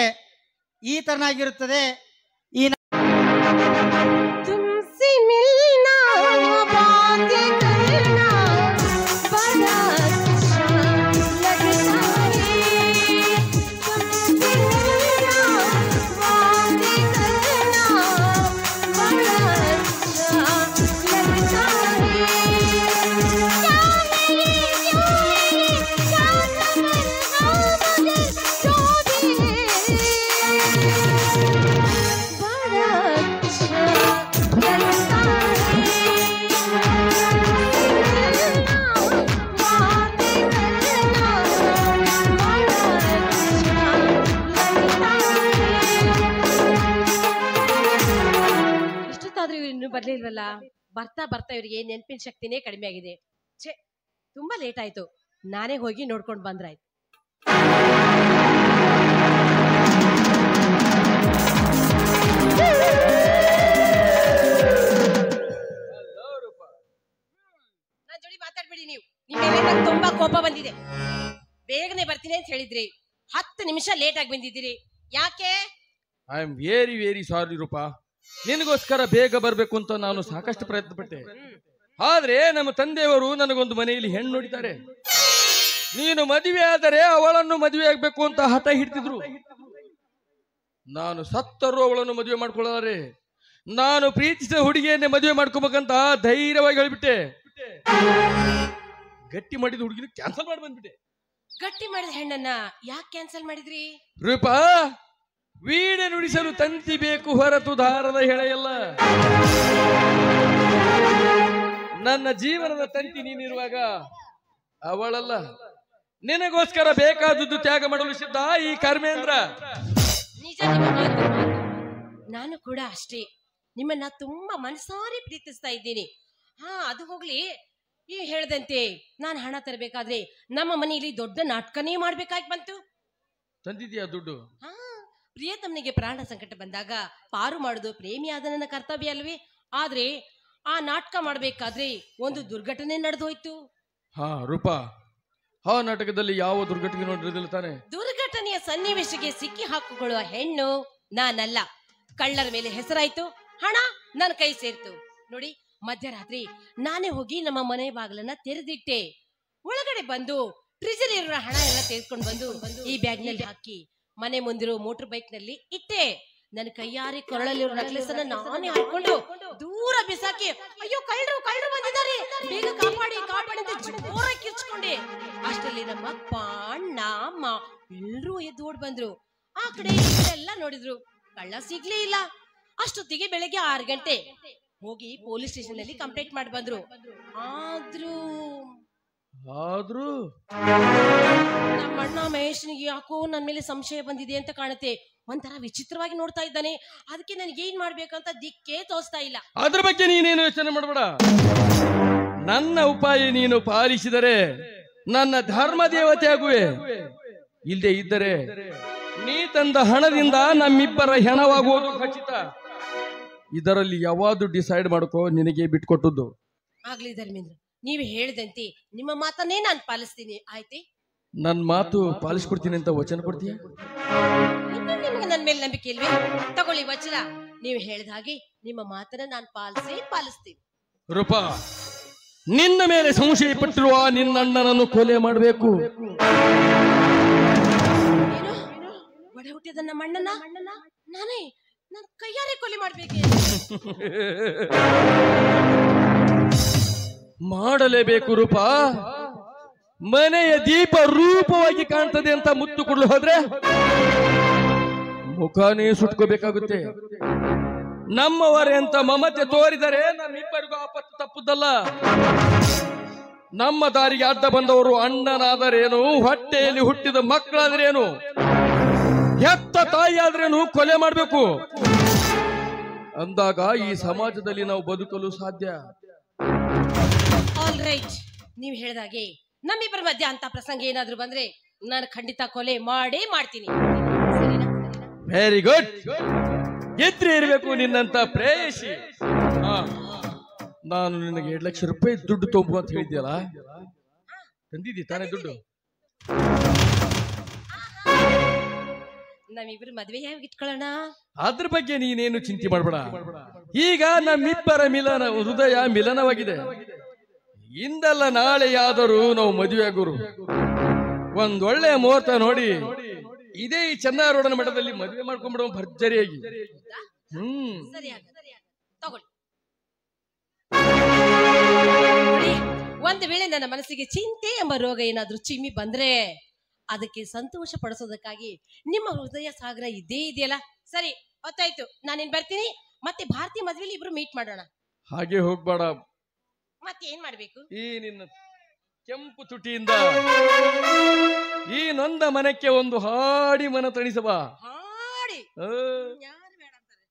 ಈ ತರನಾಗಿರುತ್ತದೆ. ಈ तुमसे मिलना बातें करना बड़ा अच्छा लगता है, तुमसे मिलना बातें करना बड़ा अच्छा लगता है। क्या मेरी क्या तमन्ना मुझे जो भी है बड़ा अच्छा लगता है। बातें करना बड़ा अच्छा लगता है। ಇಷ್ಟೊತ್ತಾದ್ರೂ ಇವ್ರು ಇನ್ನೂ ಬರ್ಲಿಲ್ವಲ್ಲ? ಬರ್ತಾ ಬರ್ತಾ ಇವರಿಗೆ ನೆನಪಿನ ಶಕ್ತಿನೇ ಕಡಿಮೆ ಆಗಿದೆ. ಛೇ, ತುಂಬಾ ಲೇಟ್ ಆಯ್ತು. ನಾನೇ ಹೋಗಿ ನೋಡ್ಕೊಂಡು ಬಂದ್ರಾಯ್ತು. ನನ್ ಜೋಡಿ ಮಾತಾಡ್ಬೇಡಿ ನೀವು. ನಿಮ್ಮ ಮೇಲೆ ನಂಗೆ ತುಂಬಾ ಕೋಪ ಬಂದಿದೆ. ಬೇಗನೆ ಬರ್ತೀನಿ ಅಂತ ಹೇಳಿದ್ರಿ, 10 ನಿಮಿಷ ಲೇಟ್ ಆಗಿ ಬಂದಿದ್ದೀರಿ. ಯಾಕೆ? I am very very sorry Roopa. ನಿನಗೋಸ್ಕರ ಬೇಗ ಬರ್ಬೇಕು ಅಂತ ನಾನು ಸಾಕಷ್ಟು ಪ್ರಯತ್ನ ಪಟ್ಟೆ. ಆದ್ರೆ ನಮ್ಮ ತಂದೆಯವರು ನನಗೊಂದು ಮನೆಯಲ್ಲಿ ಹೆಣ್ಣು ನೋಡಿದ್ದಾರೆ. ನೀನು ಮದುವೆ ಆದರೆ ಅವಳನ್ನು ಮದುವೆ ಆಗ್ಬೇಕು ಅಂತ ಹಠ ಹಿಡ್ತಿದ್ರು. ನಾನು ಸತ್ತರೂ ಅವಳನ್ನು ಮದುವೆ ಮಾಡ್ಕೊಳ್ಳಾರೆ. ನಾನು ಪ್ರೀತಿಸಿದ ಹುಡುಗಿಯನ್ನೇ ಮದುವೆ ಮಾಡ್ಕೋಬೇಕಂತ ಧೈರ್ಯವಾಗಿ ಹೇಳಿಬಿಟ್ಟೆ. ಗಟ್ಟಿ ಮಾಡಿದ ಹುಡುಗಿನ ಕ್ಯಾನ್ಸಲ್ ಮಾಡಿ ಬಂದ್ಬಿಟ್ಟೆ. ಗಟ್ಟಿ ಮಾಡಿದ ಹೆಣ್ಣನ್ನ ಯಾಕೆ ಕ್ಯಾನ್ಸಲ್ ಮಾಡಿದ್ರಿ? ರೂಪಾ, ವೀಣೆ ನುಡಿಸಲು ತಂತಿ ಬೇಕು ಹೊರತು ದಾರದ ಹೆಳೆಯಲ್ಲ. ನನ್ನ ಜೀವನದ ತಂತಿ ನೀನಿರುವಾಗ ಅವಳಲ್ಲ. ನಿನಗೋಸ್ಕರ ಬೇಕಾದದ್ದು ತ್ಯಾಗ ಮಾಡಲು ಸಿದ್ಧ ಈ ಕರ್ಮೇಂದ್ರ. ನಿಜ ನಿಮ್ಮ ಮಾತು. ನಾನು ಕೂಡ ಅಷ್ಟೇ. ನಿಮ್ಮನ್ನ ತುಂಬಾ ಮನಸಾರಿ ಪ್ರೀತಿಸ್ತಾ ಇದ್ದೀನಿ. ಅದು ಹೋಗ್ಲಿ, ಈ ಹೇಳ್ದಂತೆ ನಾನು ಹಣ ತರಬೇಕಾದ್ರೆ ನಮ್ಮ ಮನೆಯಲ್ಲಿ ದೊಡ್ಡ ನಾಟಕನೇ ಮಾಡ್ಬೇಕಾಗಿ ಬಂತು. ತಂದಿದ್ಯಾ ದುಡ್ಡು? ಪ್ರಿಯತಮನಿಗೆ ಪ್ರಾಣ ಸಂಕಟ ಬಂದಾಗ ಪಾರು ಮಾಡುದು ಪ್ರೇಮಿಯಾದ ನನ್ನ ಕರ್ತವ್ಯ ಅಲ್ವೇ? ಆದ್ರೆ ಆ ನಾಟಕ ಮಾಡ್ಬೇಕಾದ್ರೆ ಒಂದು ದುರ್ಘಟನೆ ನಡೆದೋಯ್ತು. ರೂಪಾ, ಆ ನಾಟಕದಲ್ಲಿ ಯಾವ ದುರ್ಘಟನೆ ನೋಡಿರಲಿಲ್ಲ ತಾನೆ? ದುರ್ಘಟನೆಯ ಸನ್ನಿವೇಶಕ್ಕೆ ಸಿಕ್ಕಿ ಹಾಕಿಕೊಳ್ಳುವ ಹೆಣ್ಣು ನಾನಲ್ಲ. ಕಳ್ಳರ ಮೇಲೆ ಹೆಸರಾಯ್ತು, ಹಣ ನನ್ನ ಕೈ ಸೇರ್ತು. ನೋಡಿ, ಮಧ್ಯರಾತ್ರಿ ನಾನೇ ಹೋಗಿ ನಮ್ಮ ಮನೆ ಬಾಗಿಲನ್ನ ತೆರೆದಿಟ್ಟೆ. ಒಳಗಡೆ ಬಂದು ಟ್ರಿಜರಿ ಇರೋ ಹಣ ಎಲ್ಲ ತೆಗೆದುಕೊಂಡು ಬಂದು ಈ ಬ್ಯಾಗ್ ನಲ್ಲಿ ಹಾಕಿ ಮನೆ ಮುಂದಿರೋ ಮೋಟರ್ ಬೈಕ್ ನಲ್ಲಿ ಇಟ್ಟೆ. ನನ್ನ ಕೈಯಾರೆ ಕೊರಳಲ್ಲಿರೋ ನೆಕ್ಲೆಸ್ ಅನ್ನ ನಾನೇ ಹಾಕೊಂಡು ದೂರ ಬಿಸಾಕಿ, ಅಯ್ಯೋ ಕಳ್ಳರು ಬಂದಿದ್ದಾರೆ, ಬೇಗ ಕಾಪಾಡಿ ಅಂತ ಜೋರಾಗಿ ಕಿರ್ಚ್ಕೊಂಡೆ. ಅಷ್ಟರಲ್ಲಿ ನಮ್ಮ ಅಪ್ಪ, ಅಣ್ಣ, ಅಮ್ಮ ಎಲ್ರೂ ಎದ್ದು ಓಡ್ ಬಂದ್ರು. ಆ ಕಡೆ ಈ ಕಡೆ ಎಲ್ಲ ನೋಡಿದ್ರು, ಕಳ್ಳ ಸಿಗ್ಲೇ ಇಲ್ಲ. ಅಷ್ಟೊತ್ತಿಗೆ ಬೆಳಗ್ಗೆ 6 ಗಂಟೆ. ಹೋಗಿ ಪೊಲೀಸ್ ಸ್ಟೇಷನ್ ಅಲ್ಲಿ ಕಂಪ್ಲೇಂಟ್ ಮಾಡಿ ಬಂದ್ರು. ಆದ್ರೂ ನಮ್ಮ ಅಣ್ಣ ಮಹೇಶ್ನಿಗೆ ಯಾಕೋ ನನ್ನ ಮೇಲೆ ಸಂಶಯ ಬಂದಿದೆ ಅಂತ ಕಾಣುತ್ತೆ. ಒಂಥರ ವಿಚಿತ್ರವಾಗಿ ನೋಡ್ತಾ ಇದ್ದಾನೆ. ಅದಕ್ಕೆ ನನಗೆ ಏನ್ ಮಾಡ್ಬೇಕಂತ ದಿಕ್ಕೇ ತೋರಿಸ್ತಾ ಇಲ್ಲ. ಅದ್ರ ಬಗ್ಗೆ ನೀನೇನು ಯೋಚನೆ ಮಾಡಬೇಡ. ನನ್ನ ಉಪಾಯ ನೀನು ಪಾಲಿಸಿದರೆ ನನ್ನ ಧರ್ಮ ದೇವತೆ ಆಗುವೆ. ಇಲ್ಲದೆ ಇದ್ದರೆ ನೀ ತಂದ ಹಣದಿಂದ ನಮ್ಮಿಬ್ಬರ ಹೆಣವಾಗುವುದು ಖಚಿತ. ಇದರಲ್ಲಿ ಯಾವುದು ಡಿಸೈಡ್ ಮಾಡ್ಕೋ, ನಿನಗೆ ಬಿಟ್ಕೊಟ್ಟದ್ದು. ಆಗ್ಲಿ ಧರ್ಮೇಂದ್ರ, ನೀವು ಹೇಳಿದಂತೆ ನಿಮ್ಮ ಮಾತನ್ನೇ ನಾನು ಪಾಲಿಸ್ತೀನಿ, ಆಯ್ತೆ? ನನ್ನ ಮಾತು ಪಾಲಿಸ್ಕೊಡ್ತೀನಿ ಅಂತ ವಚನ ಕೊಡ್ತೀಯ? ನಿಮಗೆ ನನ್ನ ಮೇಲೆ ನಂಬಿಕೆ ಇಲ್ವೇ? ತಗೊಳ್ಳಿ ವಚನ. ನೀವು ಹೇಳಿದ ಹಾಗೆ ನಿಮ್ಮ ಮಾತನ್ನ ನಾನು ಪಾಲಿಸ್ತೀನಿ. ರೂಪಾ, ನಿನ್ನ ಮೇಲೆ ಸಂಶಯ ಪಟ್ಟಿರುವ ನಿನ್ನ ಅಣ್ಣನನ್ನು ಕೊಲೆ ಮಾಡಬೇಕು. ಏನು ಒಡ ಹುಟ್ಟಿದ ನಮ್ಮ ಅಣ್ಣನ ನಾನೇ ನನ್ನ ಕೈಯಾರೆ ಕೊಲೆ ಮಾಡ್ಬೇಕೆ? ಮಾಡಲೇಬೇಕು ರೂಪಾ. ಮನೆಯ ದೀಪ ರೂಪವಾಗಿ ಕಾಣ್ತದೆ ಅಂತ ಮುತ್ತು ಕೊಡಲು ಹೋದ್ರೆ ಮುಖಾನೇ ಸುಟ್ಕೋಬೇಕಾಗುತ್ತೆ. ನಮ್ಮವರೇ ಅಂತ ಮಮತೆ ತೋರಿದರೆ ನಮ್ಮಿಬ್ಬರಿಗೂ ಆಪತ್ತು ತಪ್ಪುದಲ್ಲ. ನಮ್ಮ ದಾರಿಗೆ ಅಡ್ಡ ಬಂದವರು ಅಣ್ಣನಾದರೇನು, ಹೊಟ್ಟೆಯಲ್ಲಿ ಹುಟ್ಟಿದ ಮಕ್ಕಳಾದ್ರೇನು, ಹೆತ್ತ ತಾಯಿ ಆದ್ರೇನು ಕೊಲೆ ಮಾಡಬೇಕು ಅಂದಾಗ ಈ ಸಮಾಜದಲ್ಲಿ ನಾವು ಬದುಕಲು ಸಾಧ್ಯ. ಆಲ್ ರೈಟ್, ನೀವು ಹೇಳಿದಾಗೆ ನಮ್ಮಿಬ್ಬರ ಮಧ್ಯ ಅಂತ ಪ್ರಸಂಗ ಏನಾದ್ರೂ ಬಂದ್ರೆ ನಾನು ಖಂಡಿತ ಕೊಲೆ ಮಾಡೇ ಮಾಡ್ತೀನಿ. Very good. ಗೆದ್ರೆ ಇರಬೇಕು ನಿನ್ನಂತ ಪ್ರೇಯಸಿ. ನಾನು ನಿನಗೆ 2 ಲಕ್ಷ ರೂಪಾಯಿ ದುಡ್ಡು ತೊಂಬು ಅಂತ ಹೇಳಿದ್ಯಲ್ಲ, ತಂದಿದ್ದಿ ತಾನೇ ದುಡ್ಡು? ನಮ್ಮಿಬ್ಬರು ಮದ್ವೆ ಯಾವಾಗ ಇಟ್ಕೊಳ್ಳೋಣ? ಅದ್ರ ಬಗ್ಗೆ ನೀನೇನು ಚಿಂತೆ ಮಾಡಬೇಡ. ಈಗ ನಮ್ಮಿಬ್ಬರ ಮಿಲನ, ಹೃದಯ ಮಿಲನವಾಗಿದೆ. ಇಂದಲ್ಲ ನಾಳೆಯಾದರೂ ನಾವು ಮದುವೆ ಆಗೋರು. ಒಂದೊಳ್ಳೆ ಮುಹೂರ್ತ ನೋಡಿ ಇದೇ ಈ ಚೆನ್ನಾರೋಡನ ಮಠದಲ್ಲಿ ಮದುವೆ ಮಾಡ್ಕೊಂಡ್ಬಿಡುವ ಭರ್ಜರಿಯಾಗಿ. ತಗೊಳ್ಳಿ. ಒಂದು ವೇಳೆ ನನ್ನ ಮನಸ್ಸಿಗೆ ಚಿಂತೆ ಎಂಬ ರೋಗ ಏನಾದ್ರೂ ಚಿಮ್ಮಿ ಬಂದ್ರೆ ಅದಕ್ಕೆ ಸಂತೋಷ ಪಡಿಸೋದಕ್ಕಾಗಿ ನಿಮ್ಮ ಹೃದಯ ಸಾಗರ ಇದ್ದೇ ಇದೆಯಲ್ಲ. ಸರಿ, ಗೊತ್ತಾಯ್ತು, ನಾನೇನ್ ಬರ್ತೀನಿ. ಮತ್ತೆ ಭಾರತೀಯ ಮದ್ವೆಲಿ ಇಬ್ರು ಮೀಟ್ ಮಾಡೋಣ. ಹಾಗೆ ಹೋಗ್ಬೇಡ. ಮತ್ತೆ ಏನ್ ಮಾಡ್ಬೇಕು? ಈ ನಿನ್ನ ಕೆಂಪು ತುಟಿಯಿಂದ ಈ ನೊಂದ ಮನಕ್ಕೆ ಒಂದು ಹಾಡಿ ಮನ ತಣಿಸಬಾ. ಹಾಡಿ ಆ. ಯಾರು ಬೇಡ ಅಂತಾರೆ?